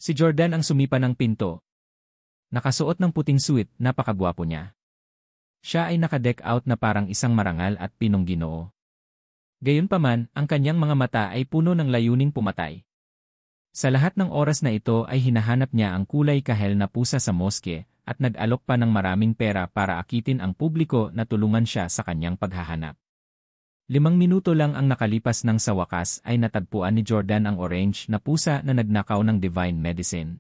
Si Jordan ang sumipa ng pinto. Nakasuot ng puting suit, napakagwapo niya. Siya ay naka-deck out na parang isang marangal at pinong ginoo. Gayunpaman, ang kanyang mga mata ay puno ng layuning pumatay. Sa lahat ng oras na ito ay hinahanap niya ang kulay kahel na pusa sa moske at nag-alok pa ng maraming pera para akitin ang publiko na tulungan siya sa kanyang paghahanap. 5 minuto lang ang nakalipas nang sa wakas ay natagpuan ni Jordan ang orange na pusa na nagnakaw ng divine medicine.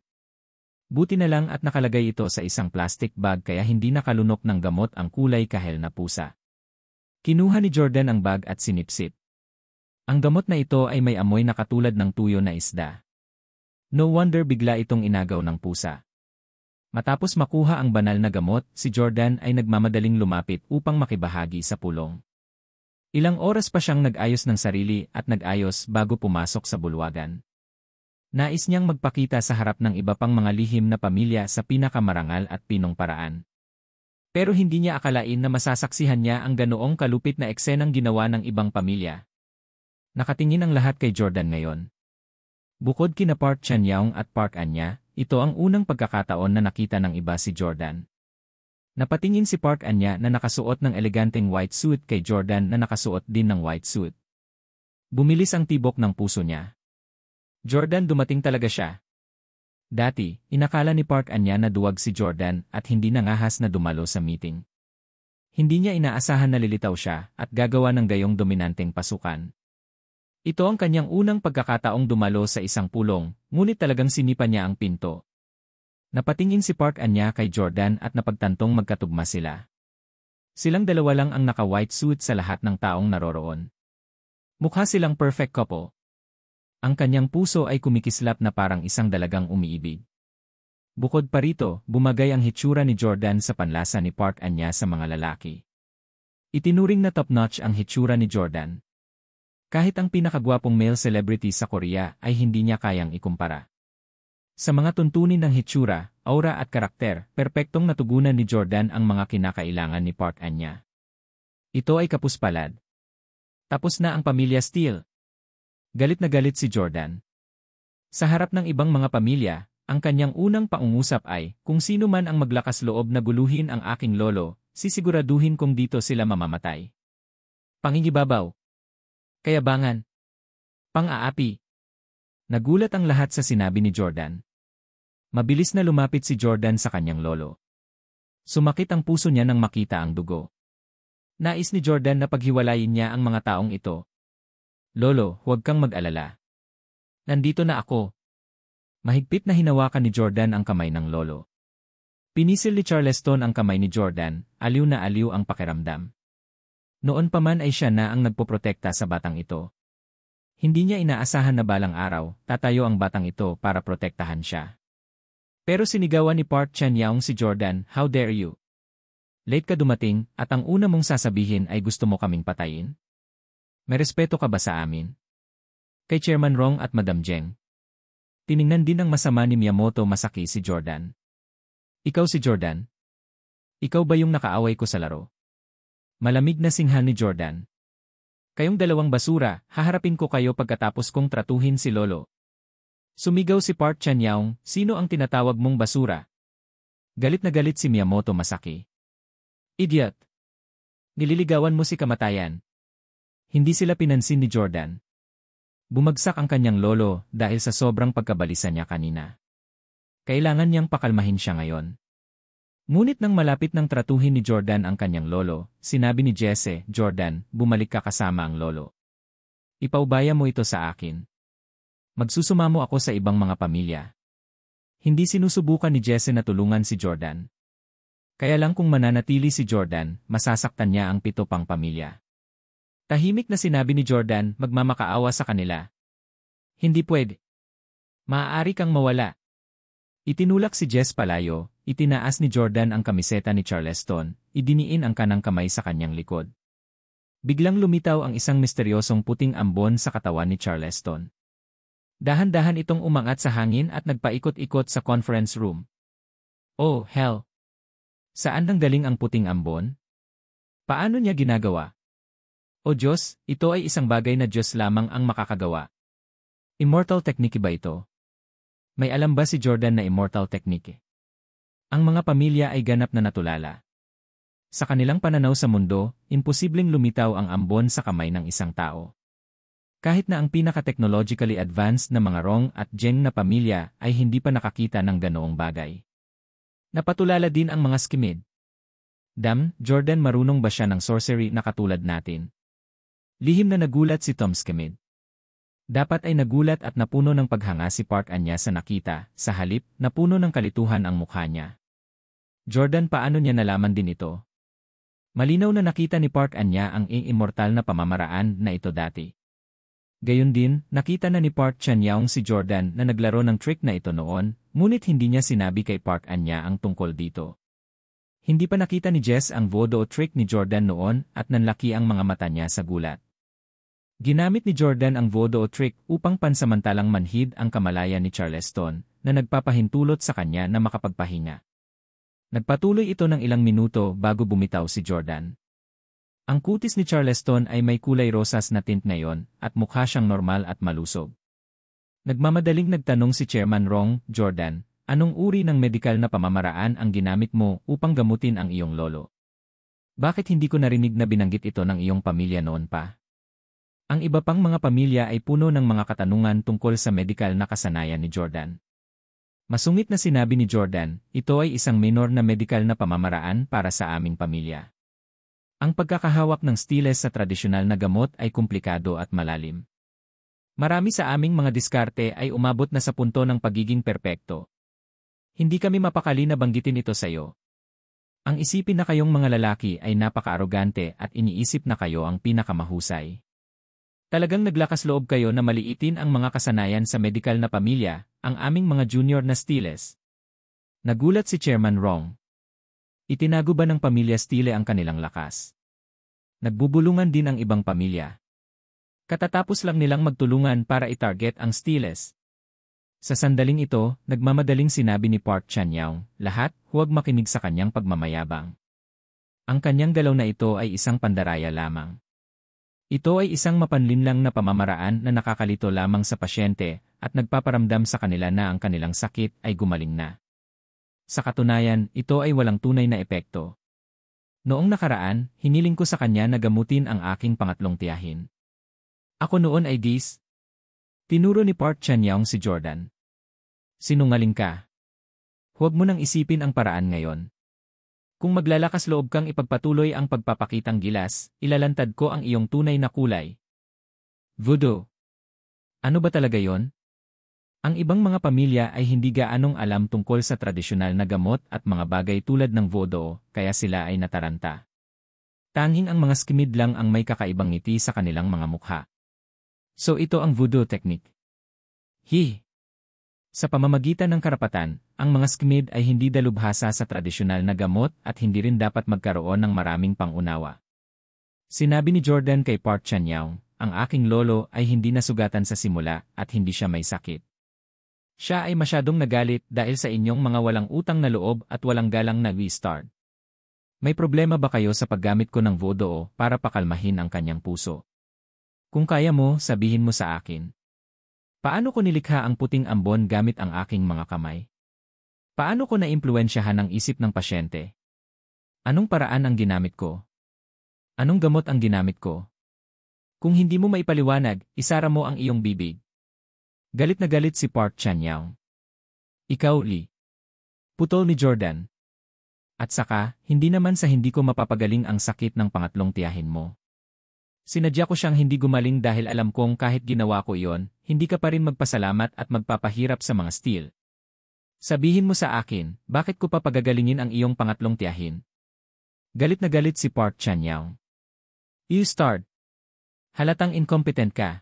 Buti na lang at nakalagay ito sa isang plastic bag kaya hindi nakalunok ng gamot ang kulay kahel na pusa. Kinuha ni Jordan ang bag at sinipsip. Ang gamot na ito ay may amoy na katulad ng tuyo na isda. No wonder bigla itong inagaw ng pusa. Matapos makuha ang banal na gamot, si Jordan ay nagmamadaling lumapit upang makibahagi sa pulong. Ilang oras pa siyang nag-ayos ng sarili at nag-ayos bago pumasok sa bulwagan. Nais niyang magpakita sa harap ng iba pang mga lihim na pamilya sa pinakamarangal at pinong paraan. Pero hindi niya akalain na masasaksihan niya ang ganoong kalupit na eksenang ginawa ng ibang pamilya. Nakatingin ang lahat kay Jordan ngayon. Bukod kina Park Chan-young at Park Anya, ito ang unang pagkakataon na nakita ng iba si Jordan. Napatingin si Park Anya na nakasuot ng eleganteng white suit kay Jordan na nakasuot din ng white suit. Bumilis ang tibok ng puso niya. Jordan, dumating talaga siya. Dati, inakala ni Park Anya na duwag si Jordan at hindi nangahas na dumalo sa meeting. Hindi niya inaasahan na lilitaw siya at gagawa ng gayong dominanteng pasukan. Ito ang kanyang unang pagkakataong dumalo sa isang pulong, ngunit talagang sinipa niya ang pinto. Napatingin si Park Anya kay Jordan at napagtantong magkatugma sila. Silang dalawa lang ang naka-white suit sa lahat ng taong naroroon. Mukha silang perfect couple. Ang kanyang puso ay kumikislap na parang isang dalagang umiibig. Bukod pa rito, bumagay ang hitsura ni Jordan sa panlasa ni Park Anya sa mga lalaki. Itinuring na top-notch ang hitsura ni Jordan. Kahit ang pinakagwapong male celebrity sa Korea ay hindi niya kayang ikumpara. Sa mga tuntunin ng hitsura, aura at karakter, perpektong natugunan ni Jordan ang mga kinakailangan ni Park Anya. Ito ay kapuspalad. Tapos na ang pamilya Steele. Galit na galit si Jordan. Sa harap ng ibang mga pamilya, ang kanyang unang paungusap ay, kung sino man ang maglakas loob na guluhin ang aking lolo, sisiguraduhin kong dito sila mamamatay. Pangingibabaw. Kayabangan. Pang-aapi. Nagulat ang lahat sa sinabi ni Jordan. Mabilis na lumapit si Jordan sa kanyang lolo. Sumakit ang puso niya nang makita ang dugo. Nais ni Jordan na paghiwalayin niya ang mga taong ito. Lolo, huwag kang mag-alala. Nandito na ako. Mahigpit na hinawakan ni Jordan ang kamay ng lolo. Pinisil ni Charleston ang kamay ni Jordan, aliw na aliw ang pakiramdam. Noon pa man ay siya na ang nagpoprotekta sa batang ito. Hindi niya inaasahan na balang araw, tatayo ang batang ito para protektahan siya. Pero sinigawan ni Park Chan-young si Jordan, how dare you? Late ka dumating, at ang una mong sasabihin ay gusto mo kaming patayin? May respeto ka ba sa amin? Kay Chairman Rong at Madam Jeng. Tiningnan din ng masama ni Miyamoto Masaki si Jordan. Ikaw si Jordan? Ikaw ba yung nakaaway ko sa laro? Malamig na singhal ni Jordan. Kayong dalawang basura, haharapin ko kayo pagkatapos kong tratuhin si Lolo. Sumigaw si Park Chan-young, sino ang tinatawag mong basura? Galit na galit si Miyamoto Masaki. Idiot! Nililigawan mo si kamatayan. Hindi sila pinansin ni Jordan. Bumagsak ang kanyang lolo dahil sa sobrang pagkabalisa niya kanina. Kailangan niyang pakalmahin siya ngayon. Ngunit nang malapit ng tratuhin ni Jordan ang kanyang lolo, sinabi ni Jesse, Jordan, bumalik ka kasama ang lolo. Ipaubaya mo ito sa akin. Magsusumamo ako sa ibang mga pamilya. Hindi sinusubukan ni Jesse na tulungan si Jordan. Kaya lang kung mananatili si Jordan, masasaktan niya ang 7 pang pamilya. Tahimik na sinabi ni Jordan, magmamakaawa sa kanila. Hindi pwede. Maaari kang mawala. Itinulak si Jess palayo, itinaas ni Jordan ang kamiseta ni Charleston, idiniin ang kanang kamay sa kanyang likod. Biglang lumitaw ang isang misteryosong puting ambon sa katawan ni Charleston. Dahan-dahan itong umangat sa hangin at nagpaikot-ikot sa conference room. Oh, hell! Saan nanggaling ang puting ambon? Paano niya ginagawa? O Diyos, ito ay isang bagay na Diyos lamang ang makakagawa. Immortal technique ba ito? May alam ba si Jordan na immortal technique? Ang mga pamilya ay ganap na natulala. Sa kanilang pananaw sa mundo, imposibleng lumitaw ang ambon sa kamay ng isang tao. Kahit na ang pinaka-technologically advanced na mga Rong at Zheng na pamilya ay hindi pa nakakita ng ganoong bagay. Napatulala din ang mga skimid. Jordan, marunong ba siya ng sorcery na katulad natin? Lihim na nagulat si Tom Skimid. Dapat ay nagulat at napuno ng paghanga si Park Anya sa nakita, sa halip, napuno ng kalituhan ang mukha niya. Jordan, paano niya nalaman din ito? Malinaw na nakita ni Park Anya ang immortal na pamamaraan na ito dati. Gayon din, nakita na ni Park Chan-young si Jordan na naglaro ng trick na ito noon, ngunit hindi niya sinabi kay Park Anya ang tungkol dito. Hindi pa nakita ni Jess ang voodoo trick ni Jordan noon at nanlaki ang mga mata niya sa gulat. Ginamit ni Jordan ang voodoo trick upang pansamantalang manhid ang kamalayan ni Charleston na nagpapahintulot sa kanya na makapagpahinga. Nagpatuloy ito ng ilang minuto bago bumitaw si Jordan. Ang kutis ni Charleston ay may kulay rosas na tint ngayon at mukha siyang normal at malusog. Nagmamadaling nagtanong si Chairman Rong, Jordan, anong uri ng medikal na pamamaraan ang ginamit mo upang gamutin ang iyong lolo? Bakit hindi ko narinig na binanggit ito ng iyong pamilya noon pa? Ang iba pang mga pamilya ay puno ng mga katanungan tungkol sa medikal na kasanayan ni Jordan. Masungit na sinabi ni Jordan, ito ay isang minor na medikal na pamamaraan para sa aming pamilya. Ang pagkakahawak ng steles sa tradisyonal na gamot ay komplikado at malalim. Marami sa aming mga diskarte ay umabot na sa punto ng pagiging perpekto. Hindi kami mapakali na banggitin ito sa iyo. Ang isipin na kayong mga lalaki ay napaka-arogante at iniisip na kayo ang pinakamahusay. Talagang naglakas loob kayo na maliitin ang mga kasanayan sa medikal na pamilya, ang aming mga junior na steles. Nagulat si Chairman Rong. Itinago ba ng pamilya Stile ang kanilang lakas? Nagbubulungan din ang ibang pamilya. Katatapos lang nilang magtulungan para i-target ang Stiles. Sa sandaling ito, nagmamadaling sinabi ni Park Chan-young, lahat, huwag makinig sa kanyang pagmamayabang. Ang kanyang galaw na ito ay isang pandaraya lamang. Ito ay isang mapanlinlang na pamamaraan na nakakalito lamang sa pasyente at nagpaparamdam sa kanila na ang kanilang sakit ay gumaling na. Sa katunayan, ito ay walang tunay na epekto. Noong nakaraan, hiniling ko sa kanya na gamutin ang aking pangatlong tiyahin. Ako noon ay tinuro ni Park Chan-young si Jordan. Sinungaling ka. Huwag mo nang isipin ang paraan ngayon. Kung maglalakas loob kang ipagpatuloy ang pagpapakitang gilas, ilalantad ko ang iyong tunay na kulay. Voodoo. Ano ba talaga yon? Ang ibang mga pamilya ay hindi gaanong alam tungkol sa tradisyonal na gamot at mga bagay tulad ng voodoo, kaya sila ay nataranta. Tanging ang mga skimid lang ang may kakaibang ngiti sa kanilang mga mukha. So ito ang voodoo technique. Sa pamamagitan ng karapatan, ang mga skimid ay hindi dalubhasa sa tradisyonal na gamot at hindi rin dapat magkaroon ng maraming pangunawa. Sinabi ni Jordan kay Park Chan-young, ang aking lolo ay hindi nasugatan sa simula at hindi siya may sakit. Siya ay masyadong nagalit dahil sa inyong mga walang utang na loob at walang galang na restart. May problema ba kayo sa paggamit ko ng voodoo para pakalmahin ang kanyang puso? Kung kaya mo, sabihin mo sa akin. Paano ko nilikha ang puting ambon gamit ang aking mga kamay? Paano ko naimpluwensyahan ang isip ng pasyente? Anong paraan ang ginamit ko? Anong gamot ang ginamit ko? Kung hindi mo maipaliwanag, isara mo ang iyong bibig. Galit na galit si Park Chan-young. Ikaw, Lee. Putol ni Jordan. At saka, hindi naman sa hindi ko mapapagaling ang sakit ng pangatlong tiyahin mo. Sinadya ko siyang hindi gumaling dahil alam kong kahit ginawa ko iyon, hindi ka pa rin magpasalamat at magpapahirap sa mga steel. Sabihin mo sa akin, bakit ko papagagalingin ang iyong pangatlong tiyahin? Galit na galit si Park Chan-young. You start. Halatang incompetent ka.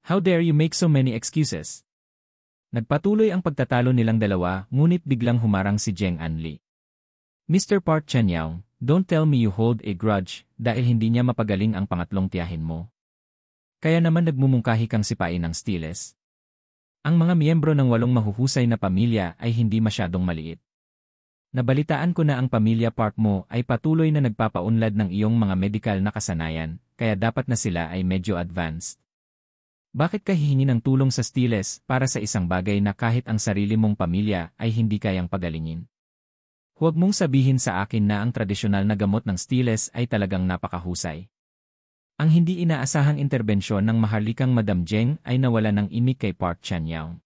How dare you make so many excuses? Nagpatuloy ang pagtatalo nilang dalawa, ngunit biglang humarang si Zheng Anli. Mr. Park Chan-young, don't tell me you hold a grudge dahil hindi niya mapagaling ang pangatlong tiyahin mo. Kaya naman nagmumungkahi kang sipain ng Stiles. Ang mga miyembro ng 8 mahuhusay na pamilya ay hindi masyadong maliit. Nabalitaan ko na ang pamilya Park mo ay patuloy na nagpapaunlad ng iyong mga medikal na kasanayan, kaya dapat na sila ay medyo advanced. Bakit ka hihingi ng tulong sa Stiles para sa isang bagay na kahit ang sarili mong pamilya ay hindi kayang pagalingin? Huwag mong sabihin sa akin na ang tradisyonal na gamot ng Stiles ay talagang napakahusay. Ang hindi inaasahang interbensyon ng maharlikang Madam Zheng ay nawala ng imik kay Park Chan-young.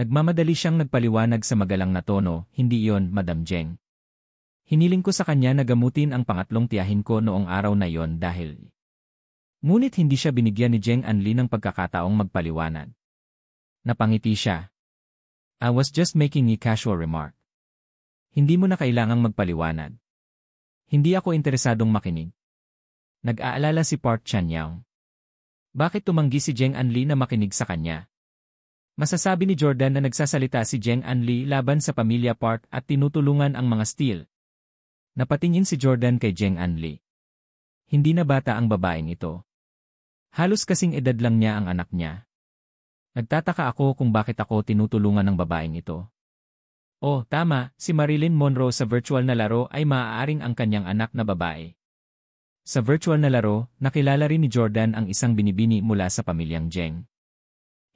Nagmamadali siyang nagpaliwanag sa magalang na tono, hindi iyon, Madam Zheng. Hiniling ko sa kanya na gamutin ang pangatlong tiyahin ko noong araw na iyon dahil... Ngunit hindi siya binigyan ni Zheng Anli ng pagkakataong magpaliwanag. Napangiti siya. I was just making a casual remark. Hindi mo na kailangang magpaliwanag. Hindi ako interesadong makinig. Nag-aalala si Park Chan-young. Bakit tumanggi si Zheng Anli na makinig sa kanya? Masasabi ni Jordan na nagsasalita si Zheng Anli laban sa pamilya Park at tinutulungan ang mga Steele. Napatingin si Jordan kay Zheng Anli. Hindi na bata ang babaeng ito. Halos kasing edad lang niya ang anak niya. Nagtataka ako kung bakit ako tinutulungan ng babaeng ito. Oh, tama, si Marilyn Monroe sa virtual na laro ay maaaring ang kanyang anak na babae. Sa virtual na laro, nakilala rin ni Jordan ang isang binibini mula sa pamilyang Zheng.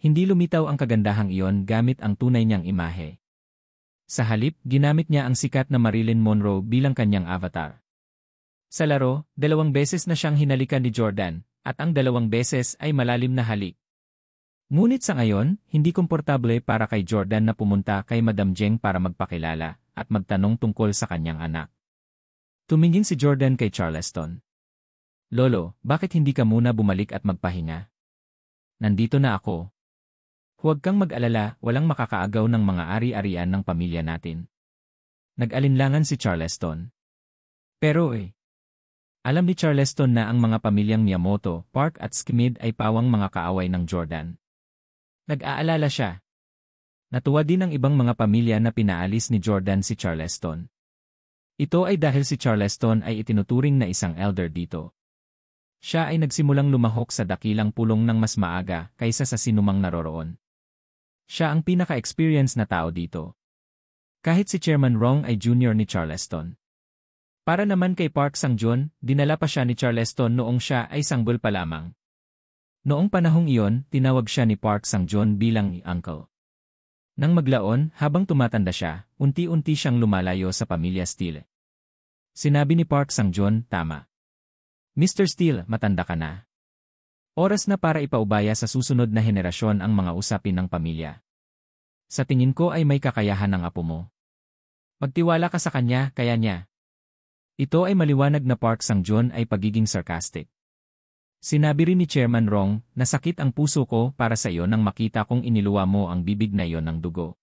Hindi lumitaw ang kagandahang iyon gamit ang tunay niyang imahe. Sa halip, ginamit niya ang sikat na Marilyn Monroe bilang kanyang avatar. Sa laro, 2 beses na siyang hinalikan ni Jordan, at ang 2 beses ay malalim na halik. Ngunit sa ngayon, hindi komportable para kay Jordan na pumunta kay Madam Zheng para magpakilala at magtanong tungkol sa kanyang anak. Tumingin si Jordan kay Charleston. Lolo, bakit hindi ka muna bumalik at magpahinga? Nandito na ako. Huwag kang mag-alala, walang makakaagaw ng mga ari-arian ng pamilya natin. Nag-alinlangan si Charleston. Pero alam ni Charleston na ang mga pamilyang Miyamoto, Park at Schmid ay pawang mga kaaway ng Jordan. Nag-aalala siya. Natuwa din ang ibang mga pamilya na pinaalis ni Jordan si Charleston. Ito ay dahil si Charleston ay itinuturing na isang elder dito. Siya ay nagsimulang lumahok sa dakilang pulong ng mas maaga kaysa sa sinumang naroroon. Siya ang pinaka-experience na tao dito. Kahit si Chairman Rong ay junior ni Charleston. Para naman kay Park Sang-joon, dinala pa siya ni Charleston noong siya ay sanggol pa lamang. Noong panahong iyon, tinawag siya ni Park Sang-joon bilang uncle. Nang maglaon, habang tumatanda siya, unti-unti siyang lumalayo sa pamilya Steele. Sinabi ni Park Sang-joon, tama. Mr. Steele, matanda ka na. Oras na para ipaubaya sa susunod na henerasyon ang mga usapin ng pamilya. Sa tingin ko ay may kakayahan ng apo mo. Magtiwala ka sa kanya, kaya niya. Ito ay maliwanag na Park Sang-joon ay pagiging sarcastic. Sinabi rin ni Chairman Rong, nasakit ang puso ko para sa iyo nang makita kong iniluwa mo ang bibig na iyon ng dugo.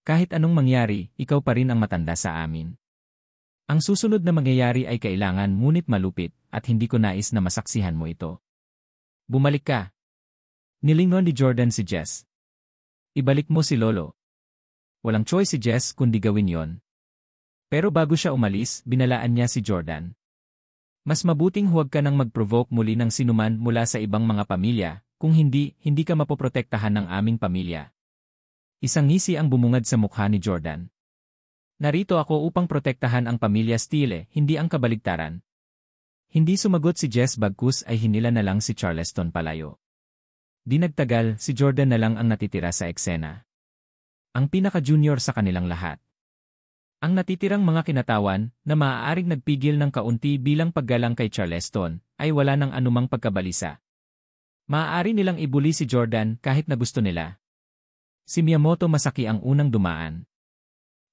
Kahit anong mangyari, ikaw pa rin ang matanda sa amin. Ang susunod na mangyayari ay kailangan ngunit malupit at hindi ko nais na masaksihan mo ito. Bumalik ka. Nilingon ni Jordan si Jess. Ibalik mo si Lolo. Walang choice si Jess kundi gawin yon. Pero bago siya umalis, binalaan niya si Jordan. Mas mabuting huwag ka nang mag-provoke muli ng sinuman mula sa ibang mga pamilya, kung hindi, hindi ka mapoprotektahan ng aming pamilya. Isang ngisi ang bumungad sa mukha ni Jordan. Narito ako upang protektahan ang pamilya Steele, hindi ang kabaligtaran. Hindi sumagot si Jess bagkus ay hinila na lang si Charleston palayo. Di nagtagal, si Jordan na lang ang natitira sa eksena. Ang pinaka-junior sa kanilang lahat. Ang natitirang mga kinatawan na maaaring nagpigil ng kaunti bilang paggalang kay Charleston ay wala ng anumang pagkabalisa. Maaari nilang ibuli si Jordan kahit na gusto nila. Si Miyamoto Masaki ang unang dumaan.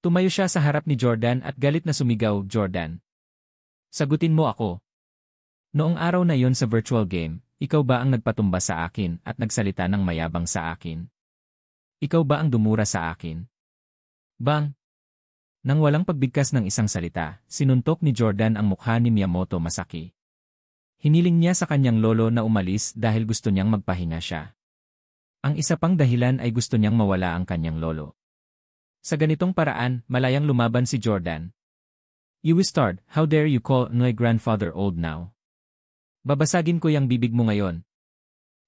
Tumayo siya sa harap ni Jordan at galit na sumigaw, Jordan. Sagutin mo ako. Noong araw na yon sa virtual game, ikaw ba ang nagpatumba sa akin at nagsalita ng mayabang sa akin? Ikaw ba ang dumura sa akin? Bang! Nang walang pagbigkas ng isang salita, sinuntok ni Jordan ang mukha ni Miyamoto Masaki. Hiniling niya sa kanyang lolo na umalis dahil gusto niyang magpahinga siya. Ang isa pang dahilan ay gusto niyang mawala ang kanyang lolo. Sa ganitong paraan, malayang lumaban si Jordan. You start, how dare you call my grandfather old now? Babasagin ko yang bibig mo ngayon.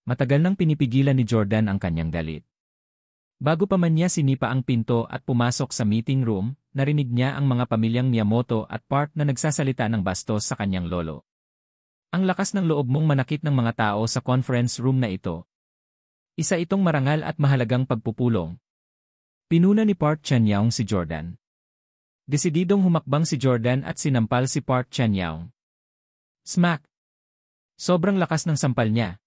Matagal nang pinipigilan ni Jordan ang kanyang galit. Bago pa man niya sinipa ang pinto at pumasok sa meeting room, narinig niya ang mga pamilyang Miyamoto at Park na nagsasalita ng bastos sa kanyang lolo. Ang lakas ng loob mong manakit ng mga tao sa conference room na ito. Isa itong marangal at mahalagang pagpupulong. Pinuna ni Park Chan-young si Jordan. Desididong humakbang si Jordan at sinampal si Park Chan-young. Smack! Sobrang lakas ng sampal niya.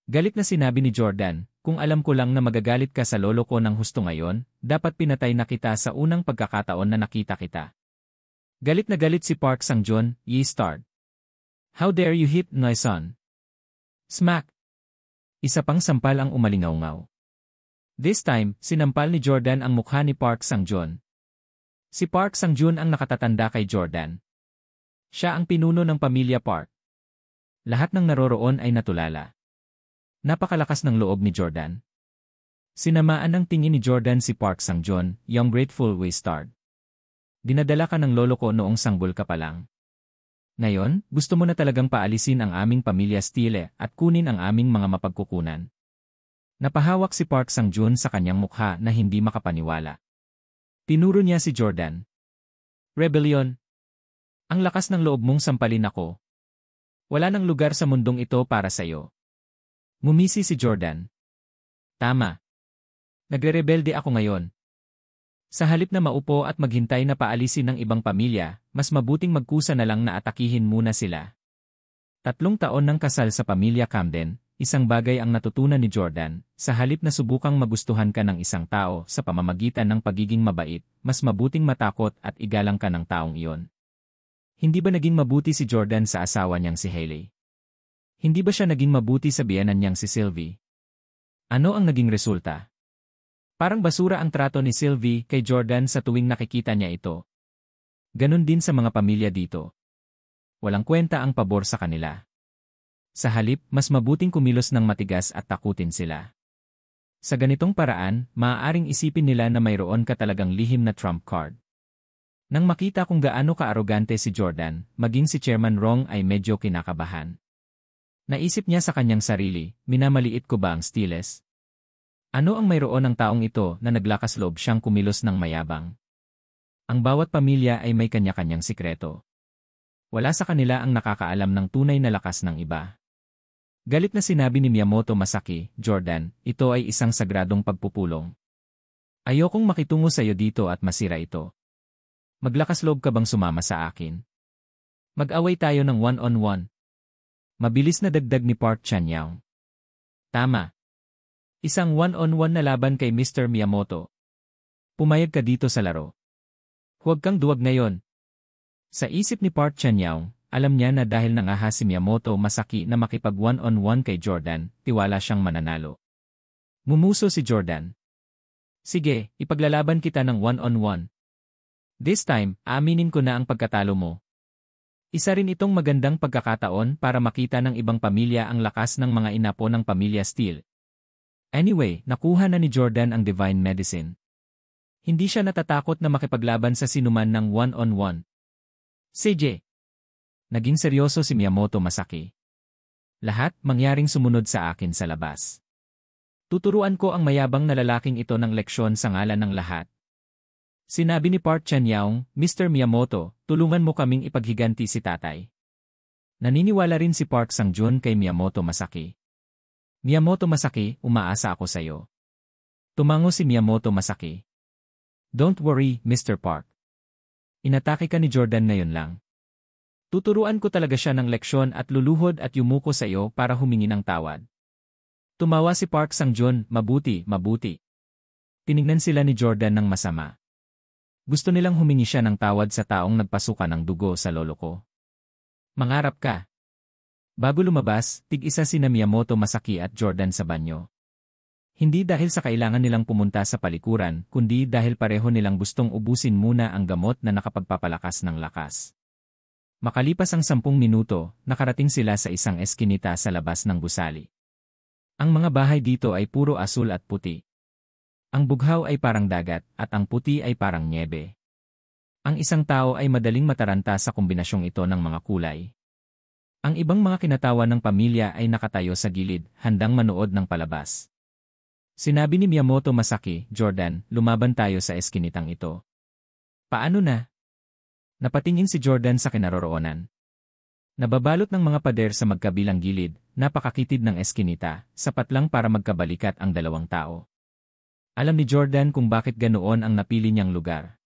Galit na sinabi ni Jordan, kung alam ko lang na magagalit ka sa lolo ko ng husto ngayon, dapat pinatay na kita sa unang pagkakataon na nakita kita. Galit na galit si Park Sang-joon, "Ye start. How dare you hit my son?" Smack! Isa pang sampal ang umalingaw-ngaw. This time, sinampal ni Jordan ang mukha ni Park Sang-joon. Si Park Sang-joon ang nakatatanda kay Jordan. Siya ang pinuno ng pamilya Park. Lahat ng naroroon ay natulala. Napakalakas ng loob ni Jordan. Sinamaan ng tingin ni Jordan si Park Sang-joon, "Young grateful we start. Dinadala ka ng lolo ko noong sanggol ka pa lang. Ngayon, gusto mo na talagang paalisin ang aming pamilya Steele at kunin ang aming mga mapagkukunan." Napahawak si Park Sang-joon sa kanyang mukha na hindi makapaniwala. Tinuro niya si Jordan. "Rebellion. Ang lakas ng loob mong sampalin ako. Wala nang lugar sa mundong ito para sa'yo." Ngumisi si Jordan. "Tama. Nagre-rebelde ako ngayon. Sa halip na maupo at maghintay na paalisin ng ibang pamilya, mas mabuting magkusa na lang na atakihin muna sila." 3 taon ng kasal sa pamilya Camden, isang bagay ang natutunan ni Jordan, sa halip na subukang magustuhan ka ng isang tao sa pamamagitan ng pagiging mabait, mas mabuting matakot at igalang ka ng taong iyon. Hindi ba naging mabuti si Jordan sa asawa niyang si Hailey? Hindi ba siya naging mabuti sa biyenan niyang si Sylvie? Ano ang naging resulta? Parang basura ang trato ni Sylvie kay Jordan sa tuwing nakikita niya ito. Ganon din sa mga pamilya dito. Walang kwenta ang pabor sa kanila. Sa halip, mas mabuting kumilos ng matigas at takutin sila. Sa ganitong paraan, maaaring isipin nila na mayroon ka talagang lihim na trump card. Nang makita kung gaano ka-arogante si Jordan, maging si Chairman Rong ay medyo kinakabahan. Naisip niya sa kanyang sarili, minamaliit ko ba ang Steeles? Ano ang mayroon ng taong ito na naglakas loob siyang kumilos ng mayabang? Ang bawat pamilya ay may kanya-kanyang sikreto. Wala sa kanila ang nakakaalam ng tunay na lakas ng iba. Galit na sinabi ni Miyamoto Masaki, "Jordan, ito ay isang sagradong pagpupulong. Ayokong makitungo sa iyo dito at masira ito. Maglakas loob ka bang sumama sa akin? Mag-away tayo ng one-on-one." Mabilis na dagdag ni Park Chan-young. "Tama. Isang one-on-one na laban kay Mr. Miyamoto. Pumayag ka dito sa laro. Huwag kang duwag ngayon." Sa isip ni Park Chan-young, alam niya na dahil nangahas si Miyamoto Masaki na makipag one-on-one kay Jordan, tiwala siyang mananalo. Mumuso si Jordan. "Sige, ipaglalaban kita ng one-on-one. This time, aaminin ko na ang pagkatalo mo." Isa rin itong magandang pagkakataon para makita ng ibang pamilya ang lakas ng mga inapo ng pamilya Steele. Anyway, nakuha na ni Jordan ang Divine Medicine. Hindi siya natatakot na makipaglaban sa sinuman ng one-on-one. CJ. Naging seryoso si Miyamoto Masaki. "Lahat mangyaring sumunod sa akin sa labas. Tuturuan ko ang mayabang na lalaking ito ng leksyon sa ngalan ng lahat." Sinabi ni Park Chan-young, "Mr. Miyamoto, tulungan mo kaming ipaghiganti si tatay." Naniniwala rin si Park Sang-joon kay Miyamoto Masaki. "Miyamoto Masaki, umaasa ako sa iyo." Tumango si Miyamoto Masaki. "Don't worry, Mr. Park. Inatake ka ni Jordan ngayon lang. Tuturuan ko talaga siya ng leksyon at luluhod at yumuko sa iyo para humingi ng tawad." Tumawa si Park Sang-joon, "Mabuti, mabuti." Tinignan sila ni Jordan ng masama. Gusto nilang humingi siya ng tawad sa taong nagpasuka ng dugo sa lolo ko. "Mangarap ka." Bago lumabas, tig-isa sina Miyamoto Masaki at Jordan sa banyo. Hindi dahil sa kailangan nilang pumunta sa palikuran, kundi dahil pareho nilang gustong ubusin muna ang gamot na nakapagpapalakas ng lakas. Makalipas ang 10 minuto, nakarating sila sa isang eskinita sa labas ng gusali. Ang mga bahay dito ay puro asul at puti. Ang bughaw ay parang dagat at ang puti ay parang nyebe. Ang isang tao ay madaling mataranta sa kombinasyong ito ng mga kulay. Ang ibang mga kinatawa ng pamilya ay nakatayo sa gilid, handang manood ng palabas. Sinabi ni Miyamoto Masaki, "Jordan, lumaban tayo sa eskinitang ito." "Paano na?" Napatingin si Jordan sa kinaroroonan. Nababalot ng mga pader sa magkabilang gilid, napakakitid ng eskinita, sapat lang para magkabalikat ang dalawang tao. Alam ni Jordan kung bakit ganoon ang napili niyang lugar.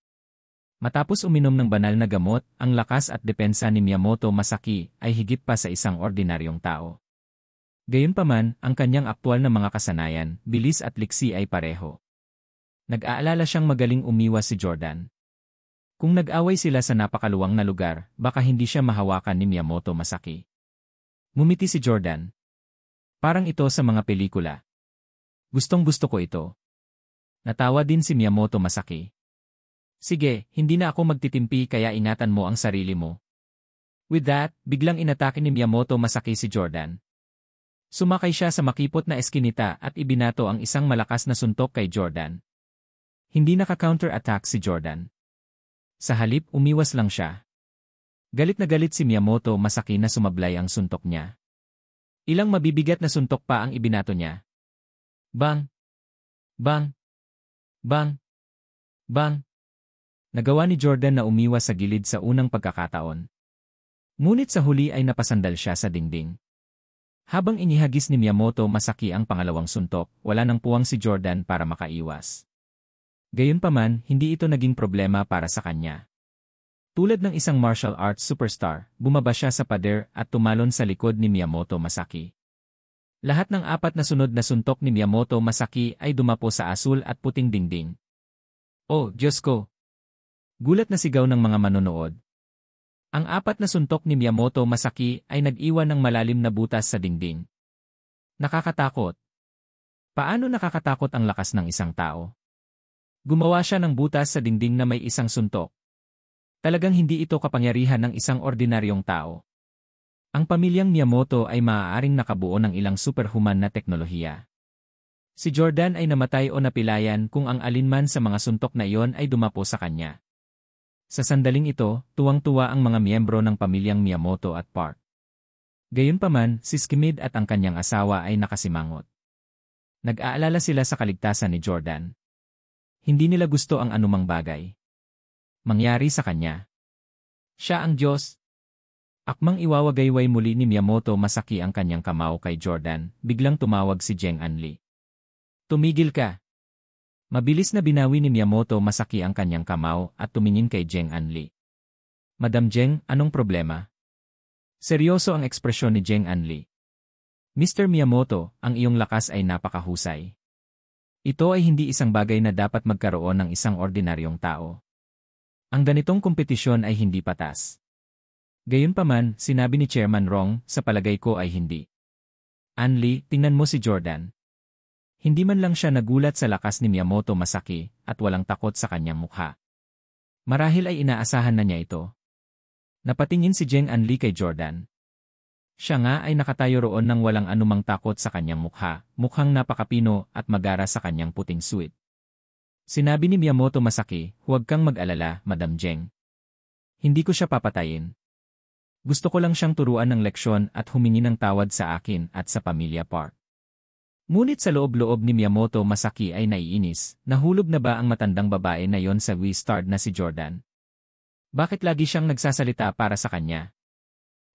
Matapos uminom ng banal na gamot, ang lakas at depensa ni Miyamoto Masaki ay higit pa sa isang ordinaryong tao. Gayunpaman, ang kanyang aktwal na mga kasanayan, bilis at liksi ay pareho. Nag-aalala siyang magaling umiwas si Jordan. Kung nag-away sila sa napakaluwang na lugar, baka hindi siya mahawakan ni Miyamoto Masaki. Ngumiti si Jordan. Parang ito sa mga pelikula. Gustong-gusto ko ito. Natawa din si Miyamoto Masaki. Sige, hindi na ako magtitimpi kaya ingatan mo ang sarili mo. With that, biglang inatake ni Miyamoto Masaki si Jordan. Sumakay siya sa makipot na eskinita at ibinato ang isang malakas na suntok kay Jordan. Hindi naka-counter-attack si Jordan. Sa halip, umiwas lang siya. Galit na galit si Miyamoto Masaki na sumablay ang suntok niya. Ilang mabibigat na suntok pa ang ibinato niya. Bang! Bang! Bang! Bang! Nagawa ni Jordan na umiwas sa gilid sa unang pagkakataon. Ngunit sa huli ay napasandal siya sa dingding. Habang inihagis ni Miyamoto Masaki ang pangalawang suntok, wala nang puwang si Jordan para makaiwas. Gayunpaman, hindi ito naging problema para sa kanya. Tulad ng isang martial arts superstar, bumaba siya sa pader at tumalon sa likod ni Miyamoto Masaki. Lahat ng apat na sunod na suntok ni Miyamoto Masaki ay dumapo sa asul at puting dingding. Oh, Diyos ko! Gulat na sigaw ng mga manonood. Ang apat na suntok ni Miyamoto Masaki ay nag-iwan ng malalim na butas sa dingding. Nakakatakot. Paano nakakatakot ang lakas ng isang tao? Gumawa siya ng butas sa dingding na may isang suntok. Talagang hindi ito kapangyarihan ng isang ordinaryong tao. Ang pamilyang Miyamoto ay maaaring nakabuo ng ilang superhuman na teknolohiya. Si Jordan ay namatay o napilayan kung ang alinman sa mga suntok na iyon ay dumapo sa kanya. Sa sandaling ito, tuwang-tuwa ang mga miyembro ng pamilyang Miyamoto at Park. Gayunpaman, si Skimid at ang kanyang asawa ay nakasimangot. Nag-aalala sila sa kaligtasan ni Jordan. Hindi nila gusto ang anumang bagay mangyari sa kanya. Siya ang Diyos. Akmang iwawagayway muli ni Miyamoto Masaki ang kanyang kamao kay Jordan, biglang tumawag si Jeng Anli. Tumigil ka. Mabilis na binawi ni Miyamoto Masaki ang kanyang kamao at tumingin kay Jeng Anli. Madam Jeng, anong problema? Seryoso ang ekspresyon ni Jeng Anli. Mr. Miyamoto, ang iyong lakas ay napakahusay. Ito ay hindi isang bagay na dapat magkaroon ng isang ordinaryong tao. Ang ganitong kompetisyon ay hindi patas. Gayunpaman, sinabi ni Chairman Rong, sa palagay ko ay hindi. Anli, tingnan mo si Jordan. Hindi man lang siya nagulat sa lakas ni Miyamoto Masaki at walang takot sa kanyang mukha. Marahil ay inaasahan na niya ito. Napatingin si Jeng Anli kay Jordan. Siya nga ay nakatayo roon ng walang anumang takot sa kanyang mukha, mukhang napakapino at magara sa kanyang puting suit. Sinabi ni Miyamoto Masaki, huwag kang mag-alala, Madam Jeng. Hindi ko siya papatayin. Gusto ko lang siyang turuan ng leksyon at humingi ng tawad sa akin at sa pamilya Park. Ngunit sa loob-loob ni Miyamoto Masaki ay naiinis, nahulog na ba ang matandang babae na yon sa Wizard na si Jordan? Bakit lagi siyang nagsasalita para sa kanya?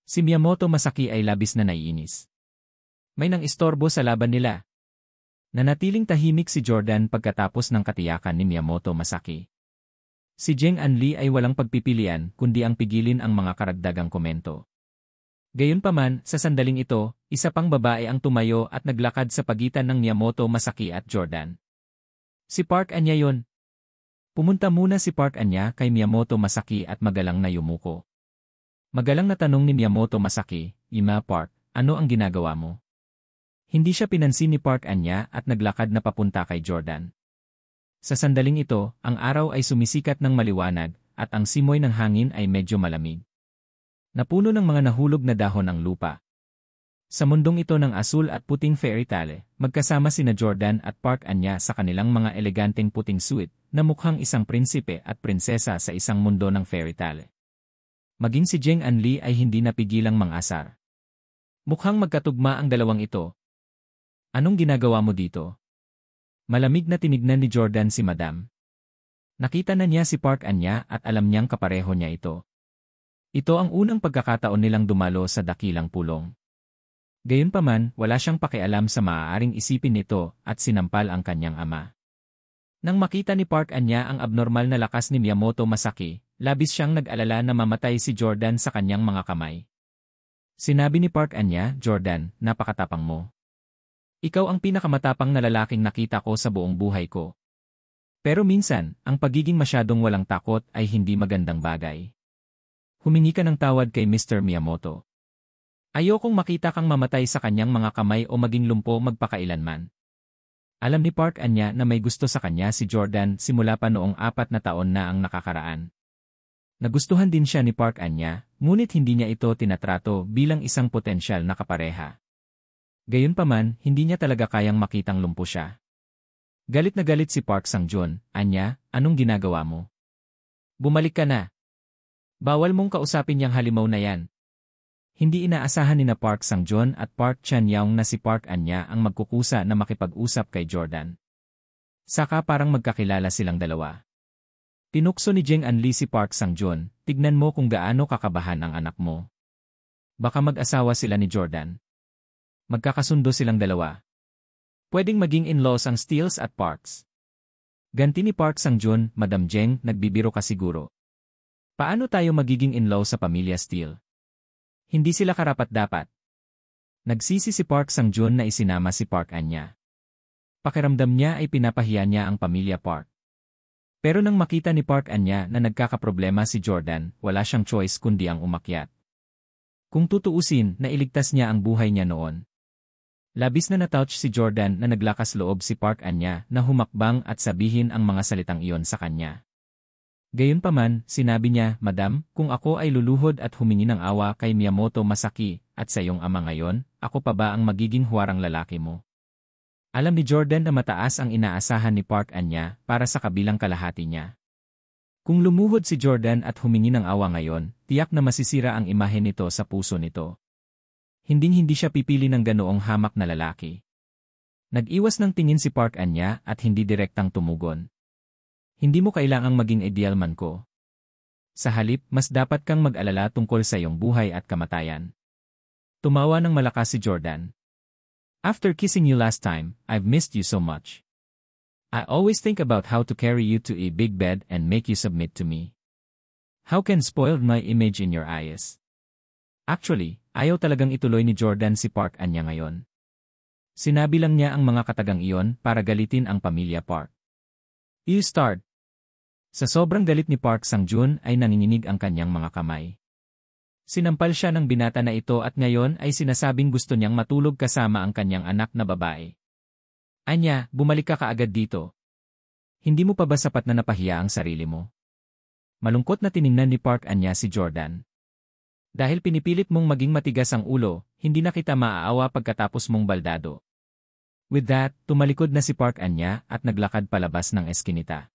Si Miyamoto Masaki ay labis na naiinis. May nang istorbo sa laban nila. Nanatiling tahimik si Jordan pagkatapos ng katiyakan ni Miyamoto Masaki. Si Jeng Anli ay walang pagpipilian kundi ang pigilin ang mga karagdagang komento. Gayunpaman, sa sandaling ito, isa pang babae ang tumayo at naglakad sa pagitan ng Miyamoto Masaki at Jordan. Si Park Anya yon. Pumunta muna si Park Anya kay Miyamoto Masaki at magalang na yumuko. Magalang na tanong ni Miyamoto Masaki, Ima Park, ano ang ginagawa mo? Hindi siya pinansin ni Park Anya at naglakad na papunta kay Jordan. Sa sandaling ito, ang araw ay sumisikat ng maliwanag at ang simoy ng hangin ay medyo malamig. Napuno ng mga nahulog na dahon ang lupa. Sa mundong ito ng asul at puting fairy tale, magkasama sina Jordan at Park Anya sa kanilang mga eleganteng puting suit na mukhang isang prinsipe at prinsesa sa isang mundo ng fairy tale. Maging si Jeng Anli ay hindi napigilang mang-asar. Mukhang magkatugma ang dalawang ito. Anong ginagawa mo dito? Malamig na tinignan ni Jordan si Madam. Nakita na niya si Park Anya at alam niyang kapareho niya ito. Ito ang unang pagkakataon nilang dumalo sa dakilang pulong. Gayunpaman, wala siyang pakialam sa maaaring isipin nito at sinampal ang kanyang ama. Nang makita ni Park Anya ang abnormal na lakas ni Miyamoto Masaki, labis siyang nag-alala na mamatay si Jordan sa kanyang mga kamay. Sinabi ni Park Anya, "Jordan, napakatapang mo. Ikaw ang pinakamatapang na lalaking nakita ko sa buong buhay ko. Pero minsan, ang pagiging masyadong walang takot ay hindi magandang bagay. Humingi ka ng tawad kay Mr. Miyamoto. Ayokong makita kang mamatay sa kanyang mga kamay o maging lumpo magpakailanman." Alam ni Park Anya na may gusto sa kanya si Jordan simula pa noong 4 na taon na ang nakakaraan. Nagustuhan din siya ni Park Anya, ngunit hindi niya ito tinatrato bilang isang potensyal na kapareha. Gayunpaman, hindi niya talaga kayang makitang lumpo siya. Galit na galit si Park Sang-joon. "Anya, anong ginagawa mo? Bumalik ka na. Bawal mong kausapin yang halimaw na yan." Hindi inaasahan ni na Park Sang-joon at Park Chan-young na si Park Anya ang magkukusa na makipag-usap kay Jordan. Saka parang magkakilala silang dalawa. Tinukso ni Jeng Anli si Park Sang-joon, "Tignan mo kung gaano kakabahan ang anak mo. Baka mag-asawa sila ni Jordan. Magkakasundo silang dalawa. Pwedeng maging in-laws ang Steels at Parks." Ganti ni Park Sang-joon, "Madam Jeng, nagbibiro ka siguro. Paano tayo magiging in-law sa pamilya Steel? Hindi sila karapat-dapat." Nagsisi si Park Sang-joon na isinama si Park Anya. Pakiramdam niya ay pinapahiya niya ang pamilya Park. Pero nang makita ni Park Anya na nagkakaproblema si Jordan, wala siyang choice kundi ang umakyat. Kung tutuusin, nailigtas niya ang buhay niya noon. Labis na natouch si Jordan na naglakas loob si Park Anya na humakbang at sabihin ang mga salitang iyon sa kanya. Gayunpaman, sinabi niya, "Madam, kung ako ay luluhod at humingi ng awa kay Miyamoto Masaki at sa iyong ama ngayon, ako pa ba ang magiging huwarang lalaki mo?" Alam ni Jordan na mataas ang inaasahan ni Park Anya para sa kabilang kalahati niya. Kung lumuhod si Jordan at humingi ng awa ngayon, tiyak na masisira ang imahe nito sa puso nito. Hinding-hindi siya pipili ng ganoong hamak na lalaki. Nag-iwas ng tingin si Park Anya at hindi direktang tumugon. "Hindi mo kailangang maging ideal man ko. Sa halip, mas dapat kang mag-alala tungkol sa iyong buhay at kamatayan." Tumawa ng malakas si Jordan. "After kissing you last time, I've missed you so much. I always think about how to carry you to a big bed and make you submit to me. How can spoiled my image in your eyes?" Actually, ayaw talagang ituloy ni Jordan si Park Anya ngayon. Sinabi lang niya ang mga katagang iyon para galitin ang pamilya Park. "You start." Sa sobrang galit ni Park Sang-joon ay nanginginig ang kanyang mga kamay. Sinampal siya ng binata na ito at ngayon ay sinasabing gusto niyang matulog kasama ang kanyang anak na babae. "Anya, bumalik ka kaagad dito. Hindi mo pa ba sapat na napahiya ang sarili mo?" Malungkot na tiningnan ni Park Anya si Jordan. "Dahil pinipilit mong maging matigas ang ulo, hindi na kita maaawa pagkatapos mong baldado." With that, tumalikod na si Park Anya at naglakad palabas ng eskinita.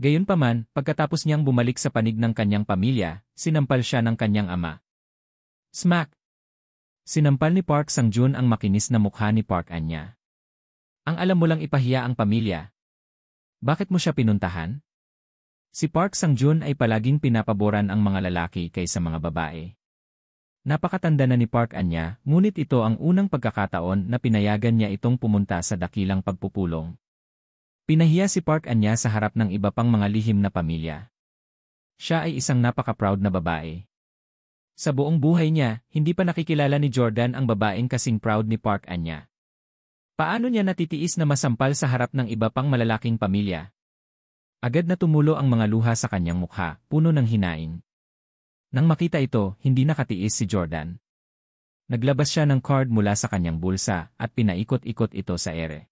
Gayunpaman, pagkatapos niyang bumalik sa panig ng kanyang pamilya, sinampal siya ng kanyang ama. Smack! Sinampal ni Park Sang-joon ang makinis na mukha ni Park Anya. "Ang alam mo lang ipahiya ang pamilya. Bakit mo siya pinuntahan?" Si Park Sang-joon ay palaging pinapaboran ang mga lalaki kaysa mga babae. Napakatanda na ni Park Anya, ngunit ito ang unang pagkakataon na pinayagan niya itong pumunta sa dakilang pagpupulong. Pinahiya si Park Anya sa harap ng iba pang mga lihim na pamilya. Siya ay isang napaka-proud na babae. Sa buong buhay niya, hindi pa nakikilala ni Jordan ang babaeng kasing proud ni Park Anya. Paano niya natitiis na masampal sa harap ng iba pang malalaking pamilya? Agad na tumulo ang mga luha sa kanyang mukha, puno ng hinaing. Nang makita ito, hindi nakatiis si Jordan. Naglabas siya ng card mula sa kanyang bulsa at pinaikot-ikot ito sa ere.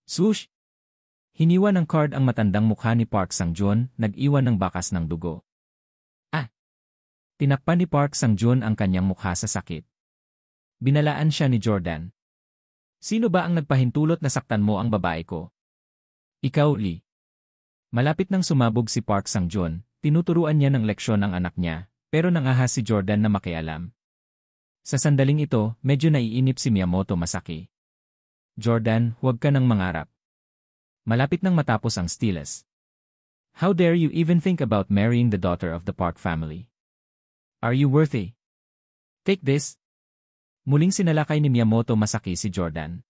Swoosh! Hiniwa ng card ang matandang mukha ni Park Sang-joon, nag-iwan ng bakas ng dugo. "Ah!" Tinakpan ni Park Sang-joon ang kanyang mukha sa sakit. Binalaan siya ni Jordan. "Sino ba ang nagpahintulot na saktan mo ang babae ko?" "Ikaw, Lee." Malapit nang sumabog si Park Sang-joon, tinuturuan niya ng leksyon ang anak niya, pero nangahas si Jordan na makialam. Sa sandaling ito, medyo naiinip si Miyamoto Masaki. "Jordan, huwag ka nang mangarap. Malapit nang matapos ang Steelers. How dare you even think about marrying the daughter of the Park family? Are you worthy? Take this. Muling sinalakay ni Miyamoto Masaki si Jordan.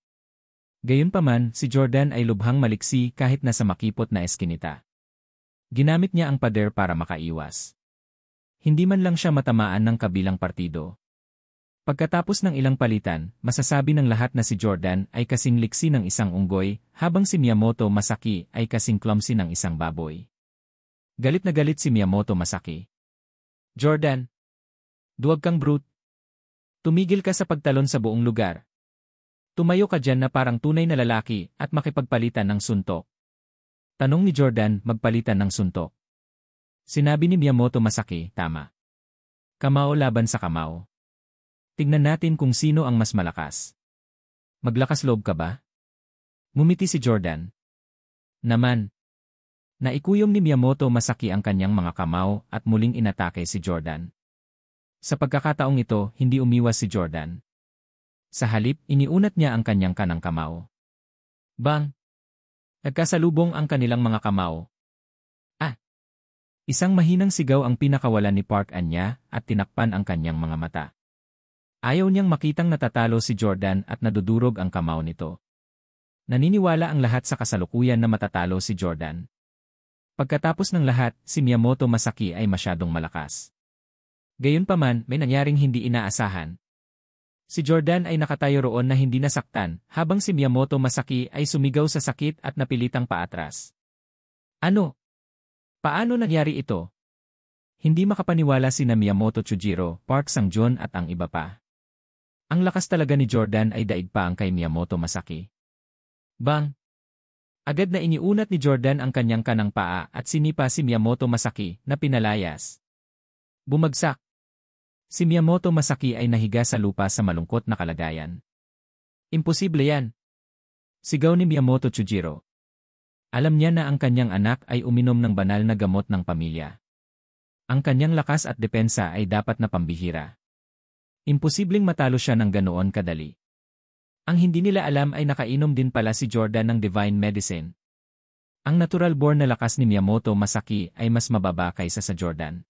Gayunpaman, si Jordan ay lubhang maliksi kahit nasa makipot na eskinita. Ginamit niya ang pader para makaiwas. Hindi man lang siya matamaan ng kabilang partido. Pagkatapos ng ilang palitan, masasabi ng lahat na si Jordan ay kasing liksi ng isang unggoy, habang si Miyamoto Masaki ay kasing clumsy ng isang baboy. Galit na galit si Miyamoto Masaki. Jordan! Duwag kang brute! Tumigil ka sa pagtalon sa buong lugar. Tumayo ka dyan na parang tunay na lalaki at makipagpalitan ng suntok. Tanong ni Jordan, magpalitan ng suntok. Sinabi ni Miyamoto Masaki, tama. Kamao laban sa kamao. Tignan natin kung sino ang mas malakas. Maglakas loob ka ba? Ngumiti si Jordan. Naman. Naikuyom ni Miyamoto Masaki ang kanyang mga kamao at muling inatake si Jordan. Sa pagkakataong ito, hindi umiwas si Jordan. Sa halip, iniunat niya ang kanyang kanang kamao. Bang! Nagkasalubong ang kanilang mga kamao. Ah! Isang mahinang sigaw ang pinakawalan ni Park Anya at tinakpan ang kanyang mga mata. Ayaw niyang makitang natatalo si Jordan at nadudurog ang kamao nito. Naniniwala ang lahat sa kasalukuyan na matatalo si Jordan. Pagkatapos ng lahat, si Miyamoto Masaki ay masyadong malakas. Gayunpaman, may nangyaring hindi inaasahan. Si Jordan ay nakatayo roon na hindi nasaktan, habang si Miyamoto Masaki ay sumigaw sa sakit at napilitang paatras. Ano? Paano nangyari ito? Hindi makapaniwala sina Miyamoto Chujiro, Park Sang-joon at ang iba pa. Ang lakas talaga ni Jordan ay daig pa ang kay Miyamoto Masaki. Bang! Agad na iniunat ni Jordan ang kanyang kanang paa at sinipa si Miyamoto Masaki na pinalayas. Bumagsak. Si Miyamoto Masaki ay nahiga sa lupa sa malungkot na kalagayan. Imposible yan. Sigaw ni Miyamoto Chujiro. Alam niya na ang kanyang anak ay uminom ng banal na gamot ng pamilya. Ang kanyang lakas at depensa ay dapat na pambihira. Imposibleng matalo siya ng ganoon kadali. Ang hindi nila alam ay nakainom din pala si Jordan ng divine medicine. Ang natural-born na lakas ni Miyamoto Masaki ay mas mababa kaysa sa Jordan.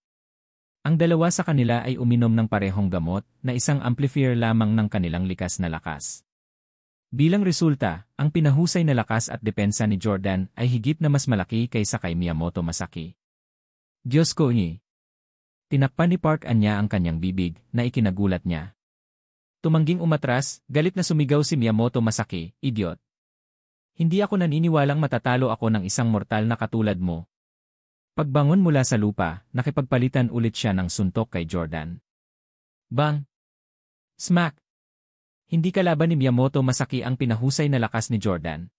Ang dalawa sa kanila ay uminom ng parehong gamot na isang amplifier lamang ng kanilang likas na lakas. Bilang resulta, ang pinahusay na lakas at depensa ni Jordan ay higit na mas malaki kaysa kay Miyamoto Masaki. Diyos ko ni! Tinakpan ni Park Anya ang kanyang bibig na ikinagulat niya. Tumangging umatras, galit na sumigaw si Miyamoto Masaki, idiot. Hindi ako naniniwalang matatalo ako ng isang mortal na katulad mo. Pagbangon mula sa lupa, nakipagpalitan ulit siya ng suntok kay Jordan. Bang! Smack! Hindi kalaban ni Miyamoto Masaki ang pinahusay na lakas ni Jordan.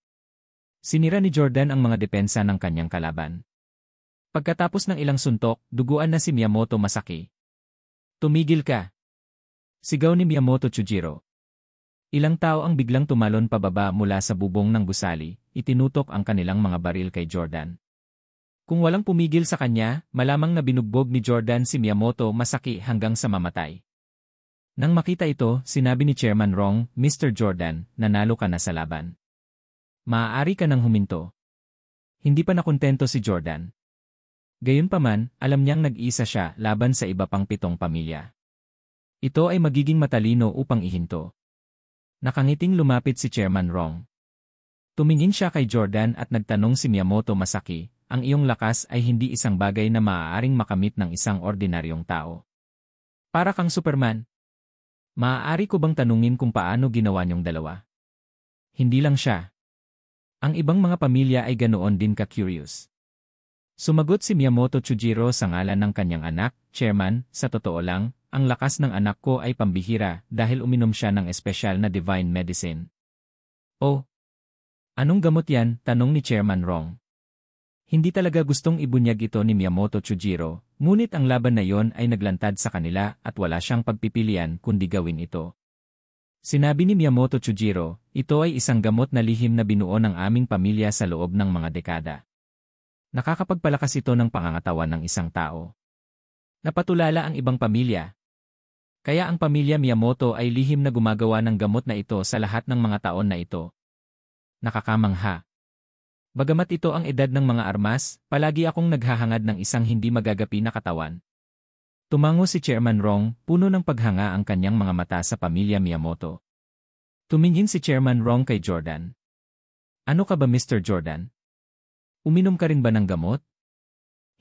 Sinira ni Jordan ang mga depensa ng kanyang kalaban. Pagkatapos ng ilang suntok, duguan na si Miyamoto Masaki. Tumigil ka! Sigaw ni Miyamoto Chujiro. Ilang tao ang biglang tumalon pababa mula sa bubong ng gusali, itinutok ang kanilang mga baril kay Jordan. Kung walang pumigil sa kanya, malamang na binugbog ni Jordan si Miyamoto Masaki hanggang sa mamatay. Nang makita ito, sinabi ni Chairman Rong, Mr. Jordan, nanalo ka na sa laban. Maaari ka nang huminto. Hindi pa nakontento si Jordan. Gayunpaman, alam niyang nag-isa siya laban sa iba pang 7 pamilya. Ito ay magiging matalino upang ihinto. Nakangiting lumapit si Chairman Rong. Tumingin siya kay Jordan at nagtanong si Miyamoto Masaki, ang iyong lakas ay hindi isang bagay na maaaring makamit ng isang ordinaryong tao. Para kang Superman. Maaari ko bang tanungin kung paano ginawa niyong dalawa? Hindi lang siya. Ang ibang mga pamilya ay ganoon din ka-curious. Sumagot si Miyamoto Chujiro sa ngalan ng kanyang anak, Chairman, sa totoo lang, ang lakas ng anak ko ay pambihira dahil uminom siya ng espesyal na divine medicine. Oh! Anong gamot yan? Tanong ni Chairman Rong. Hindi talaga gustong ibunyag ito ni Miyamoto Chujiro, ngunit ang laban na yon ay naglantad sa kanila at wala siyang pagpipilian kundi gawin ito. Sinabi ni Miyamoto Chujiro, ito ay isang gamot na lihim na binuo ng aming pamilya sa loob ng mga dekada. Nakakapagpalakas ito ng pangangatawan ng isang tao. Napatulala ang ibang pamilya. Kaya ang pamilya Miyamoto ay lihim na gumagawa ng gamot na ito sa lahat ng mga taon na ito. Nakakamangha. Bagamat ito ang edad ng mga armas, palagi akong naghahangad ng isang hindi magagapi na katawan. Tumango si Chairman Rong, puno ng paghanga ang kanyang mga mata sa pamilya Miyamoto. Tumingin si Chairman Rong kay Jordan. Ano ka ba Mr. Jordan? Uminom ka rin ba ng gamot?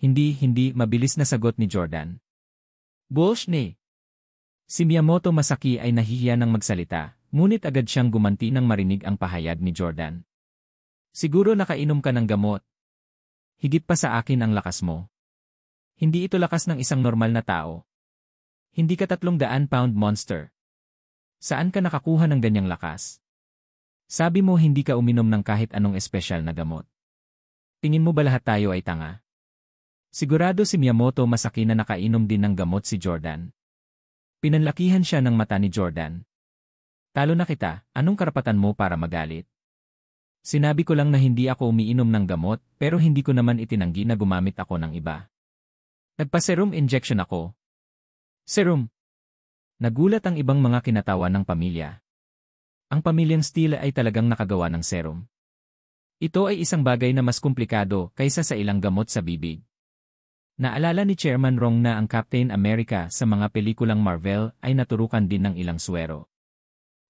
Hindi, mabilis na sagot ni Jordan. Bullshit. Si Miyamoto Masaki ay nahihiya ng magsalita, ngunit agad siyang gumanti nang marinig ang pahayag ni Jordan. Siguro nakainom ka ng gamot. Higit pa sa akin ang lakas mo. Hindi ito lakas ng isang normal na tao. Hindi ka 300-pound monster. Saan ka nakakuha ng ganyang lakas? Sabi mo hindi ka uminom ng kahit anong espesyal na gamot. Tingin mo ba lahat tayo ay tanga? Sigurado si Miyamoto Masaki na nakainom din ng gamot si Jordan. Pinanlakihan siya ng mata ni Jordan. Talo na kita, anong karapatan mo para magalit? Sinabi ko lang na hindi ako umiinom ng gamot pero hindi ko naman itinanggi na gumamit ako ng iba. Nagpa-serum injection ako. Serum. Nagulat ang ibang mga kinatawa ng pamilya. Ang pamilyang Steele ay talagang nakagawa ng serum. Ito ay isang bagay na mas komplikado kaysa sa ilang gamot sa bibig. Naalala ni Chairman Rong na ang Captain America sa mga pelikulang Marvel ay naturukan din ng ilang suwero.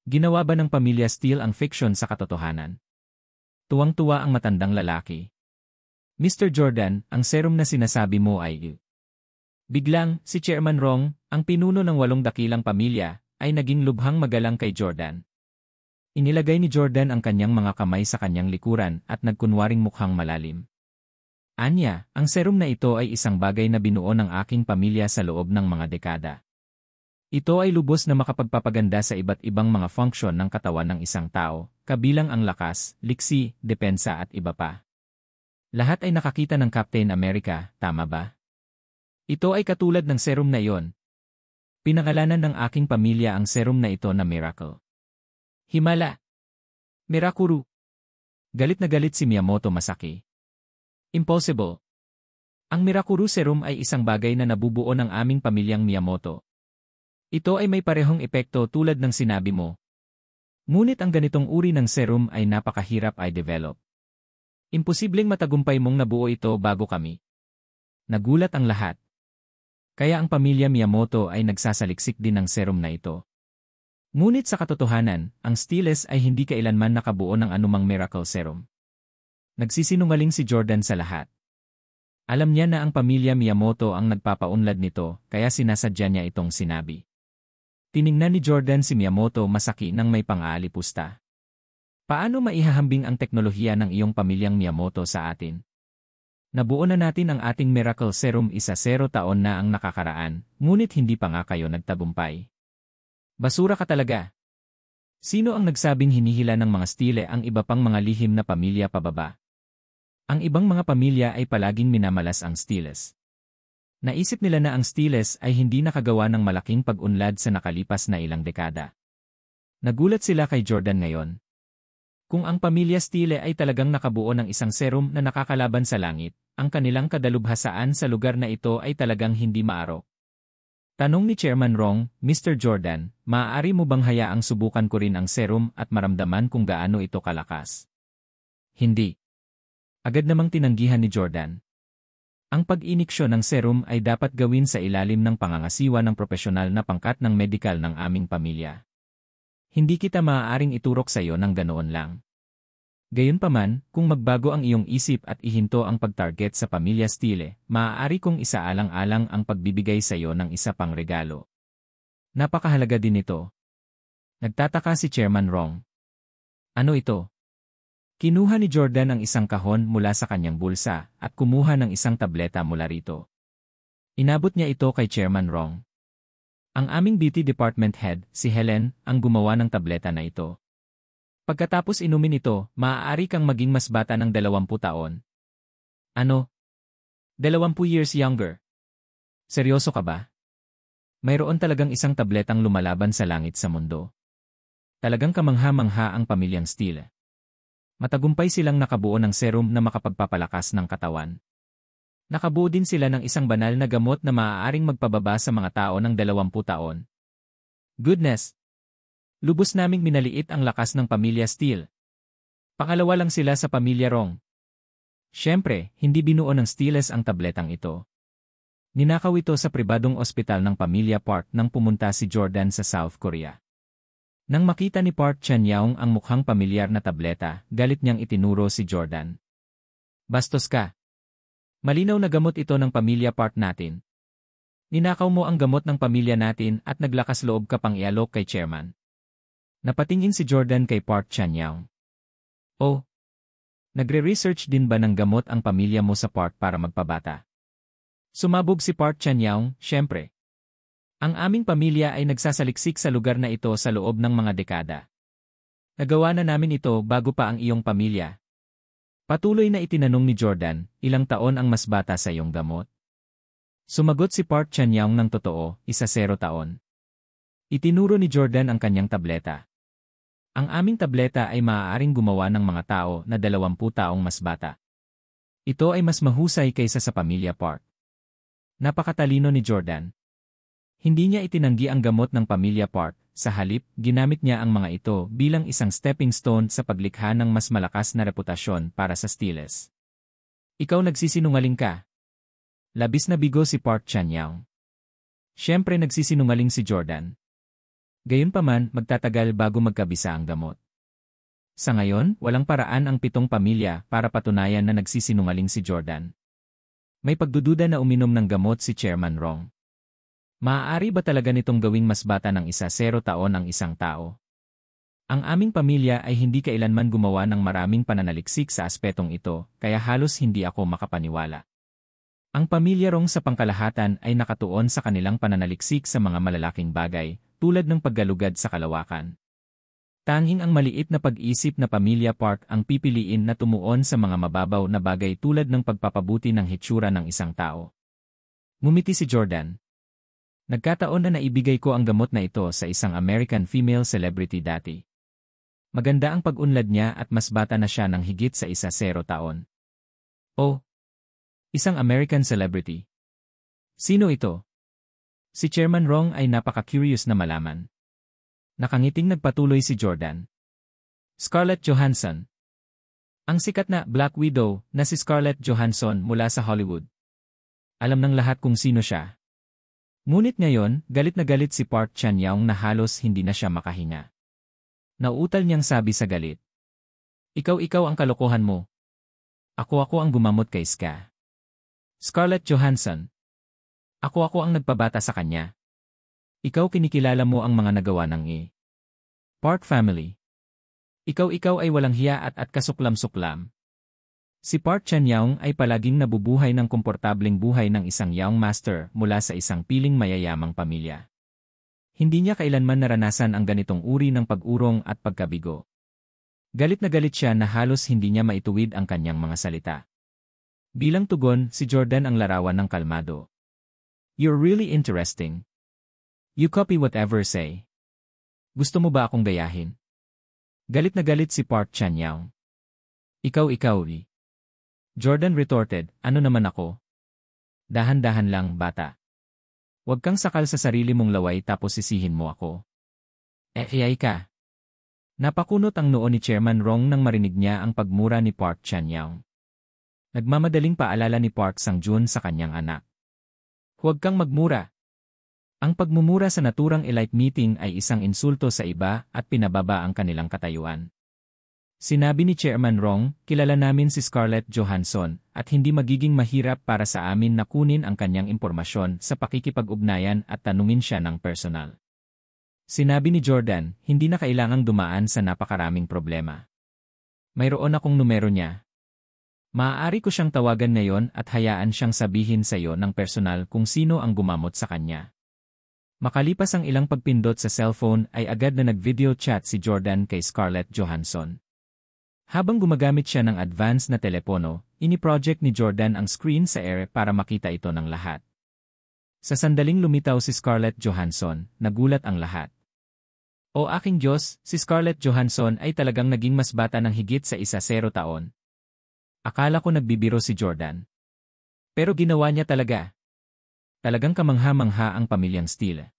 Ginawa ba ng pamilya Steele ang fiction sa katotohanan? Tuwang-tuwa ang matandang lalaki. Mr. Jordan, ang serum na sinasabi mo ay... Biglang, si Chairman Rong, ang pinuno ng 8 dakilang pamilya, ay naging lubhang magalang kay Jordan. Inilagay ni Jordan ang kanyang mga kamay sa kanyang likuran at nagkunwaring mukhang malalim. Anya, ang serum na ito ay isang bagay na binuo ng aking pamilya sa loob ng mga dekada. Ito ay lubos na makapagpapaganda sa iba't ibang mga funksyon ng katawan ng isang tao, kabilang ang lakas, liksi, depensa at iba pa. Lahat ay nakakita ng Captain America, tama ba? Ito ay katulad ng serum na iyon. Pinangalanan ng aking pamilya ang serum na ito na Miracle. Himala. Mirakuru. Galit na galit si Miyamoto Masaki. Impossible. Ang Mirakuru serum ay isang bagay na nabubuo ng aming pamilyang Miyamoto. Ito ay may parehong epekto tulad ng sinabi mo. Ngunit ang ganitong uri ng serum ay napakahirap i-develop. Imposibleng matagumpay mong nabuo ito bago kami. Nagulat ang lahat. Kaya ang pamilya Miyamoto ay nagsasaliksik din ng serum na ito. Ngunit sa katotohanan, ang Steeles ay hindi kailanman nakabuo ng anumang miracle serum. Nagsisinungaling si Jordan sa lahat. Alam niya na ang pamilya Miyamoto ang nagpapaunlad nito, kaya sinasadya niya itong sinabi. Tiningnan ni Jordan si Miyamoto Masaki nang may pang-aalipusta. Paano maihahambing ang teknolohiya ng iyong pamilyang Miyamoto sa atin? Nabuo na natin ang ating miracle serum 0 taon na ang nakakaraan, ngunit hindi pa nga kayo nagtagumpay. Basura ka talaga. Sino ang nagsabing hinihila ng mga Steele ang iba pang mga lihim na pamilya pababa? Ang ibang mga pamilya ay palaging minamalas ang Steeles. Naisip nila na ang Steeles ay hindi nakagawa ng malaking pag-unlad sa nakalipas na ilang dekada. Nagulat sila kay Jordan ngayon. Kung ang pamilya Steele ay talagang nakabuo ng isang serum na nakakalaban sa langit, ang kanilang kadalubhasaan sa lugar na ito ay talagang hindi maarok. Tanong ni Chairman Rong, Mr. Jordan, maaari mo bang hayaang subukan ko rin ang serum at maramdaman kung gaano ito kalakas? Hindi. Agad namang tinanggihan ni Jordan. Ang pag-iniksyon ng serum ay dapat gawin sa ilalim ng pangangasiwa ng propesyonal na pangkat ng medikal ng aming pamilya. Hindi kita maaaring iturok sa iyo ng ganoon lang. Gayunpaman, kung magbago ang iyong isip at ihinto ang pag-target sa pamilya Steele, maaari kong isaalang-alang ang pagbibigay sa iyo ng isa pang regalo. Napakahalaga din ito. Nagtataka si Chairman Rong. Ano ito? Kinuha ni Jordan ang isang kahon mula sa kanyang bulsa at kumuha ng isang tableta mula rito. Inabot niya ito kay Chairman Rong. Ang aming beauty department head, si Helen, ang gumawa ng tableta na ito. Pagkatapos inumin ito, maaari kang maging mas bata ng 20 taon. Ano? 20 years younger? Seryoso ka ba? Mayroon talagang isang tabletang lumalaban sa langit sa mundo. Talagang kamangha-mangha ang pamilyang Steele. Matagumpay silang nakabuo ng serum na makapagpapalakas ng katawan. Nakabuo din sila ng isang banal na gamot na maaaring magpababa sa mga tao ng 20 taon. Goodness! Lubos naming minaliit ang lakas ng pamilya Steele. Pangalawa lang sila sa pamilya Rong. Siyempre, hindi binuo ng Steeles ang tabletang ito. Ninakaw ito sa pribadong ospital ng pamilya Park nang pumunta si Jordan sa South Korea. Nang makita ni Park Chan-young ang mukhang pamilyar na tableta, galit niyang itinuro si Jordan. Bastos ka. Malinaw na gamot ito ng pamilya Park natin. Ninakaw mo ang gamot ng pamilya natin at naglakas loob ka pang ialok kay chairman. Napatingin si Jordan kay Park Chan-young. Oh, nagre-research din ba ng gamot ang pamilya mo sa Park para magpabata? Sumabog si Park Chan-young, syempre. Ang aming pamilya ay nagsasaliksik sa lugar na ito sa loob ng mga dekada. Nagawa na namin ito bago pa ang iyong pamilya. Patuloy na itinanong ni Jordan, ilang taon ang mas bata sa iyong gamot? Sumagot si Park Chan-young ng totoo, 10 taon. Itinuro ni Jordan ang kanyang tableta. Ang aming tableta ay maaaring gumawa ng mga tao na 20 taong mas bata. Ito ay mas mahusay kaysa sa pamilya Park. Napakatalino ni Jordan. Hindi niya itinanggi ang gamot ng pamilya Park, sa halip, ginamit niya ang mga ito bilang isang stepping stone sa paglikha ng mas malakas na reputasyon para sa Steelers. Ikaw nagsisinungaling ka. Labis na bigo si Park Chan-young. Siyempre nagsisinungaling si Jordan. Gayunpaman, magtatagal bago magkabisa ang gamot. Sa ngayon, walang paraan ang 7 pamilya para patunayan na nagsisinungaling si Jordan. May pagdududa na uminom ng gamot si Chairman Rong. Maaari ba talaga nitong gawing mas bata ng 10 taon ang isang tao? Ang aming pamilya ay hindi kailanman gumawa ng maraming pananaliksik sa aspetong ito, kaya halos hindi ako makapaniwala. Ang pamilya Rong sa pangkalahatan ay nakatuon sa kanilang pananaliksik sa mga malalaking bagay, tulad ng paggalugad sa kalawakan. Tanging ang maliit na pag-isip na pamilya Park ang pipiliin na tumuon sa mga mababaw na bagay tulad ng pagpapabuti ng hitsura ng isang tao. Ngumiti si Jordan. Nagkataon na naibigay ko ang gamot na ito sa isang American female celebrity dati. Maganda ang pag-unlad niya at mas bata na siya ng higit sa 10 taon. Oh, isang American celebrity. Sino ito? Si Chairman Rong ay napaka-curious na malaman. Nakangiting nagpatuloy si Jordan. Scarlett Johansson. Ang sikat na Black Widow na si Scarlett Johansson mula sa Hollywood. Alam ng lahat kung sino siya. Ngunit ngayon, galit na galit si Park Chan-young na halos hindi na siya makahinga. Nauutal niyang sabi sa galit. Ikaw ang kalokohan mo. Ako ang gumamot kay Ska. Scarlett Johansson. Ako ang nagpabata sa kanya. Ikaw kinikilala mo ang mga nagawa ng Park family. Ikaw ay walang hiya at kasuklam-suklam. Si Park Chan-young ay palaging nabubuhay ng komportableng buhay ng isang young master mula sa isang piling mayayamang pamilya. Hindi niya kailanman naranasan ang ganitong uri ng pag-urong at pagkabigo. Galit na galit siya na halos hindi niya maituwid ang kanyang mga salita. Bilang tugon, si Jordan ang larawan ng kalmado. You're really interesting. You copy whatever say. Gusto mo ba akong gayahin? Galit na galit si Park Chan-young. Ikaw. Jordan retorted, ano naman ako? Dahan-dahan lang, bata. Huwag kang sakal sa sarili mong laway tapos sisihin mo ako. Iyay ka. Napakunot ang noo ni Chairman Rong nang marinig niya ang pagmura ni Park Chan-young. Nagmamadaling paalala ni Park Sang-jun sa kanyang anak. Huwag kang magmura. Ang pagmumura sa naturang elite meeting ay isang insulto sa iba at pinababa ang kanilang katayuan. Sinabi ni Chairman Rong, kilala namin si Scarlett Johansson at hindi magiging mahirap para sa amin na kunin ang kanyang impormasyon sa pakikipag-ugnayan at tanungin siya ng personal. Sinabi ni Jordan, hindi na kailangang dumaan sa napakaraming problema. Mayroon akong numero niya. Maaari ko siyang tawagan ngayon at hayaan siyang sabihin sa iyo ng personal kung sino ang gumamot sa kanya. Makalipas ang ilang pagpindot sa cellphone ay agad na nag-video chat si Jordan kay Scarlett Johansson. Habang gumagamit siya ng advanced na telepono, ini-project ni Jordan ang screen sa air para makita ito ng lahat. Sa sandaling lumitaw si Scarlett Johansson, nagulat ang lahat. O aking Diyos, si Scarlett Johansson ay talagang naging mas bata ng higit sa 10 taon. Akala ko nagbibiro si Jordan. Pero ginawa niya talaga. Talagang kamangha-mangha ang pamilyang Steele.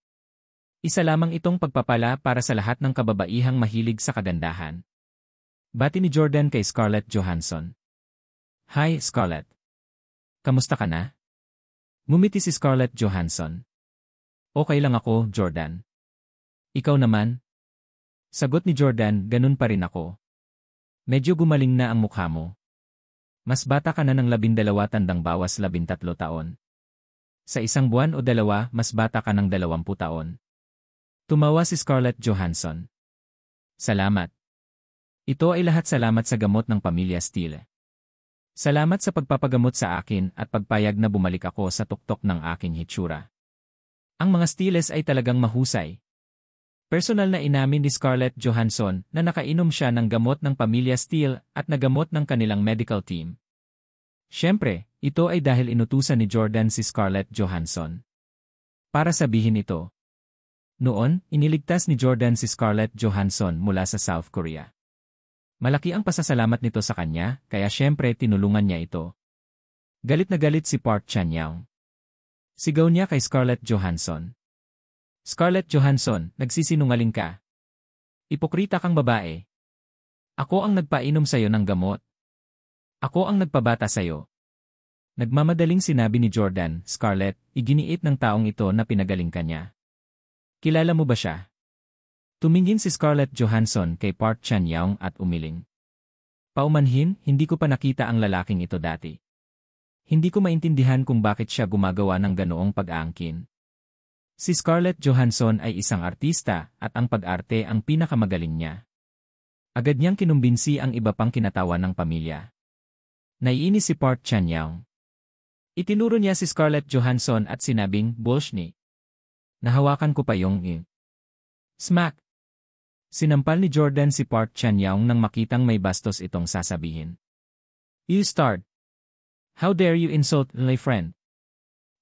Isa lamang itong pagpapala para sa lahat ng kababaihang mahilig sa kagandahan. Bati ni Jordan kay Scarlett Johansson. Hi, Scarlett. Kamusta ka na? Ngumiti si Scarlett Johansson. Okay lang ako, Jordan. Ikaw naman? Sagot ni Jordan, ganun pa rin ako. Medyo gumaling na ang mukha mo. Mas bata ka na ng 12 tandang bawas 13 taon. Sa isang buwan o dalawa, mas bata ka ng 20 taon. Tumawa si Scarlett Johansson. Salamat. Ito ay lahat salamat sa gamot ng pamilya Steele. Salamat sa pagpapagamot sa akin at pagpayag na bumalik ako sa tuktok ng aking hitsura. Ang mga Steeles ay talagang mahusay. Personal na inamin ni Scarlett Johansson na nakainom siya ng gamot ng pamilya Steele at nagamot ng kanilang medical team. Siyempre, ito ay dahil inutusan ni Jordan si Scarlett Johansson para sabihin ito. Noon, iniligtas ni Jordan si Scarlett Johansson mula sa South Korea. Malaki ang pasasalamat nito sa kanya, kaya siyempre tinulungan niya ito. Galit na galit si Park Chan-young. Sigaw niya kay Scarlett Johansson. Scarlett Johansson, nagsisinungaling ka. Ipokrita kang babae. Ako ang nagpainom sa'yo ng gamot. Ako ang nagpabata sa'yo. Nagmamadaling sinabi ni Jordan, Scarlett, iginiit ng taong ito na pinagaling ka niya. Kilala mo ba siya? Tumingin si Scarlett Johansson kay Park Chan-young at umiling. Paumanhin, hindi ko pa nakita ang lalaking ito dati. Hindi ko maintindihan kung bakit siya gumagawa ng ganoong pag-aangkin. Si Scarlett Johansson ay isang artista at ang pag-arte ang pinakamagaling niya. Agad niyang kinumbinsi ang iba pang kinatawa ng pamilya. Naiinis si Park Chan-young. Itinuro niya si Scarlett Johansson at sinabing, Bolshny. Nahawakan ko pa yung Smack! Sinampal ni Jordan si Park Chan-young nang makitang may bastos itong sasabihin. You start. How dare you insult my friend?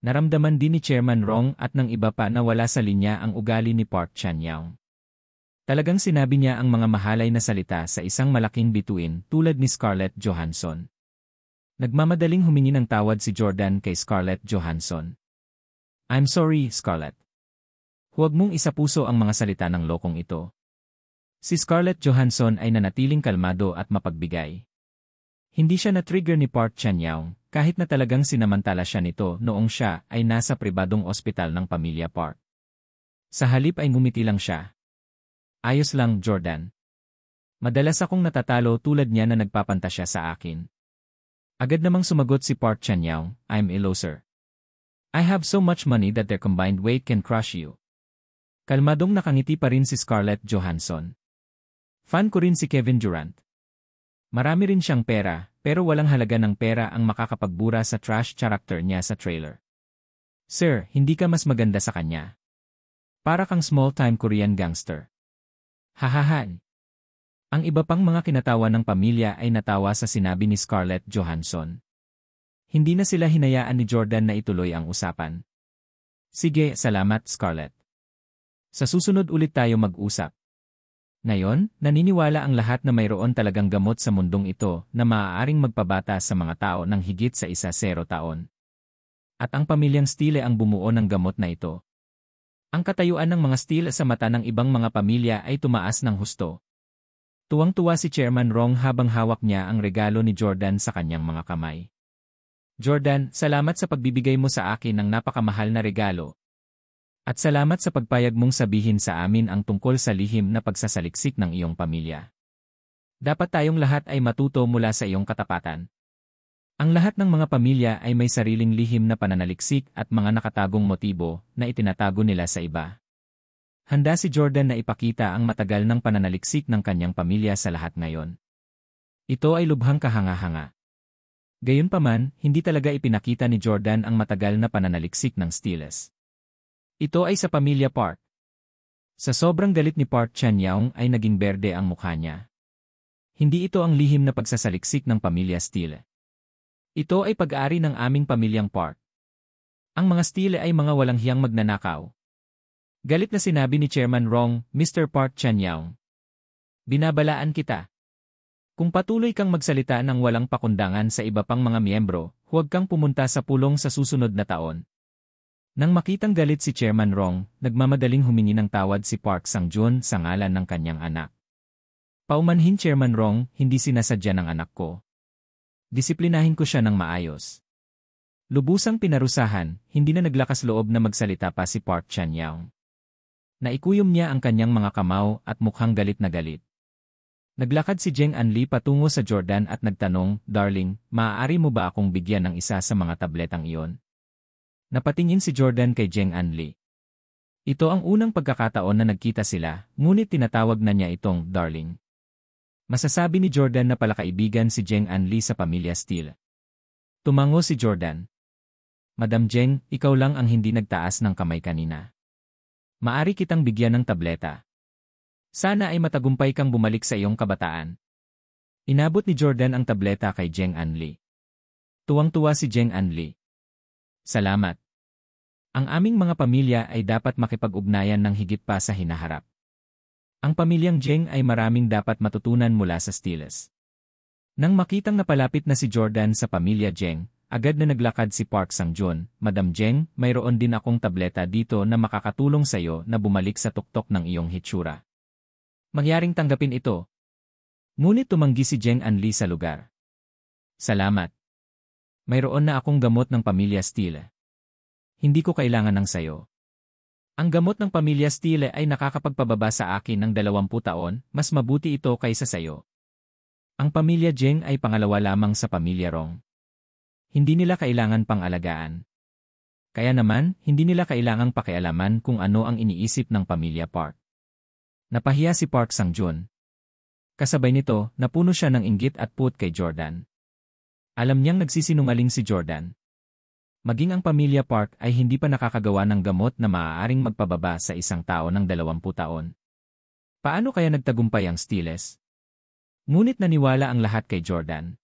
Naramdaman din ni Chairman Rong at ng iba pa na wala sa linya ang ugali ni Park Chan-young. Talagang sinabi niya ang mga mahalay na salita sa isang malaking bituin tulad ni Scarlett Johansson. Nagmamadaling humingi ng tawad si Jordan kay Scarlett Johansson. I'm sorry, Scarlett. Huwag mong isapuso ang mga salita ng lokong ito. Si Scarlett Johansson ay nanatiling kalmado at mapagbigay. Hindi siya na-trigger ni Park Chan-young kahit na talagang sinamantala siya nito noong siya ay nasa pribadong ospital ng pamilya Park. Sa halip ay ngumiti lang siya. Ayos lang, Jordan. Madalas akong natatalo tulad niya na nagpapantasya sa akin. Agad namang sumagot si Park Chan-young, I'm a loser. I have so much money that their combined weight can crush you. Kalmadong nakangiti pa rin si Scarlett Johansson. Fan ko rin si Kevin Durant. Marami rin siyang pera, pero walang halaga ng pera ang makakapagbura sa trash character niya sa trailer. Sir, hindi ka mas maganda sa kanya. Para kang small-time Korean gangster. Hahahan. Ang iba pang mga kinatawa ng pamilya ay natawa sa sinabi ni Scarlett Johansson. Hindi na sila hinayaan ni Jordan na ituloy ang usapan. Sige, salamat Scarlett. Sa susunod ulit tayo mag-usap. Ngayon, naniniwala ang lahat na mayroon talagang gamot sa mundong ito na maaaring magpabata sa mga tao ng higit sa 10 taon. At ang pamilyang Steele ang bumuo ng gamot na ito. Ang katayuan ng mga Steele sa mata ng ibang mga pamilya ay tumaas ng husto. Tuwang-tuwa si Chairman Rong habang hawak niya ang regalo ni Jordan sa kanyang mga kamay. Jordan, salamat sa pagbibigay mo sa akin ng napakamahal na regalo. At salamat sa pagpayag mong sabihin sa amin ang tungkol sa lihim na pagsasaliksik ng iyong pamilya. Dapat tayong lahat ay matuto mula sa iyong katapatan. Ang lahat ng mga pamilya ay may sariling lihim na pananaliksik at mga nakatagong motibo na itinatago nila sa iba. Handa si Jordan na ipakita ang matagal ng pananaliksik ng kanyang pamilya sa lahat ngayon. Ito ay lubhang kahanga-hanga. Gayunpaman, hindi talaga ipinakita ni Jordan ang matagal na pananaliksik ng Steeles. Ito ay sa pamilya Park. Sa sobrang galit ni Park Chan-young ay naging berde ang mukha niya. Hindi ito ang lihim na pagsasaliksik ng pamilya Steele. Ito ay pag-ari ng aming pamilyang Park. Ang mga Steele ay mga walang hiyang magnanakaw. Galit na sinabi ni Chairman Rong, Mr. Park Chan-young. Binabalaan kita. Kung patuloy kang magsalita ng walang pakundangan sa iba pang mga miyembro, huwag kang pumunta sa pulong sa susunod na taon. Nang makitang galit si Chairman Rong, nagmamadaling humingi ng tawad si Park Sang-joon sa ngalan ng kanyang anak. Paumanhin Chairman Rong, hindi sinasadya ng anak ko. Disiplinahin ko siya ng maayos. Lubusang pinarusahan, hindi na naglakas loob na magsalita pa si Park Chan-young. Naikuyom niya ang kanyang mga kamao at mukhang galit na galit. Naglakad si Jeng Anli patungo sa Jordan at nagtanong, "Darling, maaari mo ba akong bigyan ng isa sa mga tabletang iyon?" Napatingin si Jordan kay Jeng Anli. Ito ang unang pagkakataon na nagkita sila, ngunit tinatawag na niya itong darling. Masasabi ni Jordan na palakaibigan si Jeng Anli sa pamilya Steele. Tumango si Jordan. "Madam Jeng, ikaw lang ang hindi nagtaas ng kamay kanina. Maari kitang bigyan ng tableta. Sana ay matagumpay kang bumalik sa iyong kabataan." Inabot ni Jordan ang tableta kay Jeng Anli. Tuwang-tuwa si Jeng Anli. "Salamat. Ang aming mga pamilya ay dapat makipag-ugnayan ng higit pa sa hinaharap. Ang pamilyang Jeng ay maraming dapat matutunan mula sa Steeles." Nang makitang napalapit na si Jordan sa pamilya Jeng, agad na naglakad si Park Sang-jun, "Madam Jeng, mayroon din akong tableta dito na makakatulong sa iyo na bumalik sa tuktok ng iyong hitsura. Mangyaring tanggapin ito." Ngunit tumanggi si Jeng Anli sa lugar. "Salamat. Mayroon na akong gamot ng pamilya Steele. Hindi ko kailangan ng sayo. Ang gamot ng pamilya Steele ay nakakapagpababa sa akin ng 20 taon, mas mabuti ito kaysa sayo. Ang pamilya Jeng ay pangalawa lamang sa pamilya Rong. Hindi nila kailangan pang-alagaan. Kaya naman, hindi nila kailangang pakialaman kung ano ang iniisip ng pamilya Park." Napahiya si Park Sang-jun. Kasabay nito, napuno siya ng inggit at puot kay Jordan. Alam niyang nagsisinungaling si Jordan. Maging ang pamilya Park ay hindi pa nakakagawa ng gamot na maaaring magpababa sa isang tao ng 20 taon. Paano kaya nagtagumpay ang Steeles? Ngunit naniwala ang lahat kay Jordan.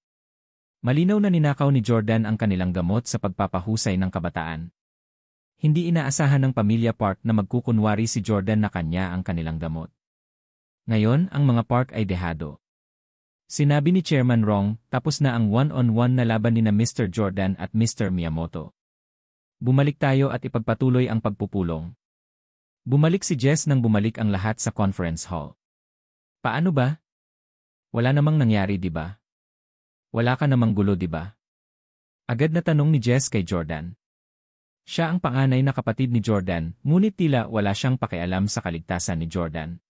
Malinaw na ninakaw ni Jordan ang kanilang gamot sa pagpapahusay ng kabataan. Hindi inaasahan ng pamilya Park na magkukunwari si Jordan na kanya ang kanilang gamot. Ngayon, ang mga Park ay dehado. Sinabi ni Chairman Rong, tapos na ang one-on-one na laban ni na Mr. Jordan at Mr. Miyamoto. Bumalik tayo at ipagpatuloy ang pagpupulong. Bumalik si Jess nang bumalik ang lahat sa conference hall. "Paano ba? Wala namang nangyari, di ba? Wala ka namang gulo, di ba?" Agad na tanong ni Jess kay Jordan. Siya ang panganay na kapatid ni Jordan, ngunit tila wala siyang pakialam sa kaligtasan ni Jordan.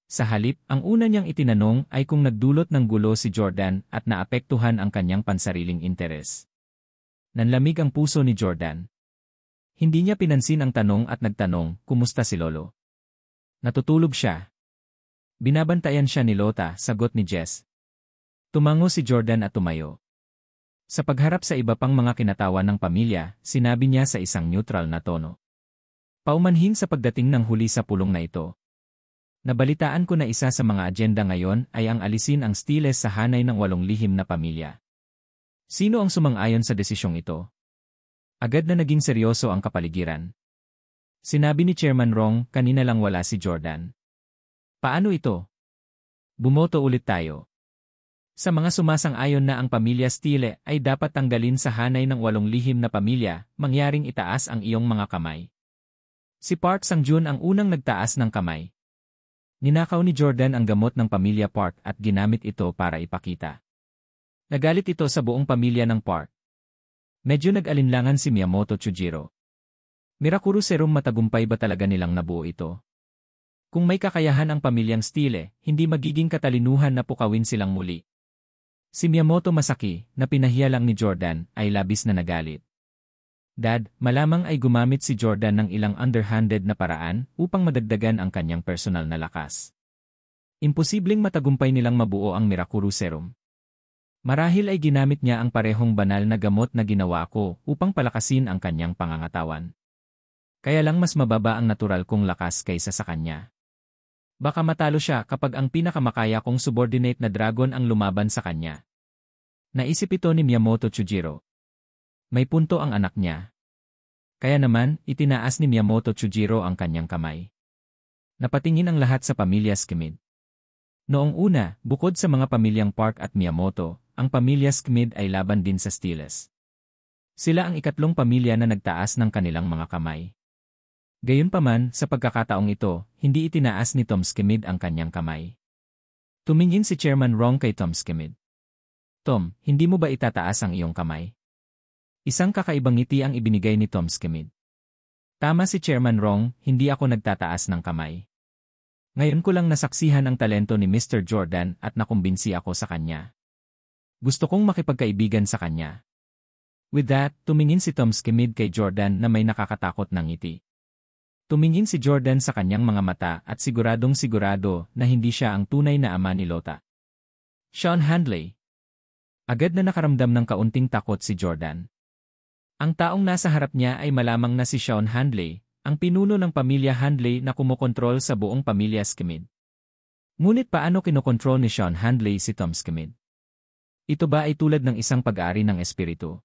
Sa halip, ang una niyang itinanong ay kung nagdulot ng gulo si Jordan at naapektuhan ang kanyang pansariling interes. Nanlamig ang puso ni Jordan. Hindi niya pinansin ang tanong at nagtanong, "Kumusta si Lolo?" Natutulog siya. Binabantayan siya ni Lota, sagot ni Jess. Tumango si Jordan at tumayo. Sa pagharap sa iba pang mga kinatawan ng pamilya, sinabi niya sa isang neutral na tono. "Paumanhin sa pagdating ng huli sa pulong na ito. Nabalitaan ko na isa sa mga agenda ngayon ay ang alisin ang Steeles sa hanay ng 8 lihim na pamilya. Sino ang sumang-ayon sa desisyong ito?" Agad na naging seryoso ang kapaligiran. Sinabi ni Chairman Rong, "Kanina lang wala si Jordan." "Paano ito? Bumoto ulit tayo. Sa mga sumasang-ayon na ang pamilya Steele ay dapat tanggalin sa hanay ng 8 lihim na pamilya, mangyaring itaas ang iyong mga kamay." Si Park Sang-jun ang unang nagtaas ng kamay. Ninakaw ni Jordan ang gamot ng pamilya Park at ginamit ito para ipakita. Nagalit ito sa buong pamilya ng Park. Medyo nag-alinlangan si Miyamoto Chujiro. Mirakuru Serum, matagumpay ba talaga nilang nabuo ito? Kung may kakayahan ang pamilyang Steele, hindi magiging katalinuhan na pukawin silang muli. Si Miyamoto Masaki, na pinahiya lang ni Jordan, ay labis na nagalit. "Dad, malamang ay gumamit si Jordan ng ilang underhanded na paraan upang madagdagan ang kanyang personal na lakas. Imposibleng matagumpay nilang mabuo ang Mirakuru Serum. Marahil ay ginamit niya ang parehong banal na gamot na ginawa ko upang palakasin ang kanyang pangangatawan. Kaya lang mas mababa ang natural kong lakas kaysa sa kanya. Baka matalo siya kapag ang pinakamakaya kong subordinate na dragon ang lumaban sa kanya." Naisip ito ni Miyamoto Chujiro. May punto ang anak niya. Kaya naman, itinaas ni Miyamoto Chujiro ang kanyang kamay. Napatingin ang lahat sa pamilya Schmid. Noong una, bukod sa mga pamilyang Park at Miyamoto, ang pamilya Schmid ay laban din sa Steeles. Sila ang ikatlong pamilya na nagtaas ng kanilang mga kamay. Gayunpaman, sa pagkakataong ito, hindi itinaas ni Tom Schmid ang kanyang kamay. Tumingin si Chairman Rong kay Tom Schmid. "Tom, hindi mo ba itataas ang iyong kamay?" Isang kakaibang ngiti ang ibinigay ni Tom Schmidt. Tama si Chairman Rong, hindi ako nagtataas ng kamay. Ngayon ko lang nasaksihan ang talento ni Mr. Jordan at nakumbinsi ako sa kanya. Gusto kong makipagkaibigan sa kanya. With that, tumingin si Tom Schmidt kay Jordan na may nakakatakot na ngiti. Tumingin si Jordan sa kanyang mga mata at siguradong sigurado na hindi siya ang tunay na ama ni Lota. Sean Handley. Agad na nakaramdam ng kaunting takot si Jordan. Ang taong nasa harap niya ay malamang na si Sean Handley, ang pinuno ng pamilya Handley na kumokontrol sa buong pamilya Schmidt. Ngunit paano kinokontrol ni Sean Handley si Tom Schmidt? Ito ba ay tulad ng isang pag-ari ng espiritu?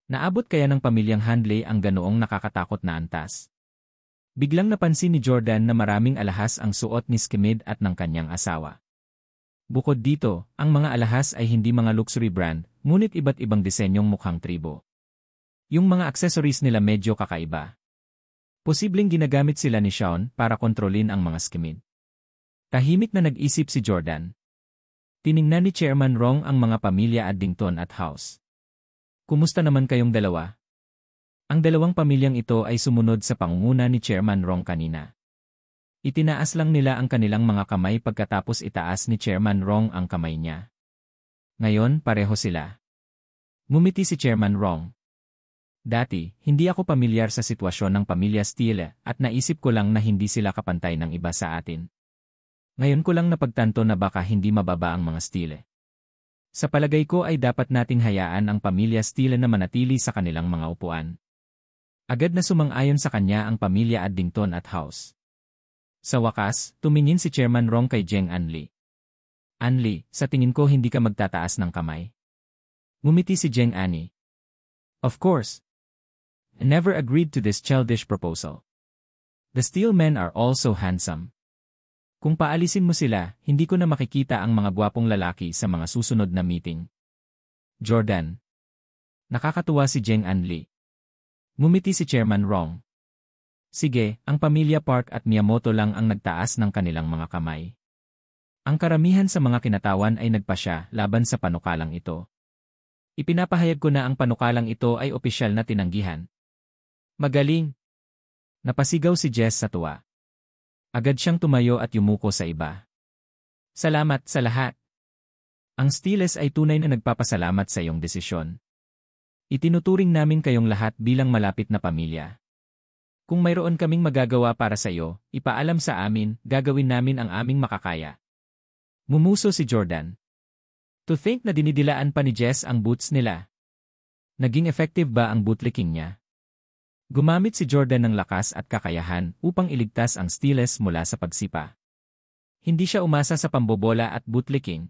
Naabot kaya ng pamilyang Handley ang ganoong nakakatakot na antas? Biglang napansin ni Jordan na maraming alahas ang suot ni Schmidt at ng kanyang asawa. Bukod dito, ang mga alahas ay hindi mga luxury brand, ngunit iba't ibang disenyong mukhang tribo. Yung mga accessories nila medyo kakaiba. Posibleng ginagamit sila ni Sean para kontrolin ang mga Schmidt. Tahimik na nag-isip si Jordan. Tiningnan ni Chairman Rong ang mga pamilya Addington at House. Kumusta naman kayong dalawa? Ang dalawang pamilyang ito ay sumunod sa pangunguna ni Chairman Rong kanina. Itinaas lang nila ang kanilang mga kamay pagkatapos itaas ni Chairman Rong ang kamay niya. Ngayon, pareho sila. Ngumiti si Chairman Rong. Dati, hindi ako pamilyar sa sitwasyon ng pamilya Steele at naisip ko lang na hindi sila kapantay ng iba sa atin. Ngayon ko lang napagtanto na baka hindi mababa ang mga Steele. Sa palagay ko ay dapat nating hayaan ang pamilya Steele na manatili sa kanilang mga upuan. Agad na sumang-ayon sa kanya ang pamilya Addington at House. Sa wakas, tumingin si Chairman Rong kay Jeng Anli. Anli, sa tingin ko hindi ka magtataas ng kamay. Ngumiti si Jeng Annie. Of course. I never agreed to this childish proposal. The Steele men are also handsome. Kung paalisin mo sila, hindi ko na makikita ang mga gwapong lalaki sa mga susunod na meeting. Jordan. Nakakatuwa si Jeng Anli. Ngumiti si Chairman Rong. Sige, ang pamilya Park at Miyamoto lang ang nagtaas ng kanilang mga kamay. Ang karamihan sa mga kinatawan ay nagpasya laban sa panukalang ito. Ipinapahayag ko na ang panukalang ito ay opisyal na tinanggihan. Magaling! Napasigaw si Jess sa tuwa. Agad siyang tumayo at yumuko sa iba. Salamat sa lahat. Ang Steeles ay tunay na nagpapasalamat sa iyong desisyon. Itinuturing namin kayong lahat bilang malapit na pamilya. Kung mayroon kaming magagawa para sa iyo, ipaalam sa amin, gagawin namin ang aming makakaya. Mumuso si Jordan. To think na dinidilaan pa ni Jess ang boots nila. Naging effective ba ang bootlicking niya? Gumamit si Jordan ng lakas at kakayahan upang iligtas ang Steeles mula sa pagsipa. Hindi siya umasa sa pambobola at bootlicking.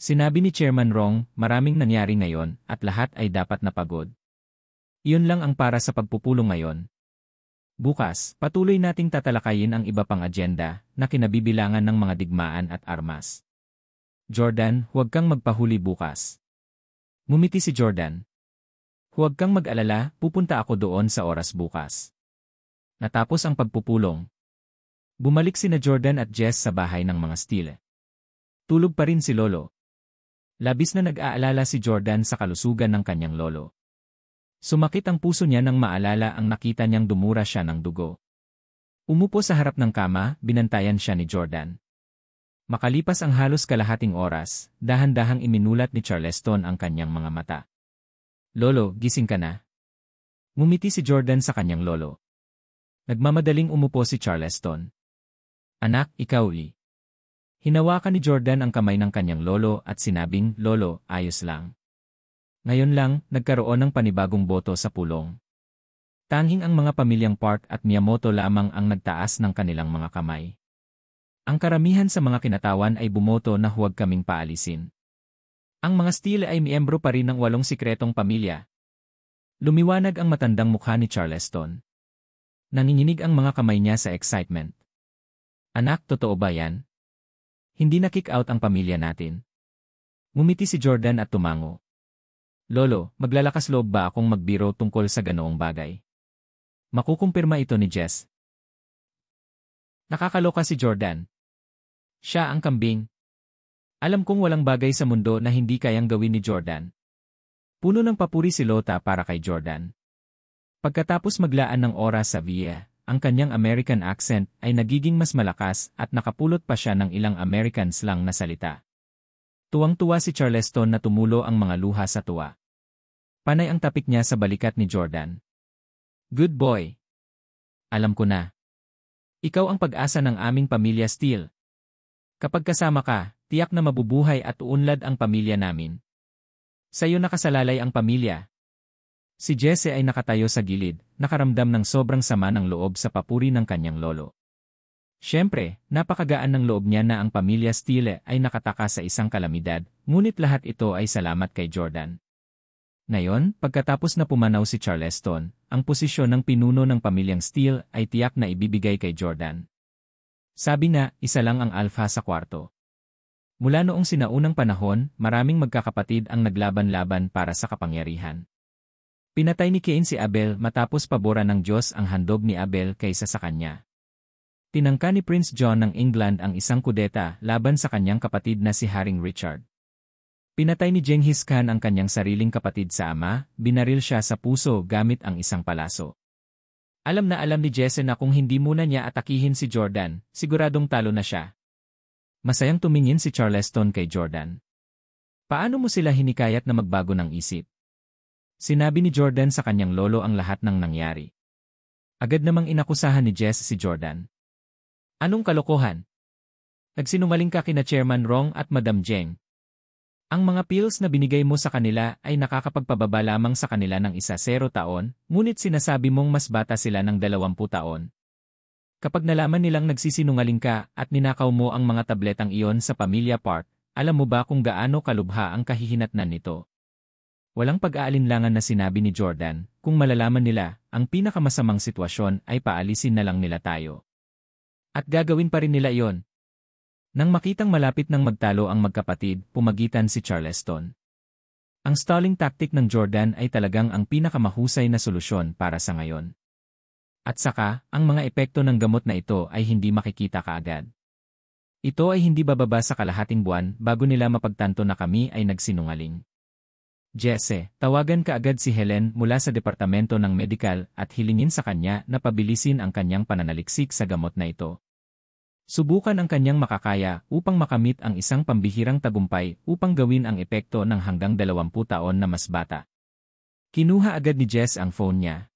Sinabi ni Chairman Rong, maraming nangyari ngayon at lahat ay dapat na pagod. Iyon lang ang para sa pagpupulong ngayon. Bukas, patuloy nating tatalakayin ang iba pang agenda na kinabibilangan ng mga digmaan at armas. Jordan, huwag kang magpahuli bukas. Ngumiti si Jordan. Huwag kang mag-alala, pupunta ako doon sa oras bukas. Natapos ang pagpupulong. Bumalik sina Jordan at Jess sa bahay ng mga Steele. Tulog pa rin si Lolo. Labis na nag-aalala si Jordan sa kalusugan ng kanyang lolo. Sumakit ang puso niya nang maalala ang nakita niyang dumura siya ng dugo. Umupo sa harap ng kama, binantayan siya ni Jordan. Makalipas ang halos kalahating oras, dahan-dahang iminulat ni Charleston ang kanyang mga mata. Lolo, gising ka na? Ngumiti si Jordan sa kanyang lolo. Nagmamadaling umupo si Charleston. Anak, ikaw li. Hinawakan ni Jordan ang kamay ng kanyang lolo at sinabing, Lolo, ayos lang. Ngayon lang, nagkaroon ng panibagong boto sa pulong. Tanging ang mga pamilyang Park at Miyamoto lamang ang nagtaas ng kanilang mga kamay. Ang karamihan sa mga kinatawan ay bumoto na huwag kaming paalisin. Ang mga Steele ay miyembro pa rin ng 8 sikretong pamilya. Lumiwanag ang matandang mukha ni Charleston. Nanginginig ang mga kamay niya sa excitement. Anak, totoo ba yan? Hindi na kick out ang pamilya natin. Ngumiti si Jordan at tumango. Lolo, maglalakas loob ba akong magbiro tungkol sa ganoong bagay? Makukumpirma ito ni Jess. Nakakaloka si Jordan. Siya ang kambing. Alam kong walang bagay sa mundo na hindi kayang gawin ni Jordan. Puno ng papuri si Lota para kay Jordan. Pagkatapos maglaan ng oras sa VIA, ang kanyang American accent ay nagiging mas malakas at nakapulot pa siya ng ilang American slang na salita. Tuwang-tuwa si Charleston na tumulo ang mga luha sa tuwa. Panay ang tapik niya sa balikat ni Jordan. Good boy. Alam ko na. Ikaw ang pag-asa ng aming pamilya Steele. Kapag kasama ka, tiyak na mabubuhay at uunlad ang pamilya namin. Sa iyo nakasalalay ang pamilya. Si Jesse ay nakatayo sa gilid, nakaramdam ng sobrang sama ng loob sa papuri ng kanyang lolo. Siyempre, napakagaan ng loob niya na ang pamilya Steele ay nakataka sa isang kalamidad, ngunit lahat ito ay salamat kay Jordan. Ngayon, pagkatapos na pumanaw si Charleston, ang posisyon ng pinuno ng pamilyang Steele ay tiyak na ibibigay kay Jordan. Sabi na, isa lang ang alpha sa kwarto. Mula noong sinaunang panahon, maraming magkakapatid ang naglaban-laban para sa kapangyarihan. Pinatay ni Cain si Abel matapos paboran ng Diyos ang handog ni Abel kaysa sa kanya. Tinangka ni Prince John ng England ang isang kudeta laban sa kanyang kapatid na si Haring Richard. Pinatay ni Genghis Khan ang kanyang sariling kapatid sa ama, binaril siya sa puso gamit ang isang palaso. Alam na alam ni Jesse na kung hindi muna niya atakihin si Jordan, siguradong talo na siya. Masayang tumingin si Charleston kay Jordan. Paano mo sila hinikayat na magbago ng isip? Sinabi ni Jordan sa kanyang lolo ang lahat ng nangyari. Agad namang inakusahan ni Jess si Jordan. Anong kalokohan? Nagsinungaling ka kina Chairman Rong at Madam Jeng. Ang mga pills na binigay mo sa kanila ay nakakapagpababa lamang sa kanila ng 10 taon, ngunit sinasabi mong mas bata sila ng 20 taon. Kapag nalaman nilang nagsisinungaling ka at ninakaw mo ang mga tabletang iyon sa Pamilya Park, alam mo ba kung gaano kalubha ang kahihinatnan nito? Walang pag-aalinlangan na sinabi ni Jordan, kung malalaman nila, ang pinakamasamang sitwasyon ay paalisin na lang nila tayo. At gagawin pa rin nila iyon. Nang makitang malapit ng magtalo ang magkapatid, pumagitan si Charleston. Ang stalling tactic ng Jordan ay talagang ang pinakamahusay na solusyon para sa ngayon. At saka, ang mga epekto ng gamot na ito ay hindi makikita kaagad. Ito ay hindi bababa sa kalahating buwan bago nila mapagtanto na kami ay nagsinungaling. Jesse, tawagan ka agad si Helen mula sa departamento ng medical at hilingin sa kanya na pabilisin ang kanyang pananaliksik sa gamot na ito. Subukan ang kanyang makakaya upang makamit ang isang pambihirang tagumpay upang gawin ang epekto ng hanggang 20 taon na mas bata. Kinuha agad ni Jess ang phone niya.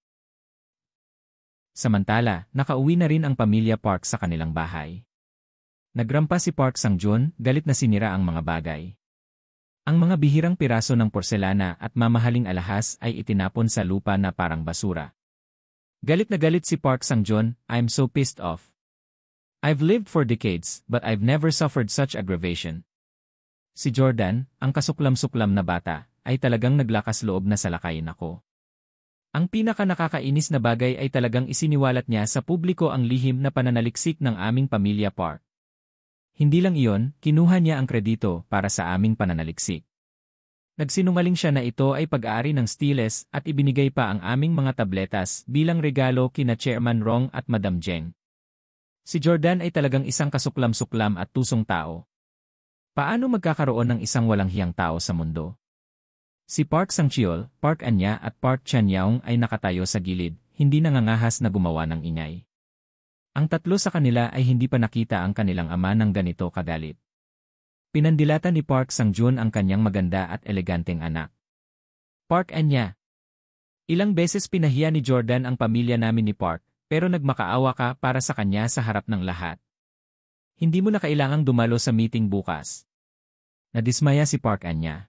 Samantala, nakauwi na rin ang pamilya Park sa kanilang bahay. Nagrampa si Park Sang-jun, galit na sinira ang mga bagay. Ang mga bihirang piraso ng porselana at mamahaling alahas ay itinapon sa lupa na parang basura. Galit na galit si Park Sang-jun, I'm so pissed off. I've lived for decades, but I've never suffered such aggravation. Si Jordan, ang kasuklam-suklam na bata, ay talagang naglakas loob na salakayin ako. Ang pinaka-nakakainis na bagay ay talagang isiniwalat niya sa publiko ang lihim na pananaliksik ng aming pamilya Park. Hindi lang iyon, kinuha niya ang kredito para sa aming pananaliksik. Nagsinungaling siya na ito ay pag-aari ng Steeles at ibinigay pa ang aming mga tabletas bilang regalo kina Chairman Rong at Madam Jeng. Si Jordan ay talagang isang kasuklam-suklam at tusong tao. Paano magkakaroon ng isang walang hiyang tao sa mundo? Si Park Sang-cheol, Park Anya at Park Chan-yaong ay nakatayo sa gilid, hindi nangangahas na gumawa ng ingay. Ang tatlo sa kanila ay hindi pa nakita ang kanilang ama ng ganito kagalit. Pinandilatan ni Park Sang-jun ang kanyang maganda at eleganteng anak. Park Anya. Ilang beses pinahiya ni Jordan ang pamilya namin ni Park, pero nagmakaawa ka para sa kanya sa harap ng lahat. Hindi mo na kailangang dumalo sa meeting bukas. Nadismaya si Park Anya.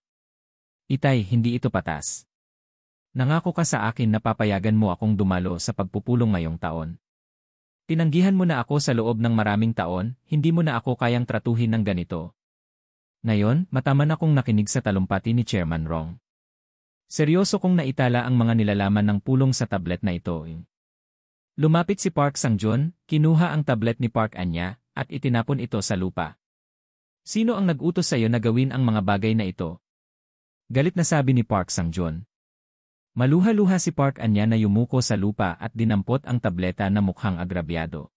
Itay, hindi ito patas. Nangako ka sa akin na papayagan mo akong dumalo sa pagpupulong ngayong taon. Tinanggihan mo na ako sa loob ng maraming taon, hindi mo na ako kayang tratuhin ng ganito. Ngayon, mataman akong nakinig sa talumpati ni Chairman Rong. Seryoso kong naitala ang mga nilalaman ng pulong sa tablet na ito. Lumapit si Park Sang-jun, kinuha ang tablet ni Park Anya, at itinapon ito sa lupa. Sino ang nag-utos sa iyo na gawin ang mga bagay na ito? Galit na sabi ni Park Sang-jun. Maluha-luha si Park Anya na yumuko sa lupa at dinampot ang tableta na mukhang agrabyado.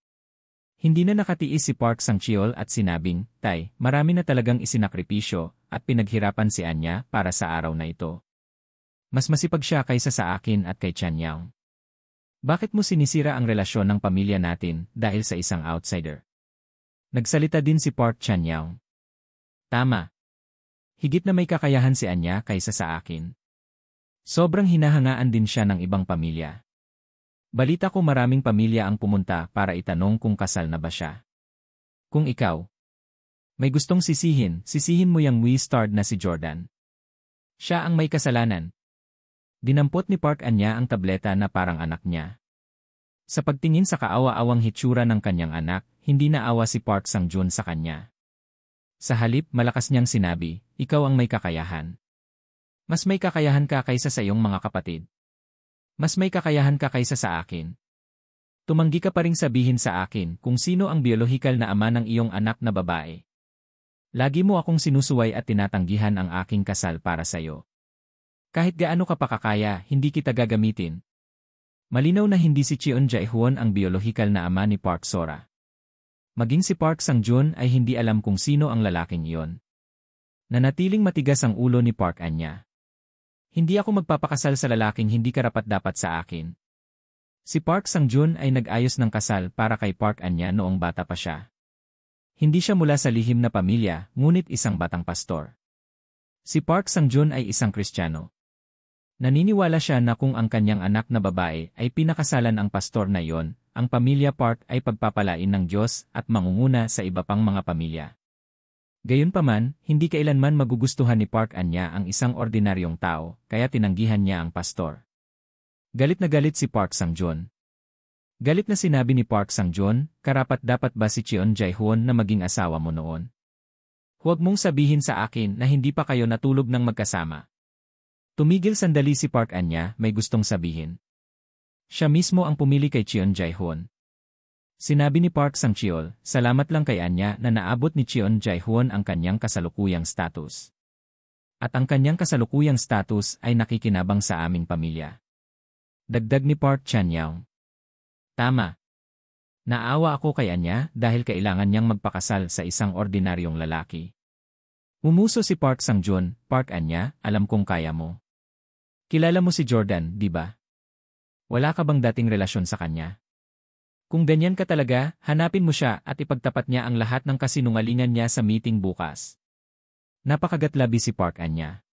Hindi na nakatiis si Park Sang-cheol at sinabing, Tay, marami na talagang isinakripisyo at pinaghirapan si Anya para sa araw na ito. Mas masipag siya kaysa sa akin at kay Chan Yao. Bakit mo sinisira ang relasyon ng pamilya natin dahil sa isang outsider? Nagsalita din si Park Chan Yao. Tama. Higit na may kakayahan si Anya kaysa sa akin. Sobrang hinahangaan din siya ng ibang pamilya. Balita ko maraming pamilya ang pumunta para itanong kung kasal na ba siya. Kung ikaw may gustong sisihin mo yang we-starred na si Jordan. Siya ang may kasalanan. Dinampot ni Park Anya ang tableta na parang anak niya. Sa pagtingin sa kaawa-awang hitsura ng kanyang anak, hindi naawa si Park Sang-jun sa kanya. Sa halip, malakas niyang sinabi, ikaw ang may kakayahan. Mas may kakayahan ka kaysa sa iyong mga kapatid. Mas may kakayahan ka kaysa sa akin. Tumanggi ka pa ring sabihin sa akin kung sino ang biolohikal na ama ng iyong anak na babae. Lagi mo akong sinusuway at tinatanggihan ang aking kasal para sa iyo. Kahit gaano ka pa kakaya, hindi kita gagamitin. Malinaw na hindi si Cheon Jae-hoon ang biolohikal na ama ni Park Sora. Maging si Park Sang-jun ay hindi alam kung sino ang lalaking iyon. Nanatiling matigas ang ulo ni Park Anya. Hindi ako magpapakasal sa lalaking hindi karapat-dapat sa akin. Si Park Sang-jun ay nag-ayos ng kasal para kay Park Anya noong bata pa siya. Hindi siya mula sa lihim na pamilya, ngunit isang batang pastor. Si Park Sang-jun ay isang Kristiyano. Naniniwala siya na kung ang kanyang anak na babae ay pinakasalan ang pastor na iyon, ang pamilya Park ay pagpapalain ng Diyos at mangunguna sa iba pang mga pamilya. Gayunpaman, hindi kailanman magugustuhan ni Park Anya ang isang ordinaryong tao, kaya tinanggihan niya ang pastor. Galit na galit si Park Sang-jun. Galit na sinabi ni Park Sang-jun, karapat-dapat ba si Cheon Jae-hoon na maging asawa mo noon? Huwag mong sabihin sa akin na hindi pa kayo natulog ng magkasama. Tumigil sandali si Park Anya, may gustong sabihin. Siya mismo ang pumili kay Cheon Jae-hoon. Sinabi ni Park Sang-cheol, salamat lang kay Anya na naabot ni Cheon Jae-hoon ang kanyang kasalukuyang status. At ang kanyang kasalukuyang status ay nakikinabang sa aming pamilya. Dagdag ni Park Chan Yao. Tama. Naawa ako kay Anya dahil kailangan niyang magpakasal sa isang ordinaryong lalaki. Umuso si Park Sang-jun, Park Anya, alam kong kaya mo. Kilala mo si Jordan, di ba? Wala ka bang dating relasyon sa kanya? Kung ganyan ka talaga, hanapin mo siya at ipagtapat niya ang lahat ng kasinungalingan niya sa meeting bukas. Napakagatlabi si Park Anya.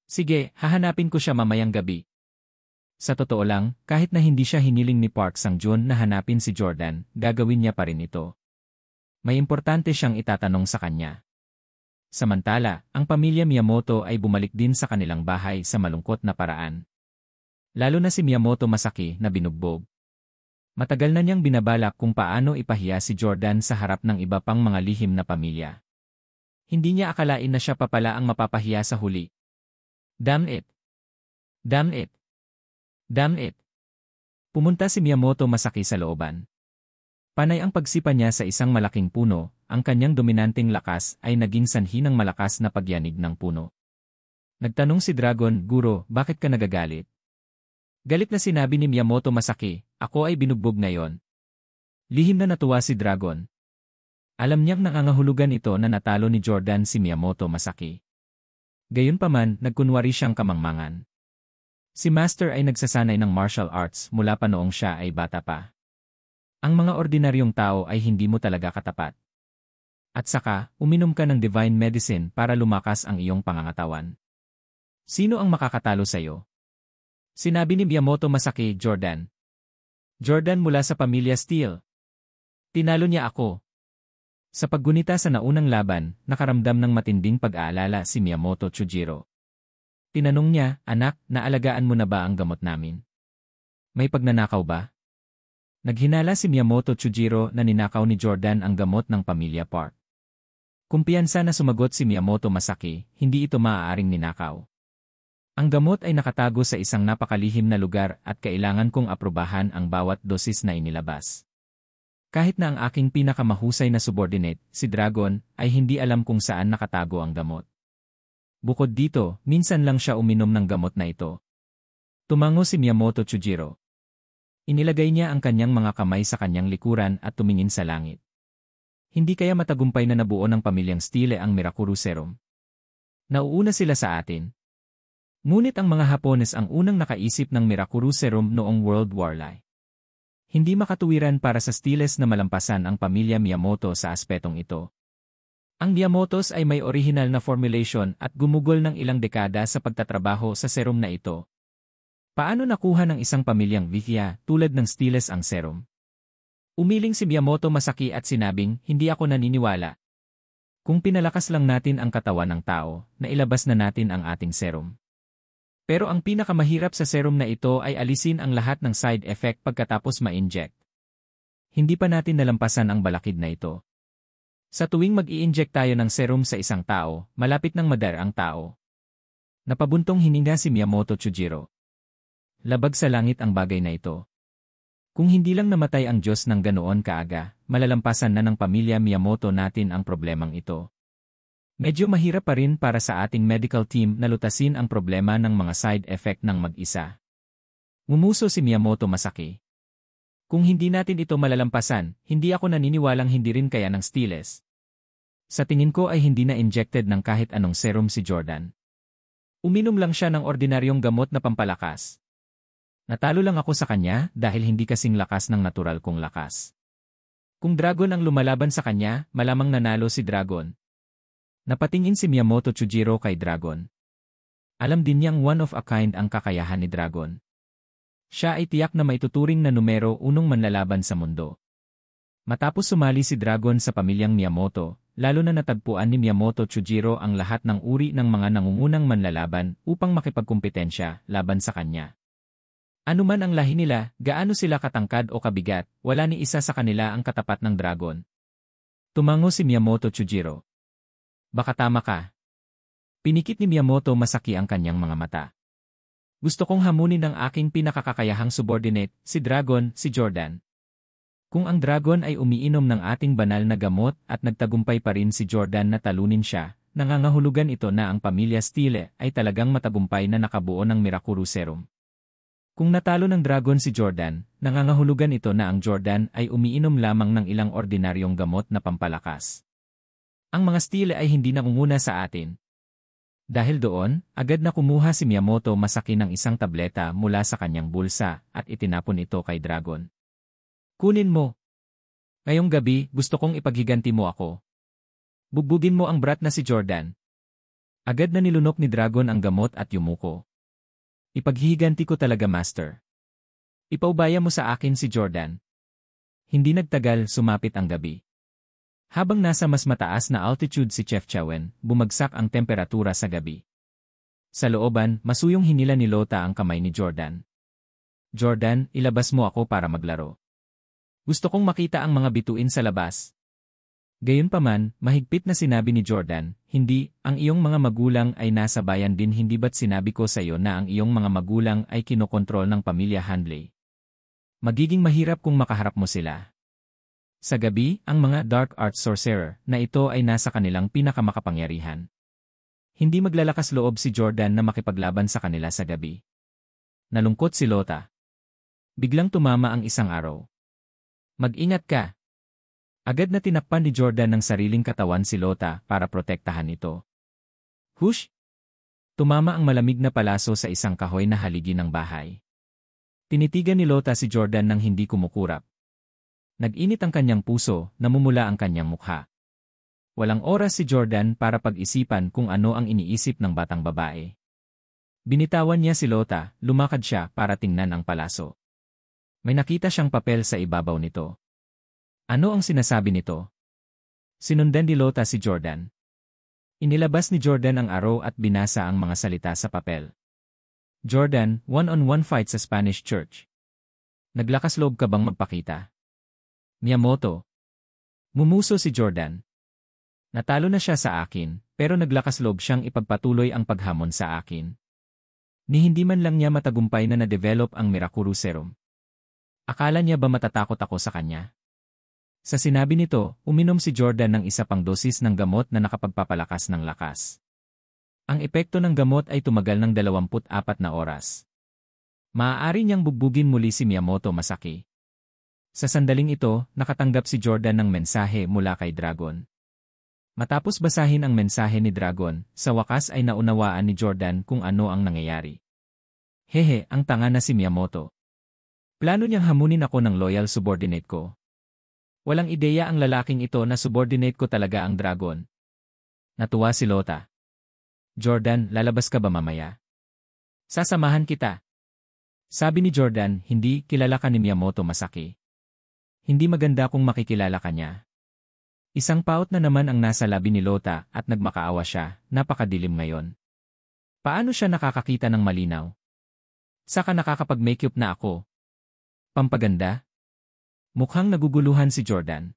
Sige, hahanapin ko siya mamayang gabi. Sa totoo lang, kahit na hindi siya hiniling ni Park Sang-jun na hanapin si Jordan, gagawin niya pa rin ito. May importante siyang itatanong sa kanya. Samantala, ang pamilya Miyamoto ay bumalik din sa kanilang bahay sa malungkot na paraan. Lalo na si Miyamoto Masaki na binugbog. Matagal na niyang binabalak kung paano ipahiya si Jordan sa harap ng iba pang mga lihim na pamilya. Hindi niya akalain na siya pa pala ang mapapahiya sa huli. Damn it! Damn it! Damn it! Pumunta si Miyamoto Masaki sa looban. Panay ang pagsipa niya sa isang malaking puno, ang kanyang dominanteng lakas ay naging sanhi ng malakas na pagyanig ng puno. Nagtanong si Dragon, Guro, bakit ka nagagalit? Galit na sinabi ni Miyamoto Masaki, ako ay binugbog ngayon. Lihim na natuwa si Dragon. Alam niyang nangangahulugan ito na natalo ni Jordan si Miyamoto Masaki. Gayunpaman, nagkunwari siyang kamangmangan. Si Master ay nagsasanay ng martial arts mula pa noong siya ay bata pa. Ang mga ordinaryong tao ay hindi mo talaga katapat. At saka, uminom ka ng divine medicine para lumakas ang iyong pangangatawan. Sino ang makakatalo sa iyo? Sinabi ni Miyamoto Masaki, Jordan. Jordan mula sa pamilya Steel. Tinalo niya ako. Sa paggunita sa naunang laban, nakaramdam ng matinding pag-aalala si Miyamoto Chujiro. Tinanong niya, anak, naalagaan mo na ba ang gamot namin? May pagnanakaw ba? Naghinala si Miyamoto Chujiro na ninakaw ni Jordan ang gamot ng pamilya Park. Kumpiyansa na sumagot si Miyamoto Masaki, hindi ito maaaring ninakaw. Ang gamot ay nakatago sa isang napakalihim na lugar at kailangan kong aprobahan ang bawat dosis na inilabas. Kahit na ang aking pinakamahusay na subordinate, si Dragon, ay hindi alam kung saan nakatago ang gamot. Bukod dito, minsan lang siya uminom ng gamot na ito. Tumango si Miyamoto Chujiro. Inilagay niya ang kanyang mga kamay sa kanyang likuran at tumingin sa langit. Hindi kaya matagumpay na nabuo ng pamilyang Steele ang Mirakuru Serum? Nauuna sila sa atin. Ngunit ang mga Hapones ang unang nakaisip ng Mirakuru Serum noong World War I. Hindi makatuwiran para sa Steeles na malampasan ang pamilya Miyamoto sa aspetong ito. Ang Miyamotos ay may orihinal na formulation at gumugol ng ilang dekada sa pagtatrabaho sa serum na ito. Paano nakuha ng isang pamilyang Vithya tulad ng Steeles ang serum? Umiling si Miyamoto Masaki at sinabing, hindi ako naniniwala. Kung pinalakas lang natin ang katawan ng tao, nailabas na natin ang ating serum. Pero ang pinakamahirap sa serum na ito ay alisin ang lahat ng side effect pagkatapos ma-inject. Hindi pa natin nalampasan ang balakid na ito. Sa tuwing mag-i-inject tayo ng serum sa isang tao, malapit ng madar ang tao. Napabuntong hininga si Miyamoto Chujiro. Labag sa langit ang bagay na ito. Kung hindi lang namatay ang Diyos ng ganoon kaaga, malalampasan na ng pamilya Miyamoto natin ang problemang ito. Medyo mahirap pa rin para sa ating medical team na lutasin ang problema ng mga side effect ng mag-isa. Ngumuso si Miyamoto Masaki. Kung hindi natin ito malalampasan, hindi ako naniniwalang hindi rin kaya ng Steeles. Sa tingin ko ay hindi na injected ng kahit anong serum si Jordan. Uminom lang siya ng ordinaryong gamot na pampalakas. Natalo lang ako sa kanya dahil hindi kasing lakas ng natural kong lakas. Kung Dragon ang lumalaban sa kanya, malamang nanalo si Dragon. Napatingin si Miyamoto Chujiro kay Dragon. Alam din niyang one of a kind ang kakayahan ni Dragon. Siya ay tiyak na maituturing na numero unong manlalaban sa mundo. Matapos sumali si Dragon sa pamilyang Miyamoto, lalo na natagpuan ni Miyamoto Chujiro ang lahat ng uri ng mga nangungunang manlalaban upang makipagkumpetensya laban sa kanya. Ano man ang lahi nila, gaano sila katangkad o kabigat, wala ni isa sa kanila ang katapat ng Dragon. Tumango si Miyamoto Chujiro. Baka tama ka. Pinikit ni Miyamoto Masaki ang kanyang mga mata. Gusto kong hamunin ang aking pinakakakayahang subordinate, si Dragon, si Jordan. Kung ang Dragon ay umiinom ng ating banal na gamot at nagtagumpay pa rin si Jordan na talunin siya, nangangahulugan ito na ang pamilya Steele ay talagang matagumpay na nakabuo ng Mirakuru Serum. Kung natalo ng Dragon si Jordan, nangangahulugan ito na ang Jordan ay umiinom lamang ng ilang ordinaryong gamot na pampalakas. Ang mga Steele ay hindi nangunguna sa atin. Dahil doon, agad na kumuha si Miyamoto Masaki ng isang tableta mula sa kanyang bulsa at itinapon ito kay Dragon. Kunin mo. Ngayong gabi, gusto kong ipaghiganti mo ako. Bugbugin mo ang brat na si Jordan. Agad na nilunok ni Dragon ang gamot at yumuko. Ipaghihiganti ko talaga, Master. Ipaubaya mo sa akin si Jordan. Hindi nagtagal, sumapit ang gabi. Habang nasa mas mataas na altitude si Chef Chowen, bumagsak ang temperatura sa gabi. Sa looban, masuyong hinila ni Lota ang kamay ni Jordan. Jordan, ilabas mo ako para maglaro. Gusto kong makita ang mga bituin sa labas. Gayunpaman, mahigpit na sinabi ni Jordan, hindi, ang iyong mga magulang ay nasa bayan din, hindi ba't sinabi ko sa iyo na ang iyong mga magulang ay kinokontrol ng pamilya Handley? Magiging mahirap kung makaharap mo sila. Sa gabi, ang mga dark arts sorcerer na ito ay nasa kanilang pinakamakapangyarihan. Hindi maglalakas loob si Jordan na makipaglaban sa kanila sa gabi. Nalungkot si Lota. Biglang tumama ang isang araw. Mag-ingat ka. Agad na tinakpan ni Jordan ng sariling katawan si Lota para protektahan ito. Hush! Tumama ang malamig na palaso sa isang kahoy na haligi ng bahay. Tinitigan ni Lota si Jordan nang hindi kumukurap. Nag-init ang kanyang puso, namumula ang kanyang mukha. Walang oras si Jordan para pag-isipan kung ano ang iniisip ng batang babae. Binitawan niya si Lota, lumakad siya para tingnan ang palaso. May nakita siyang papel sa ibabaw nito. Ano ang sinasabi nito? Sinundan ni Lota si Jordan. Inilabas ni Jordan ang araw at binasa ang mga salita sa papel. Jordan, one-on-one fight sa Spanish Church. Naglakas loob ka bang magpakita? Miyamoto. Mumuso si Jordan. Natalo na siya sa akin, pero naglakas loob siyang ipagpatuloy ang paghamon sa akin. Ni hindi man lang niya matagumpay na na-develop ang Mirakuru Serum. Akala niya ba matatakot ako sa kanya? Sa sinabi nito, uminom si Jordan ng isa pang dosis ng gamot na nakapagpapalakas ng lakas. Ang epekto ng gamot ay tumagal ng 24 na oras. Maaari niyang bugbugin muli si Miyamoto Masaki. Sa sandaling ito, nakatanggap si Jordan ng mensahe mula kay Dragon. Matapos basahin ang mensahe ni Dragon, sa wakas ay naunawaan ni Jordan kung ano ang nangyayari. Hehe, ang tanga na si Miyamoto. Plano niyang hamunin ako ng loyal subordinate ko. Walang ideya ang lalaking ito na subordinate ko talaga ang Dragon. Natuwa si Lota. Jordan, lalabas ka ba mamaya? Sasamahan kita. Sabi ni Jordan, hindi kilala ka ni Miyamoto Masaki. Hindi maganda kung makikilala ka niya. Isang paot na naman ang nasa labi ni Lota at nagmakaawa siya, napakadilim ngayon. Paano siya nakakakita ng malinaw? Saka nakakapag-makeup na ako. Pampaganda? Mukhang naguguluhan si Jordan.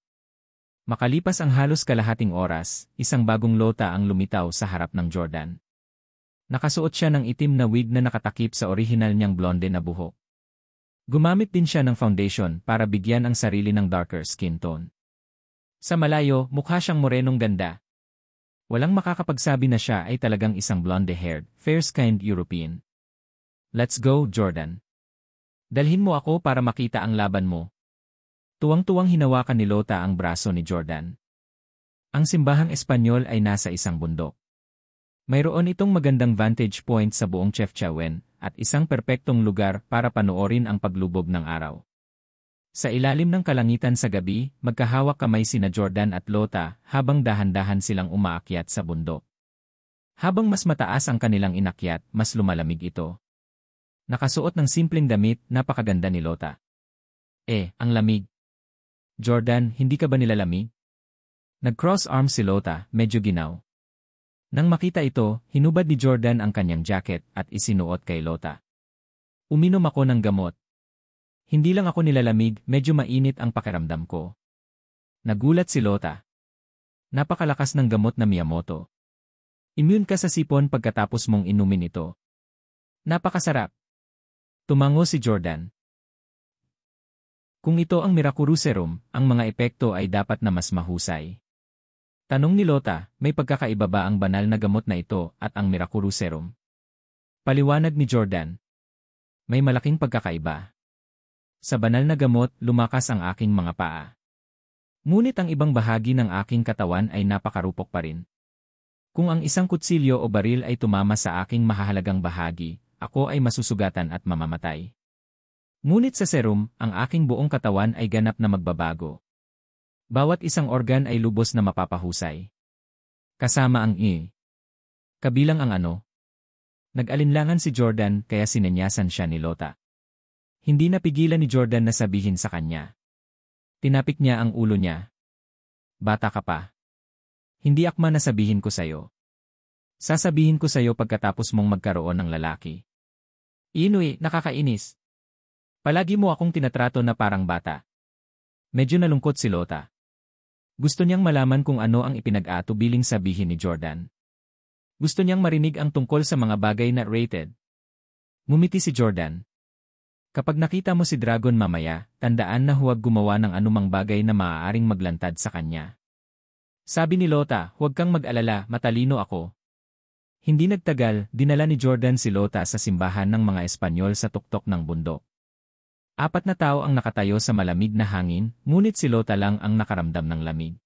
Makalipas ang halos kalahating oras, isang bagong Lota ang lumitaw sa harap ng Jordan. Nakasuot siya ng itim na wig na nakatakip sa orihinal niyang blonde na buhok. Gumamit din siya ng foundation para bigyan ang sarili ng darker skin tone. Sa malayo, mukha siyang morenong ganda. Walang makakapagsabi na siya ay talagang isang blonde-haired, fair-skinned European. Let's go, Jordan. Dalhin mo ako para makita ang laban mo. Tuwang-tuwang hinawakan ni Lota ang braso ni Jordan. Ang simbahang Espanyol ay nasa isang bundok. Mayroon itong magandang vantage point sa buong Chefchaouen at isang perpektong lugar para panoorin ang paglubog ng araw. Sa ilalim ng kalangitan sa gabi, magkahawak kamay sina Jordan at Lota habang dahan-dahan silang umaakyat sa bundok. Habang mas mataas ang kanilang inakyat, mas lumalamig ito. Nakasuot ng simpleng damit, napakaganda ni Lota. Ang lamig. Jordan, hindi ka ba nilalamig? Nag-cross arms si Lota, medyo ginaw. Nang makita ito, hinubad ni Jordan ang kanyang jacket at isinuot kay Lota. Uminom ako ng gamot. Hindi lang ako nilalamig, medyo mainit ang pakiramdam ko. Nagulat si Lota. Napakalakas ng gamot na Miyamoto. Immune ka sa sipon pagkatapos mong inumin ito. Napakasarap. Tumango si Jordan. Kung ito ang Mirakuru Serum, ang mga epekto ay dapat na mas mahusay. Tanong ni Lota, may pagkakaiba ba ang banal na gamot na ito at ang Mirakuru Serum? Paliwanag ni Jordan. May malaking pagkakaiba. Sa banal na gamot, lumakas ang aking mga paa. Ngunit ang ibang bahagi ng aking katawan ay napakarupok pa rin. Kung ang isang kutsilyo o baril ay tumama sa aking mahahalagang bahagi, ako ay masusugatan at mamamatay. Ngunit sa serum, ang aking buong katawan ay ganap na magbabago. Bawat isang organ ay lubos na mapapahusay. Kasama ang kabilang ang ano. Nag-alinlangan si Jordan kaya sinenyasan siya ni Lota. Hindi napigilan ni Jordan na sabihin sa kanya. Tinapik niya ang ulo niya. Bata ka pa. Hindi akma na sabihin ko sayo. Sasabihin ko sayo pagkatapos mong magkaroon ng lalaki. Inui, nakakainis. Palagi mo akong tinatrato na parang bata. Medyo nalungkot si Lota. Gusto niyang malaman kung ano ang ipinag-atubiling sabihin ni Jordan. Gusto niyang marinig ang tungkol sa mga bagay na rated. Ngumiti si Jordan. Kapag nakita mo si Dragon mamaya, tandaan na huwag gumawa ng anumang bagay na maaaring maglantad sa kanya. Sabi ni Lota, huwag kang mag-alala, matalino ako. Hindi nagtagal, dinala ni Jordan si Lota sa simbahan ng mga Espanyol sa tuktok ng bundok. 4 na tao ang nakatayo sa malamig na hangin, ngunit si Lota lang ang nakaramdam ng lamig.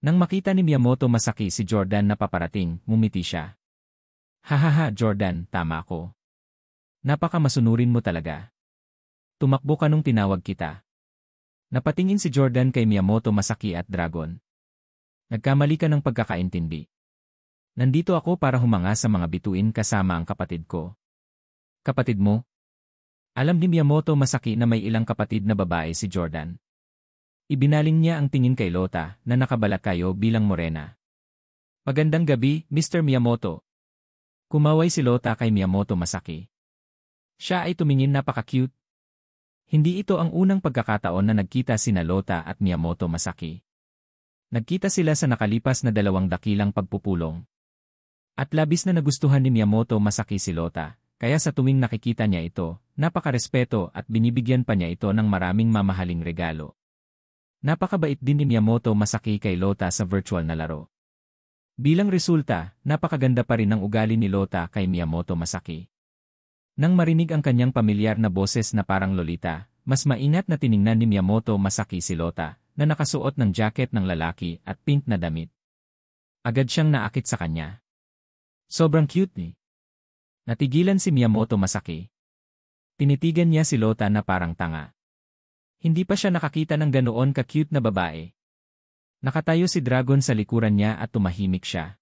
Nang makita ni Miyamoto Masaki si Jordan na paparating, ngumiti siya. Hahaha Jordan, tama ako. Napakamasunurin mo talaga. Tumakbo ka nung tinawag kita. Napatingin si Jordan kay Miyamoto Masaki at Dragon. Nagkamali ka ng pagkakaintindi. Nandito ako para humanga sa mga bituin kasama ang kapatid ko. Kapatid mo? Alam ni Miyamoto Masaki na may ilang kapatid na babae si Jordan. Ibinaling niya ang tingin kay Lota na nakabalakayo bilang morena. Magandang gabi, Mr. Miyamoto. Kumaway si Lota kay Miyamoto Masaki. Siya ay tumingin napaka-cute. Hindi ito ang unang pagkakataon na nagkita sina Lota at Miyamoto Masaki. Nagkita sila sa nakalipas na 2 dakilang pagpupulong. At labis na nagustuhan ni Miyamoto Masaki si Lota. Kaya sa tuwing nakikita niya ito, napakarespeto at binibigyan pa niya ito ng maraming mamahaling regalo. Napakabait din ni Miyamoto Masaki kay Lota sa virtual na laro. Bilang resulta, napakaganda pa rin ang ugali ni Lota kay Miyamoto Masaki. Nang marinig ang kanyang pamilyar na boses na parang lolita, mas mainat na tiningnan ni Miyamoto Masaki si Lota, na nakasuot ng jacket ng lalaki at pink na damit. Agad siyang naakit sa kanya. Sobrang cute ni. Natigilan si Miyamoto Masaki. Tinitigan niya si Lota na parang tanga. Hindi pa siya nakakita ng ganoon ka-cute na babae. Nakatayo si Dragon sa likuran niya at tumahimik siya.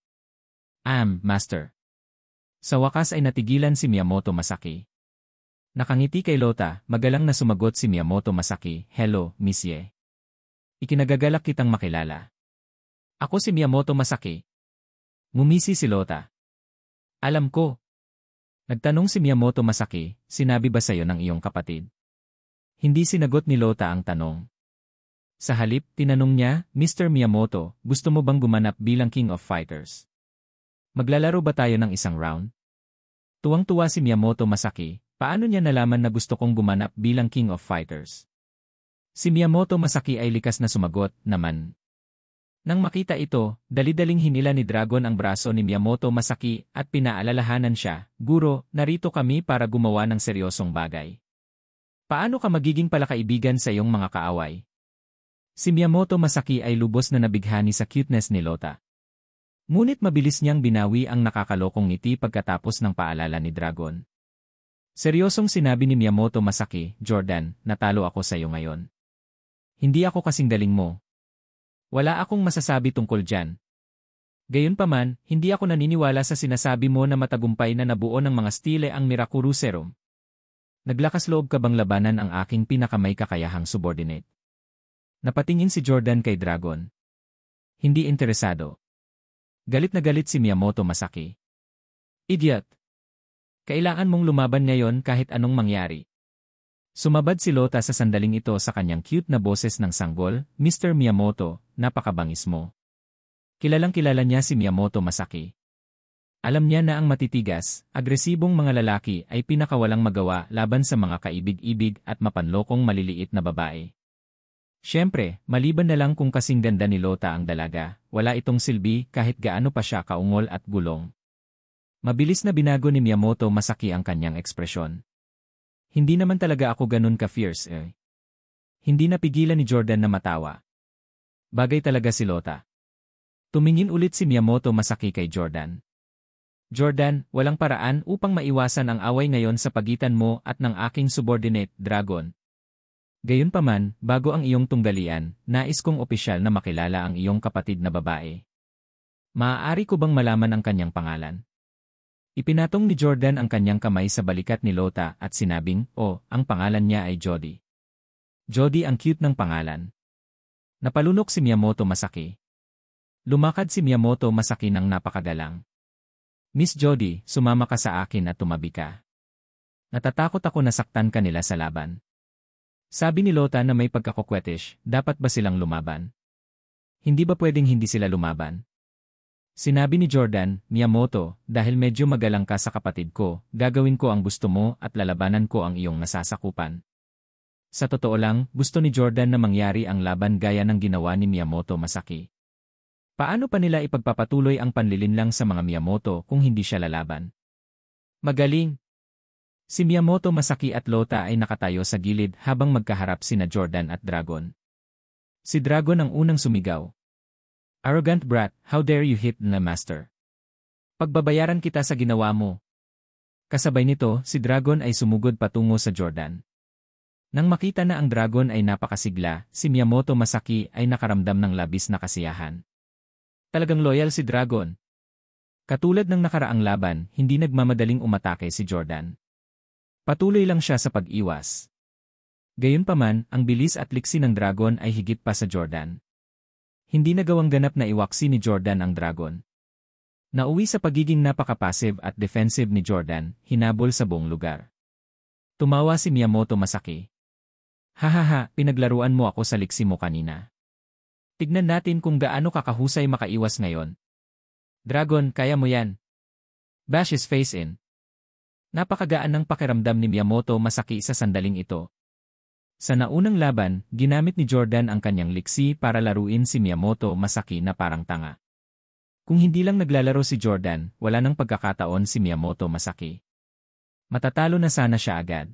Master. Sa wakas ay natigilan si Miyamoto Masaki. Nakangiti kay Lota, magalang na sumagot si Miyamoto Masaki, "Hello, Miss Ye. Ikinagagalak kitang makilala. Ako si Miyamoto Masaki." Ngumisi si Lota. "Alam ko." Nagtanong si Miyamoto Masaki, "Sinabi ba sa'yo ng iyong kapatid?" Hindi sinagot ni Lota ang tanong. Sa halip, tinanong niya, "Mr. Miyamoto, gusto mo bang gumanap bilang King of Fighters? Maglalaro ba tayo ng isang round?" Tuwang-tuwa si Miyamoto Masaki, paano niya nalaman na gusto kong gumanap bilang King of Fighters? Si Miyamoto Masaki ay likas na sumagot, "Naman." Nang makita ito, dali-daling hinila ni Dragon ang braso ni Miyamoto Masaki at pinaalalahanan siya, "Guro, narito kami para gumawa ng seryosong bagay. Paano ka magiging palakaibigan sa iyong mga kaaway?" Si Miyamoto Masaki ay lubos na nabighani sa cuteness ni Lota. Ngunit mabilis niyang binawi ang nakakalokong ngiti pagkatapos ng paalala ni Dragon. Seryosong sinabi ni Miyamoto Masaki, "Jordan, natalo ako sa iyo ngayon. Hindi ako kasing galing mo. Wala akong masasabi tungkol dyan. Gayunpaman, hindi ako naniniwala sa sinasabi mo na matagumpay na nabuo ng mga stile ang Mirakuru Serum. Naglakas loob ka bang labanan ang aking pinakamay kakayahang subordinate?" Napatingin si Jordan kay Dragon. Hindi interesado. Galit na galit si Miyamoto Masaki. "Idiot! Kailangan mong lumaban ngayon kahit anong mangyari." Sumabad si Lota sa sandaling ito sa kanyang cute na boses ng sanggol, "Mr. Miyamoto, napakabangis mo." Kilalang-kilala niya si Miyamoto Masaki. Alam niya na ang matitigas, agresibong mga lalaki ay pinakawalang magawa laban sa mga kaibig-ibig at mapanlokong maliliit na babae. Siyempre, maliban na lang kung kasing ganda ni Lota ang dalaga, wala itong silbi kahit gaano pa siya kaungol at gulong. Mabilis na binago ni Miyamoto Masaki ang kanyang ekspresyon. "Hindi naman talaga ako ganun ka-fierce eh." Hindi napigilan ni Jordan na matawa. Bagay talaga si Lota. Tumingin ulit si Miyamoto Masaki kay Jordan. "Jordan, walang paraan upang maiwasan ang away ngayon sa pagitan mo at ng aking subordinate, Dragon. Gayunpaman, bago ang iyong tunggalian, nais kong opisyal na makilala ang iyong kapatid na babae. Maaari ko bang malaman ang kanyang pangalan?" Ipinatong ni Jordan ang kanyang kamay sa balikat ni Lota at sinabing, "Oh, ang pangalan niya ay Jody." Jody, ang cute ng pangalan. Napalunok si Miyamoto Masaki. Lumakad si Miyamoto Masaki ng napakagalang. "Miss Jody, sumama ka sa akin at tumabi ka. Natatakot ako na saktan ka nila sa laban." Sabi ni Lota na may pagkakokwetish, dapat ba silang lumaban? Hindi ba pwedeng hindi sila lumaban? Sinabi ni Jordan, "Miyamoto, dahil medyo magalang ka sa kapatid ko, gagawin ko ang gusto mo at lalabanan ko ang iyong nasasakupan." Sa totoo lang, gusto ni Jordan na mangyari ang laban gaya ng ginawa ni Miyamoto Masaki. Paano pa nila ipagpapatuloy ang panlilinlang sa mga Miyamoto kung hindi siya lalaban? Magaling! Si Miyamoto Masaki at Lota ay nakatayo sa gilid habang magkaharap sina Jordan at Dragon. Si Dragon ang unang sumigaw. "Arrogant brat, how dare you hit the master? Pagbabayaran kita sa ginawa mo." Kasabay nito, si Dragon ay sumugod patungo sa Jordan. Nang makita na ang Dragon ay napakasigla, si Miyamoto Masaki ay nakaramdam ng labis na kasiyahan. Talagang loyal si Dragon. Katulad ng nakaraang laban, hindi nagmamadaling umatake si Jordan. Patuloy lang siya sa pag-iwas. Gayunpaman, ang bilis at liksi ng Dragon ay higit pa sa Jordan. Hindi nagawang ganap na iwaksi ni Jordan ang Dragon. Nauwi sa pagiging napaka-passive at defensive ni Jordan, hinabol sa buong lugar. Tumawa si Miyamoto Masaki. "Hahaha, pinaglaruan mo ako sa liksi mo kanina. Tignan natin kung gaano kakahusay makaiwas ngayon. Dragon, kaya mo yan." Bash his face in. Napakagaan ng pakiramdam ni Miyamoto Masaki sa sandaling ito. Sa naunang laban, ginamit ni Jordan ang kanyang liksi para laruin si Miyamoto Masaki na parang tanga. Kung hindi lang naglalaro si Jordan, wala nang pagkakataon si Miyamoto Masaki. Matatalo na sana siya agad.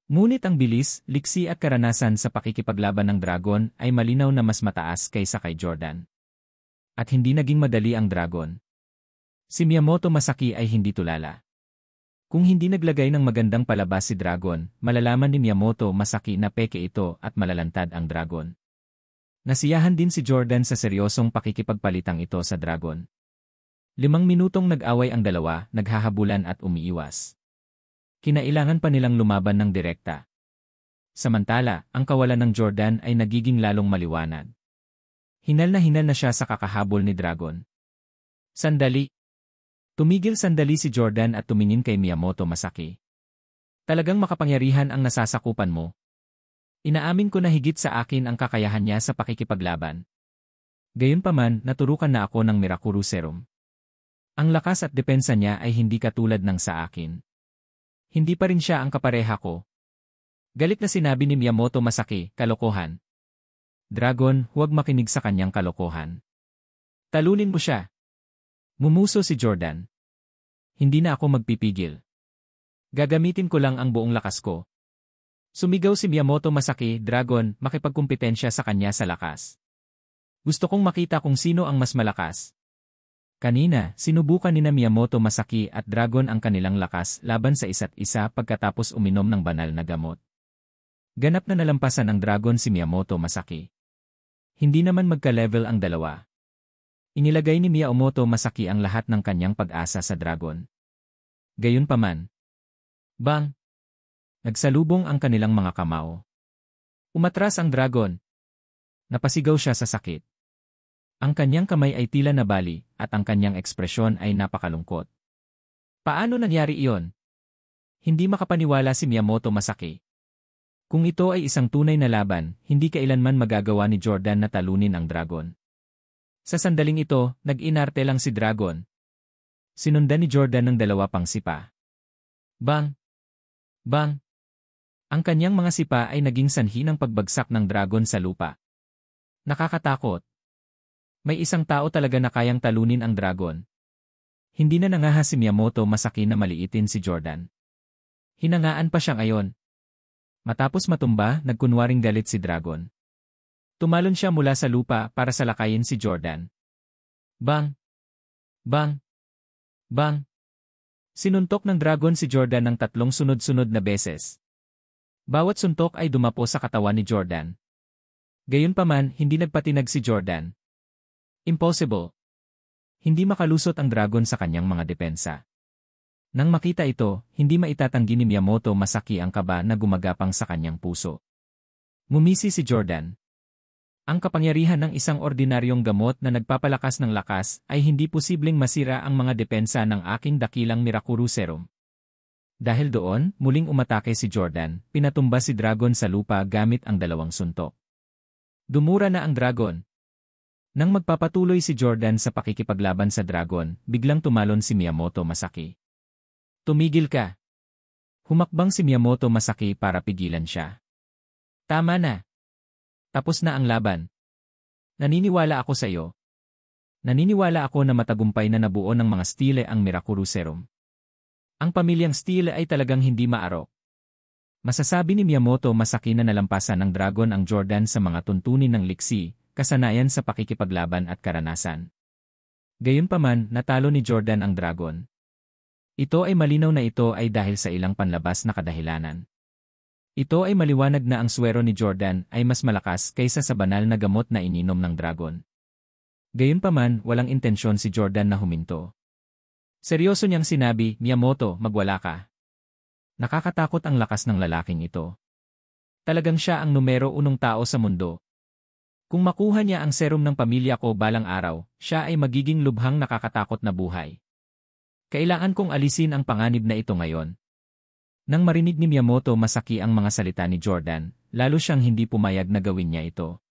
Ngunit ang bilis, liksi at karanasan sa pakikipaglaban ng Dragon ay malinaw na mas mataas kaysa kay Jordan. At hindi naging madali ang dragon. Si Miyamoto Masaki ay hindi tulala. Kung hindi naglagay ng magandang palabas si Dragon, malalaman ni Miyamoto Masaki na peke ito at malalantad ang Dragon. Nasiyahan din si Jordan sa seryosong pakikipagpalitang ito sa Dragon. 5 minutong nag-away ang dalawa, naghahabulan at umiiwas. Kinailangan pa nilang lumaban ng direkta. Samantala, ang kawalan ng Jordan ay nagiging lalong maliwanag. Hinal na siya sa kakahabol ni Dragon. Sandali. Tumigil sandali si Jordan at tumingin kay Miyamoto Masaki. Talagang makapangyarihan ang nasasakupan mo. Inaamin ko na higit sa akin ang kakayahan niya sa pakikipaglaban. Gayunpaman, naturukan na ako ng Mirakuru Serum. Ang lakas at depensa niya ay hindi katulad ng sa akin. Hindi pa rin siya ang kapareha ko. Galit na sinabi ni Miyamoto Masaki, kalokohan. Dragon, huwag makinig sa kanyang kalokohan. Talunin mo siya. Mumuso si Jordan. Hindi na ako magpipigil. Gagamitin ko lang ang buong lakas ko. Sumigaw si Miyamoto Masaki, Dragon, makipagkumpetensya sa kanya sa lakas. Gusto kong makita kung sino ang mas malakas. Kanina, sinubukan ni Miyamoto Masaki at Dragon ang kanilang lakas laban sa isa't isa pagkatapos uminom ng banal na gamot. Ganap na nalampasan ng Dragon si Miyamoto Masaki. Hindi naman magka-level ang dalawa. Inilagay ni Miyamoto Masaki ang lahat ng kanyang pag-asa sa Dragon. Gayunpaman. Bang! Nagsalubong ang kanilang mga kamao. Umatras ang Dragon. Napasigaw siya sa sakit. Ang kanyang kamay ay tila nabali at ang kanyang ekspresyon ay napakalungkot. Paano nangyari iyon? Hindi makapaniwala si Miyamoto Masaki. Kung ito ay isang tunay na laban, hindi kailanman magagawa ni Jordan na talunin ang Dragon. Sa sandaling ito, nag-inarte lang si Dragon. Sinundan ni Jordan ng 2 pang sipa. Bang! Bang! Ang kanyang mga sipa ay naging sanhi ng pagbagsak ng Dragon sa lupa. Nakakatakot. May isang tao talaga na kayang talunin ang Dragon. Hindi na nangahas si Miyamoto Masaki na maliitin si Jordan. Hinangaan pa siya ngayon. Matapos matumba, nagkunwaring galit si Dragon. Tumalon siya mula sa lupa para salakayin si Jordan. Bang! Bang! Bang! Sinuntok ng Dragon si Jordan ng 3 sunod-sunod na beses. Bawat suntok ay dumapo sa katawan ni Jordan. Gayunpaman, hindi nagpatinag si Jordan. Impossible. Hindi makalusot ang Dragon sa kanyang mga depensa. Nang makita ito, hindi maitatanggi ni Miyamoto Masaki ang kaba na gumagapang sa kanyang puso. Ngumisi si Jordan. Ang kapangyarihan ng isang ordinaryong gamot na nagpapalakas ng lakas ay hindi posibleng masira ang mga depensa ng aking dakilang Mirakuru Serum. Dahil doon, muling umatake si Jordan, pinatumba si Dragon sa lupa gamit ang 2 suntok. Dumura na ang Dragon. Nang magpapatuloy si Jordan sa pakikipaglaban sa Dragon, biglang tumalon si Miyamoto Masaki. Tumigil ka. Humakbang si Miyamoto Masaki para pigilan siya. Tama na. Tapos na ang laban. Naniniwala ako sa iyo. Naniniwala ako na matagumpay na nabuo ng mga Steele ang Mirakuru Serum. Ang pamilyang Steele ay talagang hindi maarok. Masasabi ni Miyamoto Masaki na nalampasan ng Dragon ang Jordan sa mga tuntunin ng liksi, kasanayan sa pakikipaglaban at karanasan. Gayunpaman, natalo ni Jordan ang Dragon. Ito ay malinaw na ito ay dahil sa ilang panlabas na kadahilanan. Ito ay maliwanag na ang swero ni Jordan ay mas malakas kaysa sa banal na gamot na ininom ng Dragon. Gayunpaman, walang intensyon si Jordan na huminto. Seryoso niyang sinabi, Miyamoto, magwala ka. Nakakatakot ang lakas ng lalaking ito. Talagang siya ang numero 1 tao sa mundo. Kung makuha niya ang serum ng pamilya ko balang araw, siya ay magiging lubhang nakakatakot na buhay. Kailangan kong alisin ang panganib na ito ngayon. Nang marinig ni Miyamoto Masaki ang mga salita ni Jordan, lalo siyang hindi pumayag na gawin niya ito.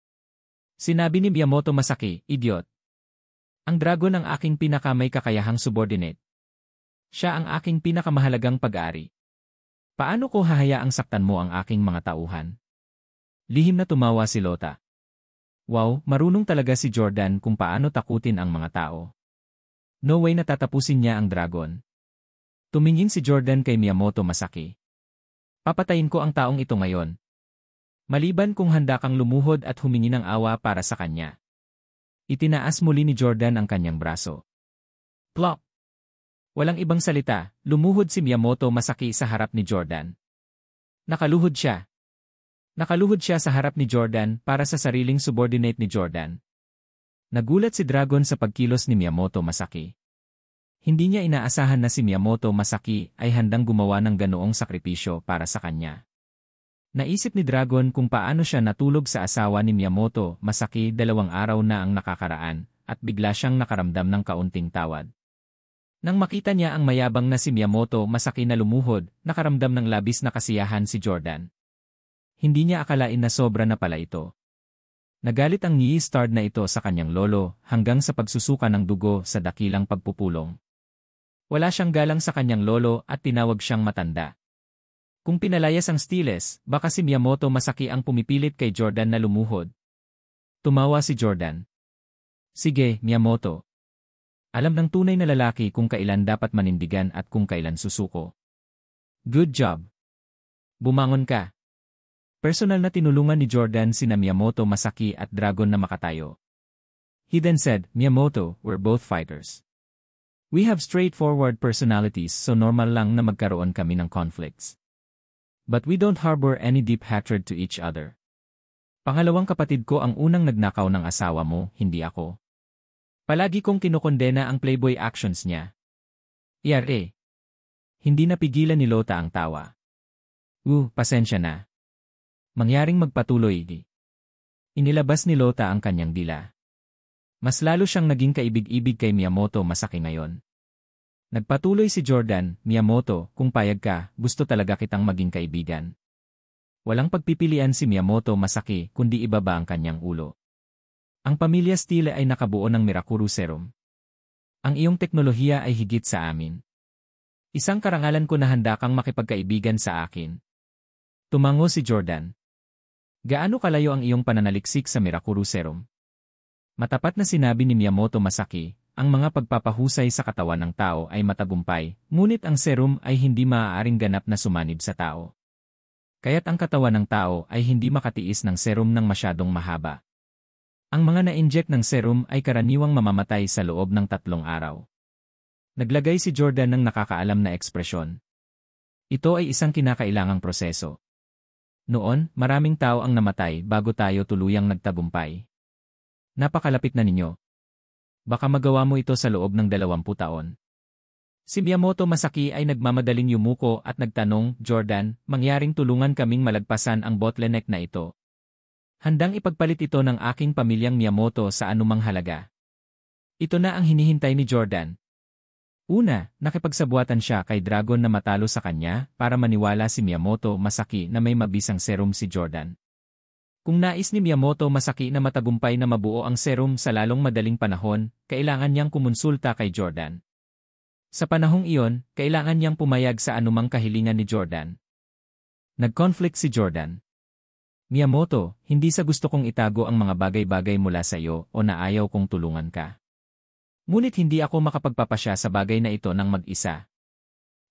Sinabi ni Miyamoto Masaki, idiot. Ang Dragon ang aking pinakamay kakayahang subordinate. Siya ang aking pinakamahalagang pag-aari. Paano ko hahayaang saktan mo ang aking mga tauhan? Lihim na tumawa si Lota. Wow, marunong talaga si Jordan kung paano takutin ang mga tao. No way na tatapusin niya ang Dragon. Tumingin si Jordan kay Miyamoto Masaki. Papatayin ko ang taong ito ngayon. Maliban kung handa kang lumuhod at humingi ng awa para sa kanya. Itinaas muli ni Jordan ang kanyang braso. Plop! Walang ibang salita, lumuhod si Miyamoto Masaki sa harap ni Jordan. Nakaluhod siya. Nakaluhod siya sa harap ni Jordan para sa sariling subordinate ni Jordan. Nagulat si Dragon sa pagkilos ni Miyamoto Masaki. Hindi niya inaasahan na si Miyamoto Masaki ay handang gumawa ng ganoong sakripisyo para sa kanya. Naisip ni Dragon kung paano siya natulog sa asawa ni Miyamoto Masaki 2 araw na ang nakakaraan at bigla siyang nakaramdam ng kaunting tawad. Nang makita niya ang mayabang na si Miyamoto Masaki na lumuhod, nakaramdam ng labis na kasiyahan si Jordan. Hindi niya akalain na sobra na pala ito. Nagalit ang Nyi-Stard na ito sa kanyang lolo hanggang sa pagsusuka ng dugo sa dakilang pagpupulong. Wala siyang galang sa kanyang lolo at tinawag siyang matanda. Kung pinalayas ang Steelers, baka si Miyamoto Masaki ang pumipilit kay Jordan na lumuhod. Tumawa si Jordan. Sige, Miyamoto. Alam ng tunay na lalaki kung kailan dapat manindigan at kung kailan susuko. Good job. Bumangon ka. Personal na tinulungan ni Jordan sina Miyamoto Masaki at Dragon na makatayo. He then said, Miyamoto, we're both fighters. We have straightforward personalities so normal lang na magkaroon kami ng conflicts. But we don't harbor any deep hatred to each other. Pangalawang kapatid ko ang unang nagnakaw ng asawa mo, hindi ako. Palagi kong kinukondena ang playboy actions niya. Iyare. Hindi napigilan ni Lota ang tawa. Pasensya na. Mangyaring magpatuloy. Inilabas ni Lota ang kanyang dila. Mas lalo siyang naging kaibig-ibig kay Miyamoto Masaki ngayon. Nagpatuloy si Jordan, Miyamoto, kung payag ka, gusto talaga kitang maging kaibigan. Walang pagpipilian si Miyamoto Masaki kundi ibaba ang kanyang ulo. Ang pamilya Steele ay nakabuo ng Mirakuru Serum. Ang iyong teknolohiya ay higit sa amin. Isang karangalan ko na handa kang makipagkaibigan sa akin. Tumango si Jordan. Gaano kalayo ang iyong pananaliksik sa Mirakuru Serum? Matapat na sinabi ni Miyamoto Masaki, ang mga pagpapahusay sa katawan ng tao ay matagumpay, ngunit ang serum ay hindi maaaring ganap na sumanib sa tao. Kaya't ang katawan ng tao ay hindi makatiis ng serum ng masyadong mahaba. Ang mga na-inject ng serum ay karaniwang mamamatay sa loob ng 3 araw. Naglagay si Jordan ng nakakaalam na ekspresyon. Ito ay isang kinakailangang proseso. Noon, maraming tao ang namatay bago tayo tuluyang nagtagumpay. Napakalapit na ninyo. Baka magawa mo ito sa loob ng 20 taon. Si Miyamoto Masaki ay nagmamadaling yumuko at nagtanong, Jordan, mangyaring tulungan kaming malagpasan ang bottleneck na ito. Handang ipagpalit ito ng aking pamilyang Miyamoto sa anumang halaga. Ito na ang hinihintay ni Jordan. Una, nakipagsabuatan siya kay Dragon na matalo sa kanya para maniwala si Miyamoto Masaki na may mabisang serum si Jordan. Kung nais ni Miyamoto Masaki na matagumpay na mabuo ang serum sa lalong madaling panahon, kailangan niyang kumonsulta kay Jordan. Sa panahong iyon, kailangan niyang pumayag sa anumang kahilingan ni Jordan. Nag-conflict si Jordan. Miyamoto, hindi sa gusto kong itago ang mga bagay-bagay mula sa iyo o na ayaw kong tulungan ka. Ngunit hindi ako makapagpapasya sa bagay na ito ng mag-isa.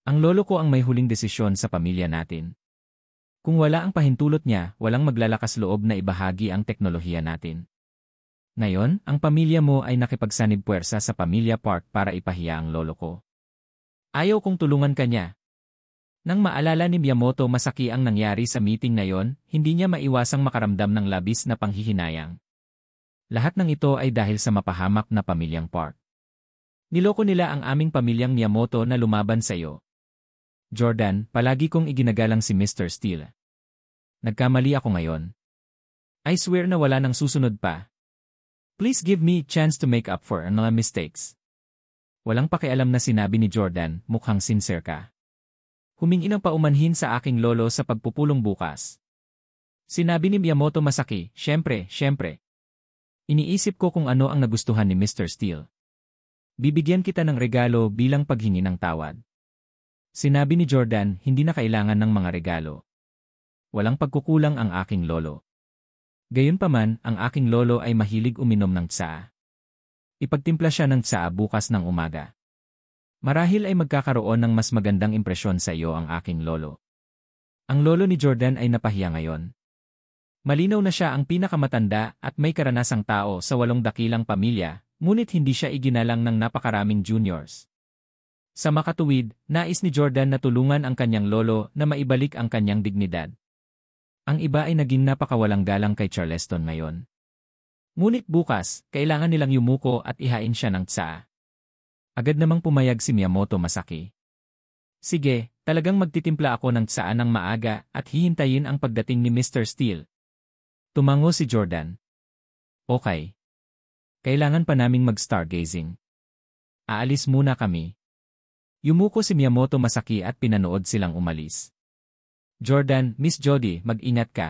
Ang lolo ko ang may huling desisyon sa pamilya natin. Kung wala ang pahintulot niya, walang maglalakas loob na ibahagi ang teknolohiya natin. Ngayon, ang pamilya mo ay nakipagsanib puwersa sa pamilya Park para ipahiya ang lolo ko. Ayaw kong tulungan kanya. Nang maalala ni Miyamoto Masaki ang nangyari sa meeting na yon, hindi niya maiwasang makaramdam ng labis na panghihinayang. Lahat ng ito ay dahil sa mapahamak na pamilyang Park. Niloko nila ang aming pamilyang Miyamoto na lumaban sa iyo. Jordan, palagi kong iginagalang si Mr. Steele. Nagkamali ako ngayon. I swear na wala nang susunod pa. Please give me a chance to make up for my mistakes. Walang pakialam na sinabi ni Jordan, mukhang sincere ka. Humingi ng paumanhin sa aking lolo sa pagpupulong bukas. Sinabi ni Miyamoto Masaki, syempre. Iniisip ko kung ano ang nagustuhan ni Mr. Steele. Bibigyan kita ng regalo bilang paghingi ng tawad. Sinabi ni Jordan, hindi na kailangan ng mga regalo. Walang pagkukulang ang aking lolo. Gayunpaman, ang aking lolo ay mahilig uminom ng tsaa. Ipagtimpla siya ng tsaa bukas ng umaga. Marahil ay magkakaroon ng mas magandang impresyon sa iyo ang aking lolo. Ang lolo ni Jordan ay napahiya ngayon. Malinaw na siya ang pinakamatanda at may karanasang tao sa 8 dakilang pamilya, ngunit hindi siya iginalang ng napakaraming juniors. Sa makatuwid, nais ni Jordan na tulungan ang kanyang lolo na maibalik ang kanyang dignidad. Ang iba ay naging napakawalang galang kay Charleston ngayon. Ngunit bukas, kailangan nilang yumuko at ihain siya ng tsaa. Agad namang pumayag si Miyamoto Masaki. Sige, talagang magtitimpla ako ng tsaa ng maaga at hihintayin ang pagdating ni Mr. Steele. Tumango si Jordan. Okay. Kailangan pa naming mag-stargazing. Aalis muna kami. Yumuko si Miyamoto Masaki at pinanood silang umalis. Jordan, Miss Jody, mag-ingat ka.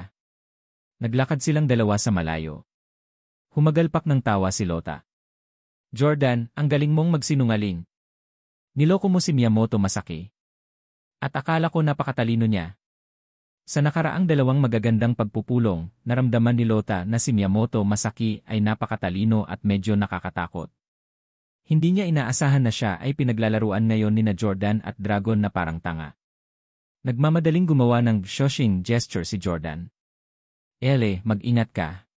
Naglakad silang dalawa sa malayo. Humagalpak ng tawa si Lota. Jordan, ang galing mong magsinungaling. Niloko mo si Miyamoto Masaki. At akala ko napakatalino niya. Sa nakaraang 2 magagandang pagpupulong, naramdaman ni Lota na si Miyamoto Masaki ay napakatalino at medyo nakakatakot. Hindi niya inaasahan na siya ay pinaglalaruan ngayon ni Jordan at Dragon na parang tanga. Nagmamadaling gumawa ng shushing gesture si Jordan. Ele, mag-ingat ka.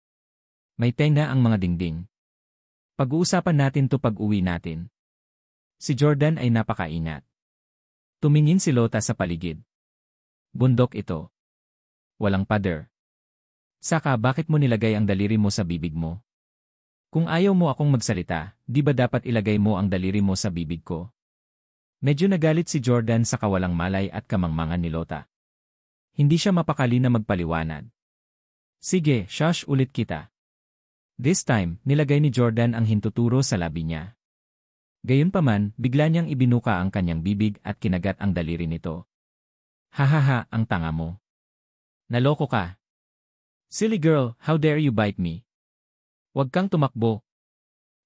May tenga ang mga dingding. Pag-uusapan natin to pag-uwi natin. Si Jordan ay napakaingat. Tumingin si Lota sa paligid. Bundok ito. Walang pader. Saka bakit mo nilagay ang daliri mo sa bibig mo? Kung ayaw mo akong magsalita, di ba dapat ilagay mo ang daliri mo sa bibig ko? Medyo nagalit si Jordan sa kawalang malay at kamangmangan ni Lota. Hindi siya mapakali na magpaliwanag. Sige, shush ulit kita. This time, nilagay ni Jordan ang hintuturo sa labi niya. Gayunpaman, bigla niyang ibinuka ang kanyang bibig at kinagat ang daliri nito. Hahaha, ang tanga mo. Naloko ka. Silly girl, how dare you bite me? Huwag kang tumakbo.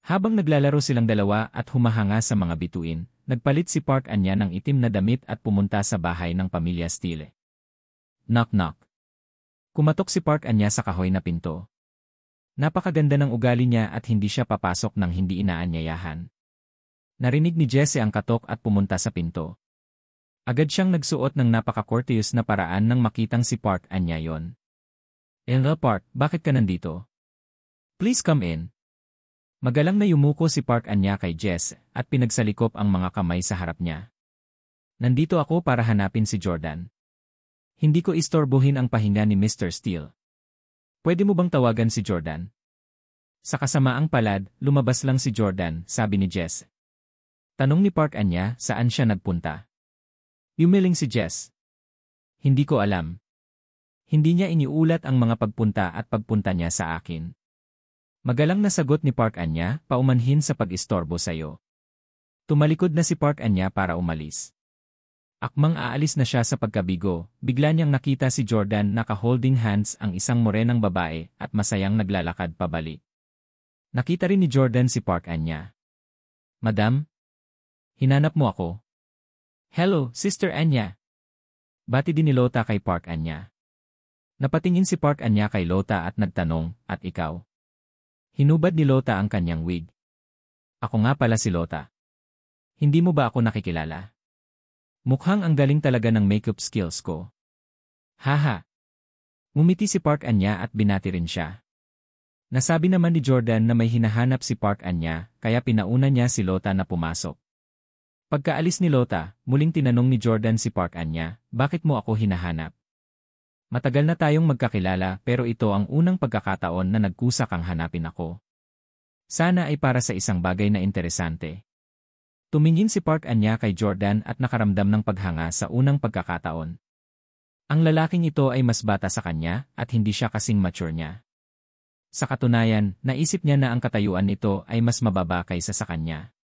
Habang naglalaro silang dalawa at humahanga sa mga bituin, nagpalit si Park Anya ng itim na damit at pumunta sa bahay ng pamilya Steele. Knock knock. Kumatok si Park Anya sa kahoy na pinto. Napakaganda ng ugali niya at hindi siya papasok nang hindi inaanyayahan. Narinig ni Jesse ang katok at pumunta sa pinto. Agad siyang nagsuot ng napaka-courteous na paraan nang makitang si Park Anya yon. Ella Park, bakit ka nandito? Please come in. Magalang na yumuko si Park Anya kay Jess at pinagsalikop ang mga kamay sa harap niya. Nandito ako para hanapin si Jordan. Hindi ko istorbohin ang pahinga ni Mr. Steele. Pwede mo bang tawagan si Jordan? Sa kasamaang palad, lumabas lang si Jordan, sabi ni Jess. Tanong ni Park Anya, saan siya nagpunta? Yumiling si Jess. Hindi ko alam. Hindi niya iniulat ang mga pagpunta at pagpunta niya sa akin. Magalang na sagot ni Park Anya, paumanhin sa pag-istorbo sa'yo. Tumalikod na si Park Anya para umalis. Akmang aalis na siya sa pagkabigo, bigla niyang nakita si Jordan naka-holding hands ang isang morenang babae at masayang naglalakad pabalik. Nakita rin ni Jordan si Park Anya. Madam? Hinanap mo ako? Hello, Sister Anya. Bati din ni Lota kay Park Anya. Napatingin si Park Anya kay Lota at nagtanong, at ikaw? Hinubad ni Lota ang kanyang wig. Ako nga pala si Lota. Hindi mo ba ako nakikilala? Mukhang ang galing talaga ng makeup skills ko. Haha. Ngumiti si Park Anya at binati rin siya. Nasabi naman ni Jordan na may hinahanap si Park Anya, kaya pinauna niya si Lota na pumasok. Pagkaalis ni Lota, muling tinanong ni Jordan si Park Anya, bakit mo ako hinahanap? Matagal na tayong magkakilala pero ito ang unang pagkakataon na nagkusa kang hanapin ako. Sana ay para sa isang bagay na interesante. Tumingin si Park Anya kay Jordan at nakaramdam ng paghanga sa unang pagkakataon. Ang lalaking ito ay mas bata sa kanya at hindi siya kasing mature niya. Sa katunayan, naisip niya na ang katayuan nito ay mas mababa kaysa sa kanya.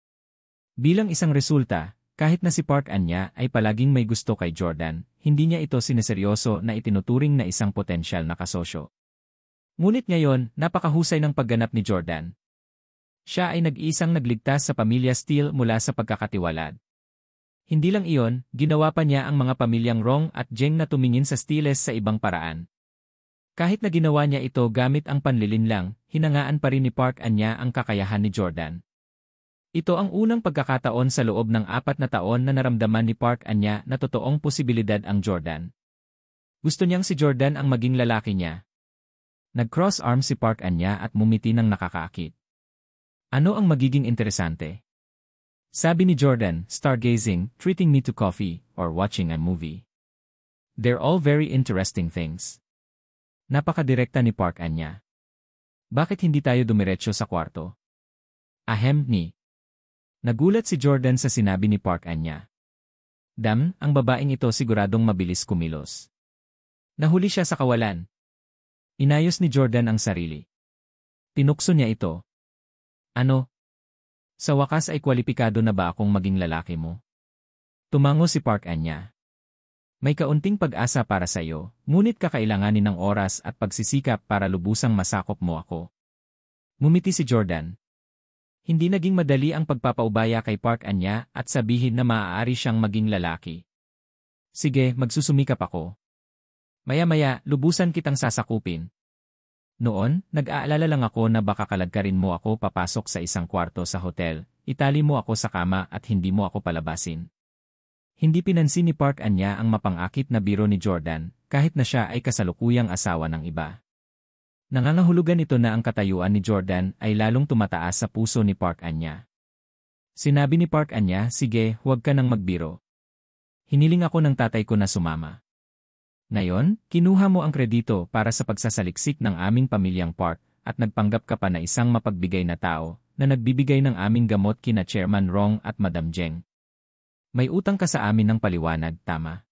Bilang isang resulta, kahit na si Park Anya ay palaging may gusto kay Jordan, hindi niya ito sineseryoso na itinuturing na isang potensyal na kasosyo. Ngunit ngayon, napakahusay ng pagganap ni Jordan. Siya ay nag-iisang nagligtas sa pamilya Steele mula sa pagkakatiwalad. Hindi lang iyon, ginawa pa niya ang mga pamilyang Rong at Jeng na tumingin sa Steeles sa ibang paraan. Kahit na ginawa niya ito gamit ang panlilinlang, hinangaan pa rin ni Park Anya ang kakayahan ni Jordan. Ito ang unang pagkakataon sa loob ng 4 na taon na naramdaman ni Park Anya na totoong posibilidad ang Jordan. Gusto niyang si Jordan ang maging lalaki niya. Nag-cross arm si Park Anya at mumiti ng nakakaakit. Ano ang magiging interesante? Sabi ni Jordan, stargazing, treating me to coffee, or watching a movie. They're all very interesting things. Napakadirekta ni Park Anya. Bakit hindi tayo dumiretso sa kwarto? Ahem ni. Nagulat si Jordan sa sinabi ni Park Anya. Ang babaeng ito siguradong mabilis kumilos. Nahuli siya sa kawalan. Inayos ni Jordan ang sarili. Tinukso niya ito. Ano? Sa wakas ay kwalipikado na ba akong maging lalaki mo? Tumango si Park Anya. May kaunting pag-asa para sa iyo, ngunit kakailanganin ng oras at pagsisikap para lubusang masakop mo ako. Ngumiti si Jordan. Hindi naging madali ang pagpapaubaya kay Park Anya at sabihin na maaari siyang maging lalaki. Sige, magsusumikap ako. Maya-maya, lubusan kitang sasakupin. Noon, nag-aalala lang ako na baka kalagkarin mo ako papasok sa isang kwarto sa hotel, itali mo ako sa kama at hindi mo ako palabasin. Hindi pinansin ni Park Anya ang mapangakit na biro ni Jordan, kahit na siya ay kasalukuyang asawa ng iba. Nangangahulugan ito na ang katayuan ni Jordan ay lalong tumataas sa puso ni Park Anya. Sinabi ni Park Anya, sige, huwag ka nang magbiro. Hiniling ako ng tatay ko na sumama. Ngayon, kinuha mo ang kredito para sa pagsasaliksik ng aming pamilyang Park at nagpanggap ka pa na isang mapagbigay na tao na nagbibigay ng aming gamot kina Chairman Rong at Madam Jeng. May utang ka sa amin ng paliwanag, tama?